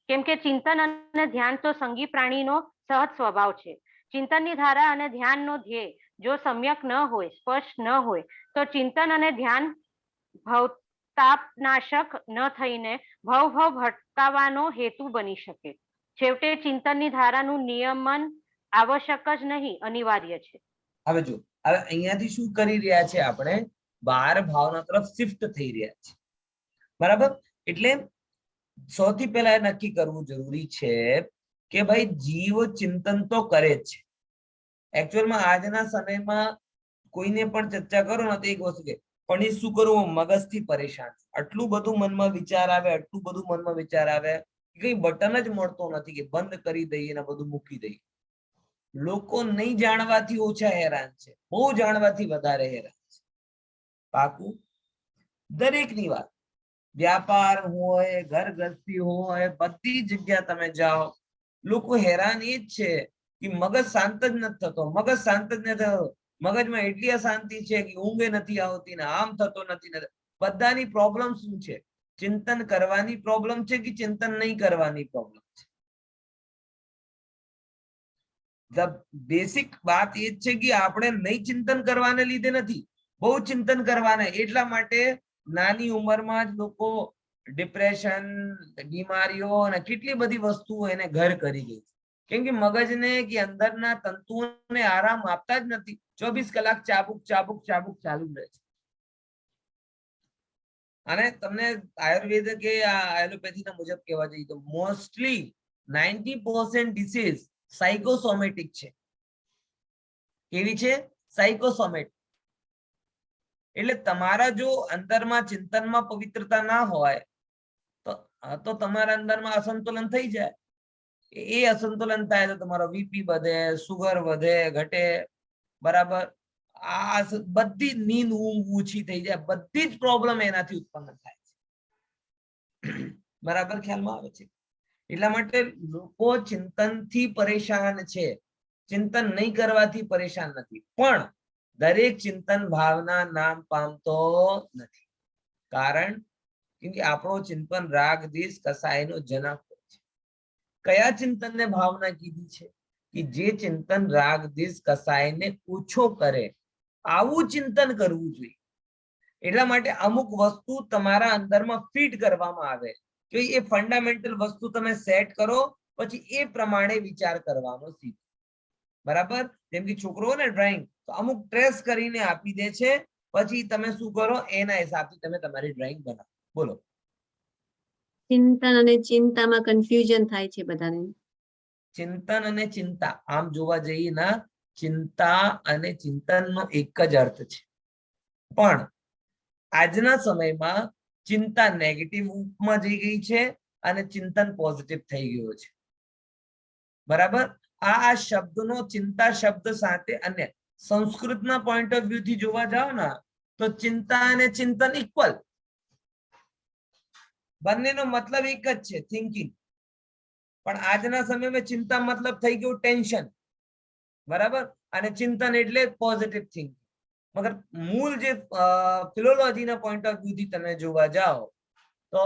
કેમ કે ચિંતન અને ધ્યાન તો સંગી પ્રાણીનો સહજ સ્વભાવ છે. ચિંતનની ધારા અને ધ્યાનનો ધ્યેય જો સમ્યક ન હોય, સ્પષ્ટ ન હોય, તો ચિંતન અને ધ્યાન ભવતાપનાશક ન થઈને ભવ ભટકાવાનો હેતુ બની શકે. છેવટે ચિંતનની ધારાનું નિયમન આવશ્યક જ નહીં, અનિવાર્ય છે. હવે જો, હવે અહીંયાથી શું કરી રહ્યા છે આપણે? 12 ભાવના તરફ શિફ્ટ થઈ રહ્યા છે, બરાબર? એટલે સૌથી પહેલા એ નક્કી કરવું જરૂરી છે કે ભાઈ જીવ ચિંતન તો કરે જ છે. એકચ્યુઅલમાં આજના સમયમાં કોઈને પણ ચર્ચા કરો ને તો એક વસ્તુ કે પણ એ શું કરવું, મગજથી પરેશાન, આટલું બધું મનમાં વિચાર આવે, આટલું બધું મનમાં વિચાર આવે, કઈ બટન જ મળતો નથી કે બંધ કરી દઈએ ને બધું મૂકી દઈએ. લોકો નહીં જાણવાથી ઓછા હેરાન છે, બહુ જાણવાથી વધારે હેરાન છે. પાકું? દરેકની વાત, વ્યાપાર હોય, ઘર ગૃહસ્થી હોય, બધી જગ્યા તમે જાઓ, લોકો હેરાન એ જ છે કે મગજ શાંત જ નથી થતો. મગજ શાંત જ નથી થતો. મગજમાં એટલી અશાંતિ છે કે ઊંઘે નથી આવતી ને આમ થતો નથી ને. બધાની પ્રોબ્લેમ શું છે? ચિંતન કરવાની પ્રોબ્લેમ છે કે ચિંતન નહીં કરવાની પ્રોબ્લેમ છે? ધ બેસિક વાત એ જ છે કે આપણે નહીં ચિંતન કરવાને લીધે નથી, બહુ ચિંતન કરવાના. એટલા માટે નાની ઉંમરમાં જ લોકો ડિપ્રેશન, બીમારીઓ અને કેટલી બધી વસ્તુઓ એને ઘર કરી ગઈ. કેમ કે મગજને કે અંદરના તંતુઓને આરામ આપતા જ નથી. 24 કલાક ચાબુક ચાબુક ચાબુક ચાલુ રહે છે. અને તમને આયુર્વેદ કે એલોપેથીના મુજબ કહેવા જઈએ તો મોસ્ટલી 90% ડિસીઝ સાયકોસોમેટિક છે. કેવી છે? સાયકોસોમેટિક. એટલે તમારા જો અંદરમાં ચિંતનમાં પવિત્રતા ના હોય તો તમારા અંદરમાં અસંતુલન થઈ જાય. એ અસંતુલન થાય તો તમારો વીપી વધે, સુગર વધે, ઘટે, બરાબર? આ બધી નીંદ, ઊંઘ ઓછી થઈ જાય, બધી જ પ્રોબ્લેમ એનાથી ઉત્પન્ન થાય છે. બરાબર ખ્યાલમાં આવે છે? એટલા માટે લોકો ચિંતનથી પરેશાન છે, ચિંતન નહીં કરવાથી પરેશાન નથી. પણ દરેક ચિંતન ભાવના નામ પામતો નથી. કારણ કે આપણો ચિંતન રાગ દ્વેષ કસાયનો જનક હોય છે. કયા ચિંતનને ભાવના કીધી છે? કે જે ચિંતન રાગ દ્વેષ કસાયને ઓછો કરે, આવું ચિંતન કરવું જોઈએ. એટલા માટે અમુક વસ્તુ તમારા અંદરમાં ફિટ કરવામાં આવે કે એ ફંડામેન્ટલ વસ્તુ તમે સેટ કરો, પછી એ પ્રમાણે વિચાર કરવાનો શીખો. બરાબર? જેમ કે છોકરો ને ડ્રોઈંગ તો અમુક ટ્રેસ કરીને આપી દે છે, પછી તમે શું કરો એના હિસાબથી તમે તમારી ડ્રોઈંગ બનાવો. બોલો. ચિંતન અને ચિંતામાં કન્ફ્યુઝન થાય છે બધાને. ચિંતન અને ચિંતા આમ જોવા જઈએ ના, ચિંતા અને ચિંતનનો એક જ અર્થ છે. પણ આજના સમયમાં ચિંતા નેગેટિવ રૂપમાં જઈ ગઈ છે અને ચિંતન પોઝિટિવ થઈ ગયો છે. બરાબર? આ શબ્દનો ચિંતા શબ્દ સાથે અને સંસ્કૃતના પોઈન્ટ ઓફ વ્યૂ થી જોવા જાવ ને તો ચિંતા અને ચિંતન ઇક્વલ, બંનેનો મતલબ એક જ છે, થિંકિંગ. પણ આજના સમયમાં ચિંતા મતલબ થઈ ગયું ટેન્શન, બરાબર? અને ચિંતન એટલે પોઝિટિવ થિંકિંગ. મગર મૂળ જે ફિલોલોજીના પોઈન્ટ ઓફ વ્યૂ થી તમે જોવા જાઓ તો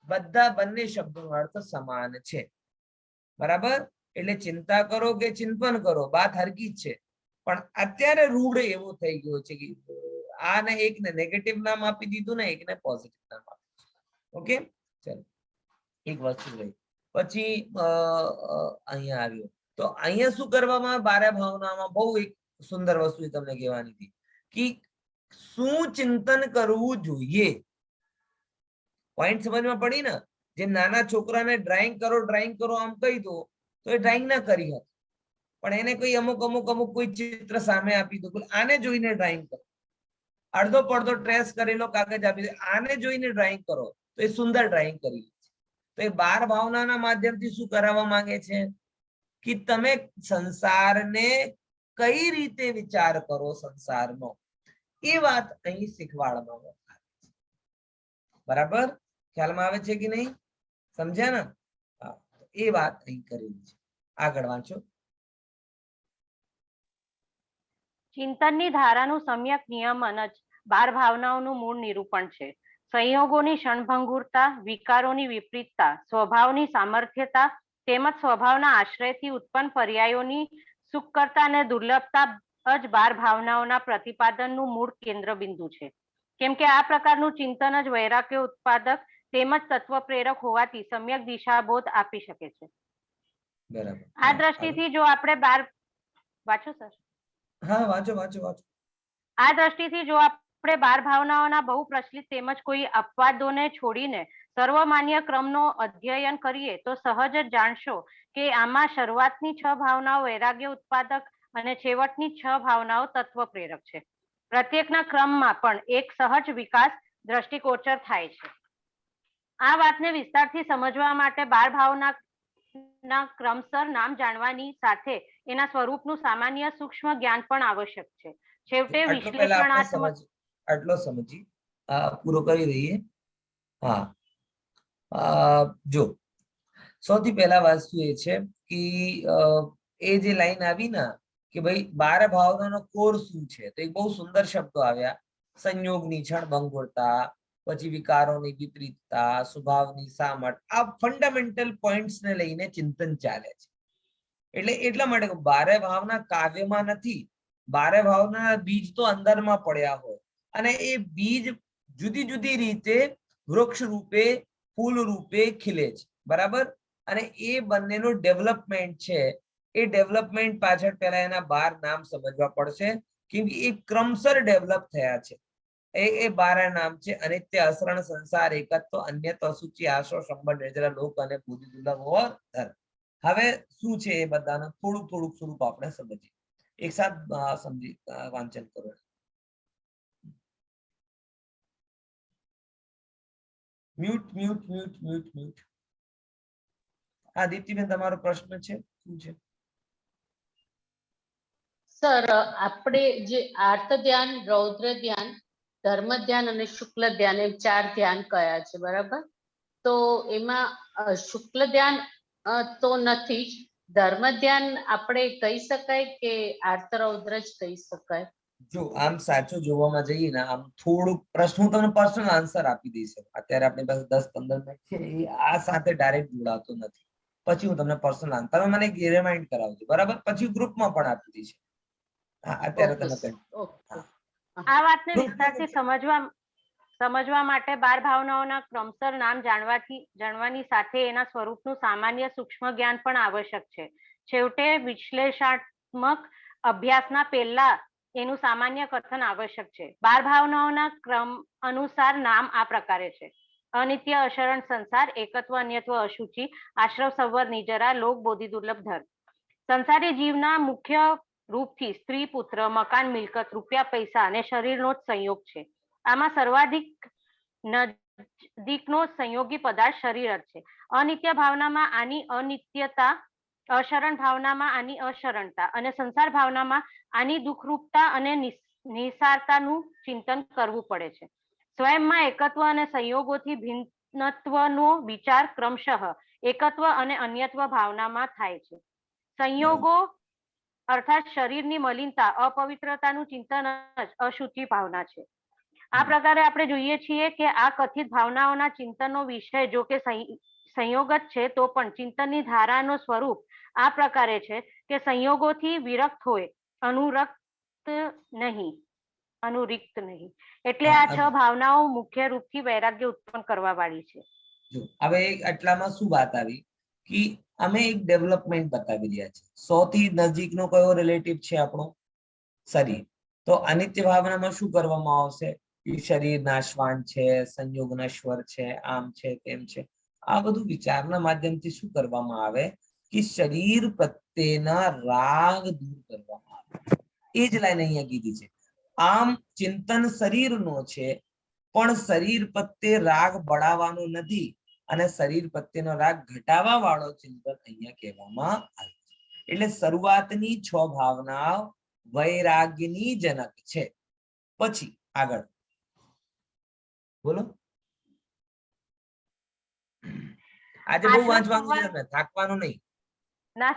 બંને શબ્દોનો અર્થ સમાન છે. બરાબર? એટલે ચિંતા કરો કે ચિંતન કરો, વાત હરકી જ છે. પણ અત્યારે રૂઢ એવો થઈ ગયો છે કે આને એકને નેગેટિવ નામ આપી દીધું ને એકને પોઝિટિવ નામ આપી દીધું. ઓકે, ચલો એક વસ્તુ રહી. પછી અહીંયા આવ્યો તો અહીંયા શું કરવામાં? 12 ભાવનામાં બહુ એક સુંદર વસ્તુ તમને કહેવાની હતી કે શું ચિંતન કરવું જોઈએ. પોઈન્ટ સમજમાં પડી ને? જે નાના છોકરાને ડ્રોઈંગ કરો આમ કહી દો તો એ ડ્રોઈંગ ના કરી શકે. પણ એને કોઈ અમુક કોઈ ચિત્ર સામે આપી દો, આને જોઈને ડ્રોઈંગ કરો, અડધો પડધો ટ્રેસ કરેલો કાગજ આપી દો, આને જોઈને ડ્રોઈંગ કરો તો એ સુંદર ડ્રોઈંગ કરી છે. તો એ 12 ભાવનાના માધ્યમથી શું કરાવવા માંગે છે કે તમે સંસારને કઈ રીતે વિચાર કરો, સંસારનો, એ વાત અહીં શીખવાડવામાં આવે છે. બરાબર ખ્યાલમાં આવે છે કે નહીં? સમજ્યા ને? એ વાત અહીં કરેલી છે. આગળ વાંચો. ચિંતનની ધારાનું સમ્યક નિયમન જ 12 ભાવનાઓનું મૂળ નિરૂપણ છે. સંયોગોની ક્ષણભંગુરતા, વિકારોની વિપરીતતા, સ્વભાવની સામર્થ્યતા તેમજ સ્વભાવના આશ્રયથી ઉત્પન્ન પર્યાયોની સુકરતા અને દુર્લભતા જ 12 ભાવનાઓના પ્રતિપાદનનું મૂળ કેન્દ્ર બિંદુ છે. કેમ કે આ પ્રકારનું ચિંતન જ વૈરાગ્ય ઉત્પાદક તેમજ તત્વ પ્રેરક હોવાથી સમ્યક દિશાબોધ આપી શકે છે. બરાબર. આ દ્રષ્ટિથી જો આપણે 12 વાંચો સર. હા વાંચો વાંચો વાંચો. આ દ્રષ્ટિથી જો આપણે 12 ભાવનાઓના બહુ પ્રચલિત તેમજ કોઈ અપવાદોને છોડીને સર્વમાન્ય ક્રમનો અધ્યયન કરીએ તો સહજ જ જાણશો કે આમાં શરૂઆતની 6 ભાવનાઓ વૈરાગ્ય ઉત્પાદક અને છેવટની 6 ભાવનાઓ તત્વ પ્રેરક છે. પ્રત્યેકના ક્રમમાં પણ એક સહજ વિકાસ દ્રષ્ટિગોચર થાય છે. આ વાતને વિસ્તારથી સમજવા માટે 12 ભાવના ક્રમસર નામ જાણવાની સાથે એના સ્વરૂપનું સામાન્ય સૂક્ષ્મ જ્ઞાન પણ આવશ્યક છે. છેવટે વિશ્લેષણાત્મક આટલો સમજી પૂરો કરી દઈએ. હા જો સૌથી પહેલા વસ્તુ એ છે કે એ જે લાઈન આવી ને કે ભાઈ 12 ભાવનાનો કોર શું છે, તો એક બહુ સુંદર શબ્દો આવ્યા. સંયોગની ક્ષણભંગુરતા, પછી વિકારોની વિપરીતતા, સ્વભાવની સામર્થ, આ ફંડામેન્ટલ પોઈન્ટ્સ ને લઈને ચિંતન ચાલે છે. એટલે એટલા માટે 12 ભાવના કાવ્યમાં નથી, 12 ભાવના બીજ તો અંદરમાં પડ્યા હોય અને એ બીજ જુદી જુદી રીતે વૃક્ષ રૂપે, ફૂલ રૂપે ખીલે છે. બરાબર. અને એ બંનેનું ડેવલપમેન્ટ છે. એ ડેવલપમેન્ટ પાછળ પહેલા એના 12 નામ સમજવા પડશે કેમ કે એ ક્રમસર ડેવલપ થયા છે. એ 12 નામ છે. અનિત્ય, અસરણ, સંસાર, એકત્વ, અન્યત્વ, અસુચિ, આશો, સંબંધ, નિર્જરા, લોક અને બુદ્ધિ, દુર્લભ હોવા, ધર્મ. હવે શું છે એ બધાનું થોડુંક સ્વરૂપ આપણે સમજીએ. એક સાથ સમજી વાંચન કરો. Mute mute mute mute mute. હા દીપ્તિબેન તમારો પ્રશ્ન છે, શું છે? સર આપણે જે આર્ત ધ્યાન, રૌદ્ર ધ્યાન, ધર્મ ધ્યાન અને શુક્લ ધ્યાન એમ 4 ધ્યાન કયા છે, બરાબર? તો એમાં શુક્લ ધ્યાન તો નથી જ. ધર્મ ધ્યાન આપણે કહી શકાય કે આર્ત રૌદ્ર જ કહી શકાય? જો આમ સાચું જોવામાં જઈએ ને, આમ થોડુંક પ્રશ્ન હું તમને પર્સનલ આન્સર આપી દઈશ. અત્યારે આપણી પાસે 10-15 મિનિટ છે, એ આ સાથે ડાયરેક્ટ જોડાતો નથી. પછી હું તમને પર્સનલ આન્સર, તમે મને રિમાઇન્ડ કરાવજો, બરાબર? પછી ગ્રુપમાં પણ આપી દઈશ. હા અત્યારે તમે આ વાતને વિસ્તારથી સમજવા માટે 12 ભાવનાઓના ક્રમસર નામ જાણવાની સાથે એના સ્વરૂપનું સામાન્ય સૂક્ષ્મ જ્ઞાન પણ આવશ્યક છે. છેવટે વિશ્લેષણાત્મક અભ્યાસના પહેલા એનું સામાન્ય કથન આવશ્યક છે. 12 ભાવનાઓના ક્રમ અનુસાર નામ આ પ્રકારે છે: અનિત્ય, અશરણ, સંસાર, એકત્વ, અન્યત્વ, અશુચિ, આશ્રવ, સંવર, નિજરા, લોક, બોધિ, દુર્લભ, ધર્મ. સંસારી જીવના મુખ્ય રૂપથી સ્ત્રી, પુત્ર, મકાન, મિલકત, રૂપિયા, પૈસા અને શરીરનો જ સંયોગ છે. આમાં સર્વાધિક નજીકનો સંયોગી પદાર્થ શરીર જ છે. અનિત્ય ભાવનામાં આની અનિત્યતા, અશરણ ભાવનામાં આની અશરણતા અને સંસાર ભાવનામાં આની દુઃખરૂપતા અને નિસારતાનું ચિંતન કરવું પડે છે. સ્વયંમાં એકત્વ અને સંયોગોથી ભિન્નત્વનો વિચાર ક્રમશઃ એકત્વ અને અન્યત્વ ભાવનામાં થાય છે. સંયોગો અર્થાત શરીરની મલિનતા, અપવિત્રતાનું ચિંતન જ અશુચિ ભાવના છે. આ પ્રકારે આપણે જોઈએ છીએ કે આ કથિત ભાવનાઓના ચિંતનનો વિષય જો કે સંયોગ જ છે, તો પણ ચિંતનની ધારાનો સ્વરૂપ આ પ્રકારે છે કે સંયોગોથી વિરક્ત હોય, અનુરિક્ત નહીં. એટલે આ 6 ભાવનાઓ મુખ્ય રૂપથી વૈરાગ્ય ઉત્પન્ન કરવા વાળી છે. હવે આટલામાં શું વાત આવી કે અમે એક ડેવલપમેન્ટ બતાવી રહ્યા છે. સૌથી નજીકનો કયો રિલેટિવ છે આપણો? શરીર. તો અનિત્ય ભાવનામાં શું કરવામાં આવશે? શરીર નાશવાન છે, સંયોગ નશ્વર છે, આમ છે, તેમ છે. આ બધું વિચારના માધ્યમથી શું કરવામાં આવે કે શરીર પ્રત્યેના રાગ દૂર કરવામાં આવે. એ જ લાઈન અહીંયા કીધી છે. આમ ચિંતન શરીરનો છે, પણ શરીર પ્રત્યે રાગ બળાવવાનો નથી અને શરીર પ્રત્યેનો રાગ ઘટાવા વાળો ચિંતન અહીંયા કહેવામાં આવે છે. એટલે શરૂઆતની 6 ભાવનાઓ વૈરાગ્યની જનક છે. પછી આગળ બોલો. આજે બહુ વાંચવાનું છે, થાકવાનું નહીં. ના,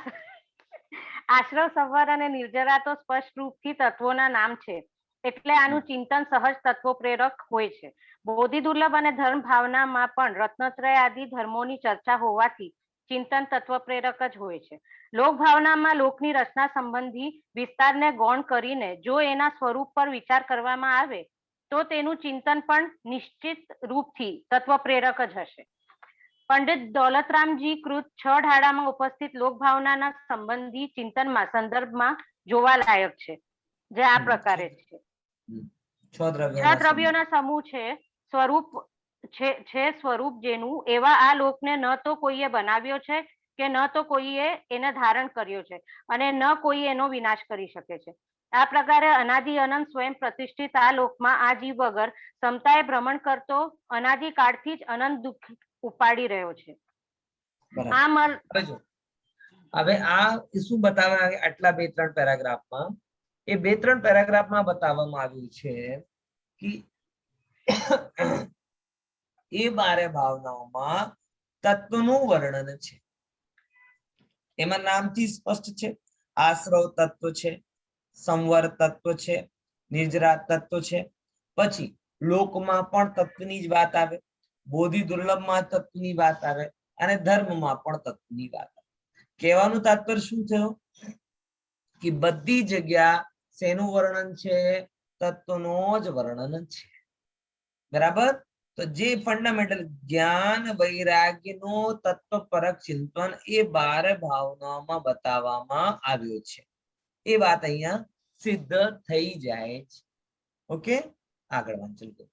આશ્રવ, સંવર અને નિર્જરા તો સ્પષ્ટ રૂપથી તત્વોના નામ છે, એટલે આનું ચિંતન સહજ તત્વો પ્રેરક હોય છે. બોધિ દુર્લભ અને ધર્મ ભાવનામાં પણ રત્નત્રય આદિ ધર્મોની ચર્ચા હોવાથી ચિંતન તત્વ પ્રેરક જ હોય છે. લોક ભાવનામાં લોકની રચના સંબંધી વિસ્તારને ગૌણ કરીને જો એના સ્વરૂપ પર વિચાર કરવામાં આવે તો તેનું ચિંતન પણ નિશ્ચિત રૂપથી તત્વ પ્રેરક જ હશે. પંડિત દૌલતરામજી કૃત 6 ઢાળામાં ઉપસ્થિત લોકભાવનાના સંબંધી ચિંતનમાં સંદર્ભમાં જોવા લાયક છે, જે આ પ્રકારે છે. 6 દ્રવ્યોના સમૂહ છે, સ્વરૂપ છે સ્વરૂપ જેનું, એવા આ લોકને ન તો કોઈએ બનાવ્યો છે કે ન તો કોઈએ એને ધારણ કર્યો છે અને ન કોઈ એનો વિનાશ કરી શકે છે. આ પ્રકારે અનાદિ અનંત સ્વયં પ્રતિષ્ઠિત આ લોકમાં આ જીવ વગર સમતાએ ભ્રમણ કરતો અનાદિકાળથી જ અનંત દુઃખ ઉપાડી રહ્યો છે. હવે આ શું બતાવવા આટલા 2-3 પેરાગ્રાફમાં, એ 2-3 પેરાગ્રાફમાં બતાવવામાં આવ્યું છે કે એ 12 ભાવનાઓમાં તત્વનું વર્ણન છે. એમાં નામથી સ્પષ્ટ છે. આશ્રવ તત્વ છે, સંવર તત્વ છે, નિર્જરા તત્વ છે. પછી લોકમાં પણ તત્વની જ વાત આવે, બોધિ દુર્લભમાં તત્વની વાત આવે અને ધર્મમાં પણ તત્વની વાત આવે. કહેવાનું તાત્પર્ય શું થયું કે બધી જગ્યા શેનું વર્ણન છે? તત્વનો જ વર્ણન છે. બરાબર? તો જે ફંડામેન્ટલ જ્ઞાન વૈરાગ્યનો તત્વ પરક ચિંતન એ 12 ભાવનાઓમાં બતાવવામાં આવ્યો છે. એ વાત અહીંયા સિદ્ધ થઈ જાય છે. ઓકે, આગળ વાંચન કરો.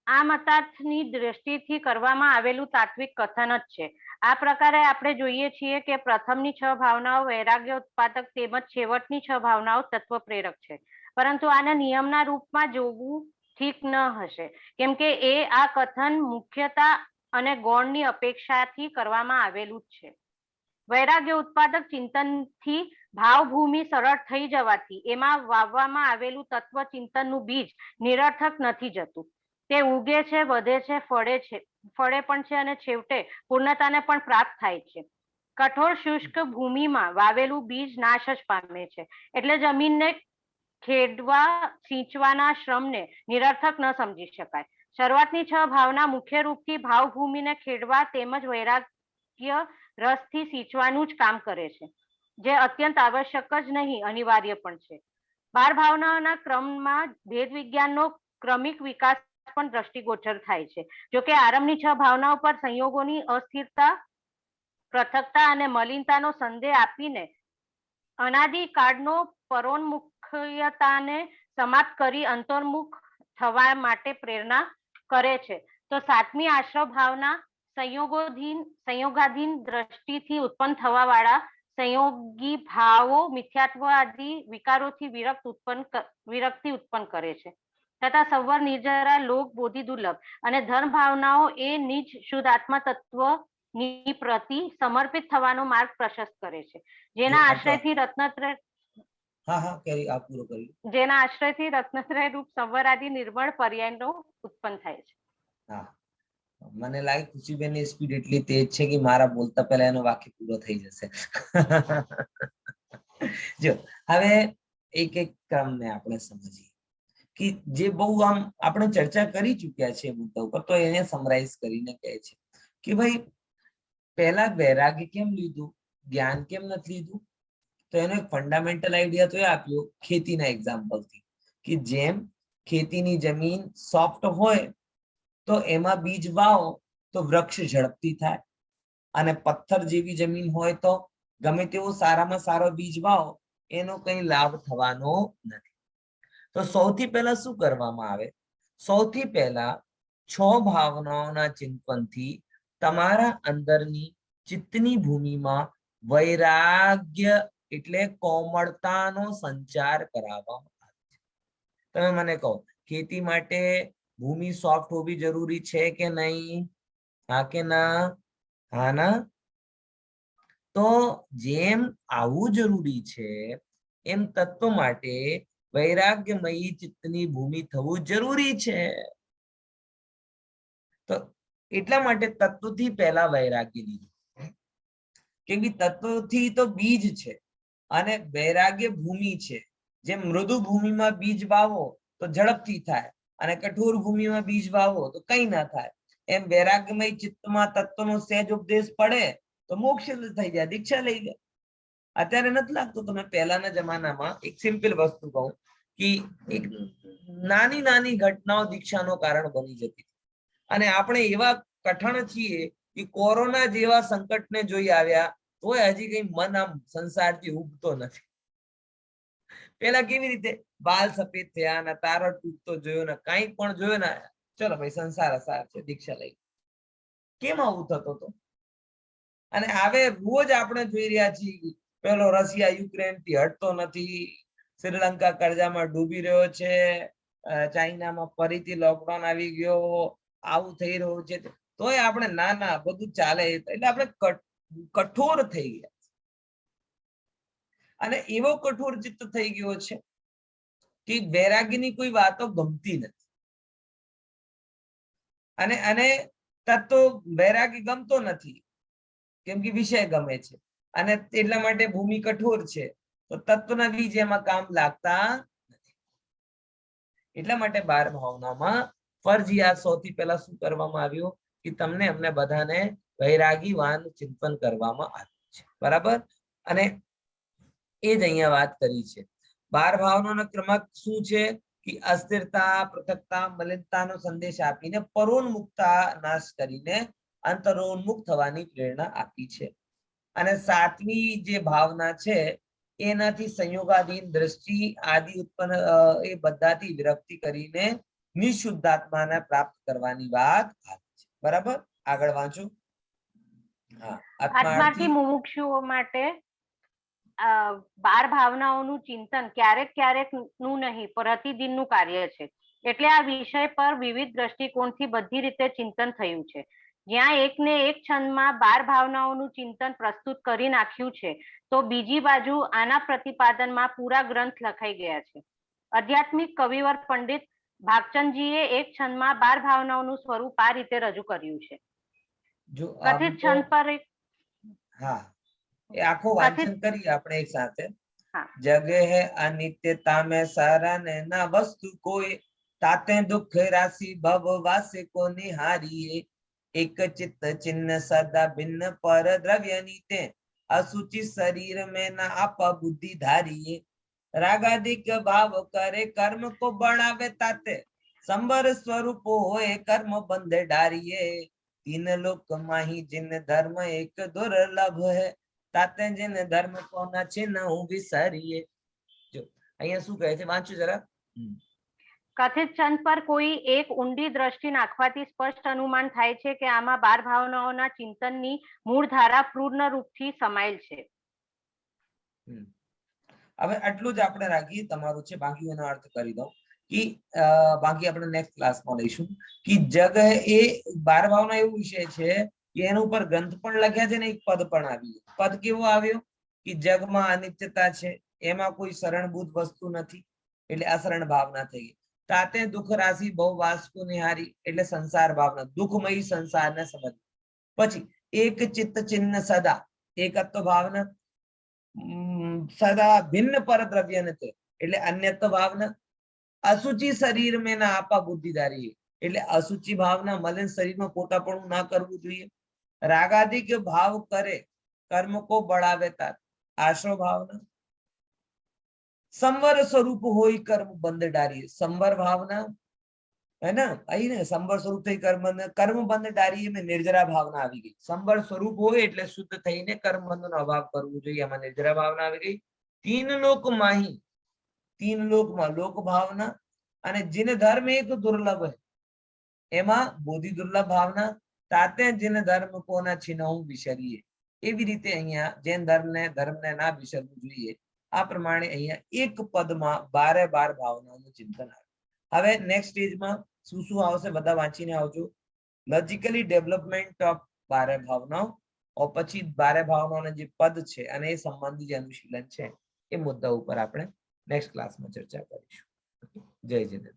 આ મતાર્થની દ્રષ્ટિથી કરવામાં આવેલું તાત્વિક કથન જ છે. આ પ્રકારે આપણે જોઈએ છીએ કે પ્રથમની 6 ભાવનાઓ વૈરાગ્ય ઉત્પાદક તેમજ છેવટની 6 ભાવનાઓ તત્વ પ્રેરક છે. પરંતુ આને નિયમના રૂપમાં જોવું ઠીક ન હશે, કેમ કે એ આ કથન મુખ્યતા અને ગૌણની અપેક્ષાથી કરવામાં આવેલું જ છે. વૈરાગ્ય ઉત્પાદક ચિંતનથી ભાવભૂમિ સરળ થઈ જવાથી એમાં વાવવામાં આવેલું તત્વ ચિંતનનું બીજ નિરર્થક નથી જતું. તે ઉગે છે, વધે છે, ફળે પણ છે અને છેવટે પૂર્ણતાને પણ પ્રાપ્ત થાય છે. કઠોર શુષ્ક ભૂમિમાં વાવેલું બીજ નાશ જ પામે છે, એટલે જમીનને ખેડવા સિંચવાના શ્રમને નિરર્થક ન સમજી શકાય. શરૂઆતની 6 ભાવના મુખ્ય રૂપથી ભાવભૂમિને ખેડવા તેમજ વૈરાગ્ય રસથી સિંચવાનું જ કામ કરે છે, જે અત્યંત આવશ્યક જ નહીં, અનિવાર્ય પણ છે. 12 ભાવનાઓના ક્રમમાં ભેદ વિજ્ઞાનનો ક્રમિક વિકાસ પણ દ્રષ્ટિગોચર થાય છે. જોકે આરંભની 6 ભાવનાઓ પર સંયોગોની અસ્થિરતા, પૃથકતા અને મલિનતાનો સંદેહ આપીને અનાદિકાળનો પરોન્મુખતાને સમાપ્ત કરી અંતર્મુખ થવા માટે પ્રેરણા કરે છે. તો 7મી આશ્રવ ભાવના સંયોગાધીન દ્રષ્ટિથી ઉત્પન્ન થવા વાળા સંયોગી ભાવો મિથ્યાત્વવાદી વિકારોથી વિરક્તિ ઉત્પન્ન કરે છે. તથા સંવર, નિર્જરા, લોક, બોધિ દુર્લભ અને ધર્મ ભાવનાઓ એ નિજ શુદ્ધ આત્મા તત્વની પ્રતિ સમર્પિત થવાનો માર્ગ પ્રશસ્ત કરે છે, જેના આશ્રયથી રત્નત્રય રૂપ સંવર આદિ નિર્મળ પર્યાયનો ઉત્પન્ન થાય છે. મને લાગે ખુશીબેનની સ્પીડ એટલી તેજ છે કે મારા બોલતા પહેલા એનો વાક્ય પૂરો થઈ જશે. જો હવે એક એક ક્રમને આપણે સમજીએ કે જે બહુ આમ આપણે ચર્ચા કરી ચુક્યા છે મુદ્દા ઉપર, તો એને સમરાઇઝ કરીને કહે છે કે ભાઈ પહેલા વૈરાગ્ય કેમ લીધું, જ્ઞાન કેમ નથી લીધું? તો એનો એક ફંડામેન્ટલ આઈડિયા તો એ આપ્યો ખેતીના એક્ઝામ્પલથી કે જેમ ખેતીની જમીન સોફ્ટ હોય તો એમાં બીજ વાવો તો વૃક્ષ ઝડપથી થાય, અને પથ્થર જેવી જમીન હોય તો ગમે તેવો સારામાં સારો બીજ વાવો એનો કઈ લાભ થવાનો નથી. તો સૌથી પહેલા શું કરવામાં આવે? સૌથી પહેલા 6 ભાવનાઓના ચિંતનથી તમારા અંદરની ચિત્તની ભૂમિમાં વૈરાગ્ય એટલે કોમળતાનો સંચાર કરાવવામાં આવે છે. તમે મને કહો, ખેતી માટે ભૂમિ સોફ્ટ હોવી જરૂરી છે કે નહીં? હા કે ના? હા ના? તો જેમ આવું જરૂરી છે એમ તત્વ માટે વૈરાગ્યમયી ચિત્તની ભૂમિ થવું જરૂરી છે. તો એટલા માટે તત્વથી પહેલા વૈરાગ્ય લીધું, કેમ કે તત્વથી તો બીજ છે અને વૈરાગ્ય ભૂમિ છે. જેમ મૃદુ ભૂમિમાં બીજ વાવો તો ઝડપથી થાય અને કઠોર ભૂમિમાં બીજ વાવો તો કઈ ના થાય. એમ વૈરાગ્યમય ચિત્તમાં તત્વનો સહેજ ઉપદેશ પડે તો મોક્ષ થઈ જાય, દીક્ષા લઈ લે. અત્યારે નથી લાગતું? તમે પહેલાના જમાનામાં એક સિમ્પલ વસ્તુ કહું કે એક નાની નાની ઘટનાઓ દીક્ષાનો કારણ બની જતી અને આપણે એવા કઠણ છીએ કે કોરોના જેવા સંકટને જોઈ આવ્યા તોય હજી કઈ મન આમ સંસારથી ઉગતો નથી. પેલા કેવી રીતે બાલ સફેદ થયા ને તારો તૂટતો જોયો ને કઈ પણ જોયો ને ચલો ભાઈ સંસાર અસાર છે, દીક્ષા લઈ. કેમ આવું થતો હતો? અને હવે રોજ આપણે જોઈ રહ્યા છીએ પેલો રશિયા યુક્રેન થી હટતો નથી, શ્રીલંકા કર્જામાં ડૂબી રહ્યો છે, ચાઇનામાં ફરીથી લોકડાઉન આવી ગયો, આવું થઈ રહ્યું છે, તોય આપણે ના ના બધું ચાલે. એટલે આપણે કઠોર થઈ ગયા અને એવો કઠોર ચિત્ત થઈ ગયો છે કે વૈરાગ્યની કોઈ વાતો ગમતી નથી. અને તત્વ વૈરાગ્ય ગમતો નથી કેમ કે વિષય ગમે છે અને એટલા માટે ભૂમિ કઠોર છે, તો તત્વના બીજ એમાં કામ લાગતા નથી. એટલા માટે 12 ભાવનામાં ફરજિયાત સૌથી પહેલા શું કરવામાં આવ્યું કે તમને અમને બધાને વૈરાગીવાન ચિંતન કરવામાં આવ્યું છે, બરાબર? અને એ જ અહીંયા વાત કરી છે. 12 ભાવનાનો ક્રમાંક શું છે કે અસ્થિરતા, પૃથકતા, મલિનતાનો સંદેશ આપીને પરોન્મુક્તા નાશ કરીને અંતરોન્મુખ થવાની પ્રેરણા આપી છે. અને 7મી જે ભાવના છે એનાથી સંયોગાધીન દ્રષ્ટિ આદિ ઉત્પન્ન એ બધાથી વિરક્તિ કરીને નિશુદ્ધાત્માને પ્રાપ્ત કરવાની વાત આવી છે, બરાબર? આગળ વાંચો. હા, આત્માર્થી મુમુક્ષુઓ માટે 12 ભાવનાઓનું ચિંતન ક્યારેક ક્યારેક નું નહીં, પ્રતિદિનનું કાર્ય છે. એટલે આ વિષય પર વિવિધ દ્રષ્ટિકોણથી બધી રીતે ચિંતન થયું છે. જ્યાં એકને એક છંદમાં 12 ભાવનાઓનું ચિંતન પ્રસ્તુત કરી નાખ્યું છે, તો બીજી બાજુ આના પ્રતિપાદનમાં પૂરા ગ્રંથ લખાઈ ગયા છે. આધ્યાત્મિક કવિવર પંડિત ભાગચંદજીએ એક છંદમાં 12 ભાવનાઓનું સ્વરૂપ આ રીતે રજૂ કર્યું છે. કથિત છંદ પર હા, એ આખો વાંચન કરી આપણે એક સાથે. જગે હે અનિત્યતા में सरन न वस्तु कोई ताते दुख राशि भव वासे को निहारिये एक चित्त चिन्ह सदा भिन्न पर द्रव्य नीते असुचि शरीर में न आप बुद्धि धारिये रागादिक भाव करे कर्म को बढ़ावे ताते संबर स्वरूप होए कर्म बंधे डारिये तीन लोक माही जिन धर्म एक दुर्लभ है ताते जिन धर्म को न छिन्हु विसरिये. जो અહીંયા શું કહે છે વાંચો જરા. કથિત છંદ પર કોઈ એક ઊંડી દ્રષ્ટિ નાખવાથી સ્પષ્ટ અનુમાન થાય છે કે આમાં 12 ભાવનાઓના ચિંતનની મૂળ ધારા પૂર્ણ રૂપથી સમાયેલ છે. હવે આટલું જ આપણે રાખીએ, તમારું છે, બાકી એનો અર્થ કરી દઉં કે બાકી આપણે નેક્સ્ટ ક્લાસમાં લઈશું કે જગ એ 12 ભાવના એવો વિષય છે કે એના ઉપર ગ્રંથ પણ લખ્યા છે ને એક પદ પણ આવ્યું. પદ કેવો આવ્યો કે જગમાં અનિત્યતા છે, એમાં કોઈ શરણભૂત વસ્તુ નથી, એટલે અશરણ ભાવના થઈ ગઈ. તાતે દુઃખ રાશિ બહુ વાસ્કો નિહારી, એટલે સંસાર ભાવના, દુઃખમય સંસારને સમજ. પછી એક ચિત્ત ચિહ્ન સદા, એકત્વ ભાવના, સદા ભિન્ન પર દ્રવ્ય નથી, એટલે અન્યત્વ ભાવના. અસુચિ શરીર મેં ના આપા બુદ્ધિધારી, એટલે અસુચિ ભાવના, મલિન શરીરમાં પોતાપણું ના કરવું જોઈએ. રાગાદિક ભાવ કરે કર્મ કો बढ़ावे तात, આશ્રવ ભાવના. સંવર સ્વરૂપ હોય કર્મ બંધ ડારીએ, સંવર ભાવના है ना, અહીં ને સંવર સ્વરૂપ થઈ કર્મ બંધ ડારીએ में निर्जरा भावना આવી ગઈ. સંવર સ્વરૂપ હોય એટલે શુદ્ધ થઈને કર્મ બંધનો અભાવ કરવું જોઈએ, એમાં નિર્જરા ભાવના આવી ગઈ. तीन लोक माही, तीन લોકમાં લોક ભાવના અને जिन धर्म एक दुर्लभ है એમાં બોધિ દુર્લભ ભાવના. તાતે जिन धर्म को न छिन्हु विसरिये, એવી રીતે અહીંયા જૈન ધર્મને ના વિસરવું જોઈએ. આ પ્રમાણે અહીંયા એક પદમાં 12 ભાવનાઓનું ચિંતન આવે. હવે નેક્સ્ટ સ્ટેજમાં શું શું આવશે બધા વાંચીને આવજો. લોજિકલી ડેવલપમેન્ટ ઓફ 12 ભાવનાઓ, પછી 12 ભાવનાઓના જે પદ છે અને એ સંબંધી જે અનુશીલન છે એ મુદ્દા ઉપર આપણે નેક્સ્ટ ક્લાસમાં ચર્ચા કરીશું. જય જય.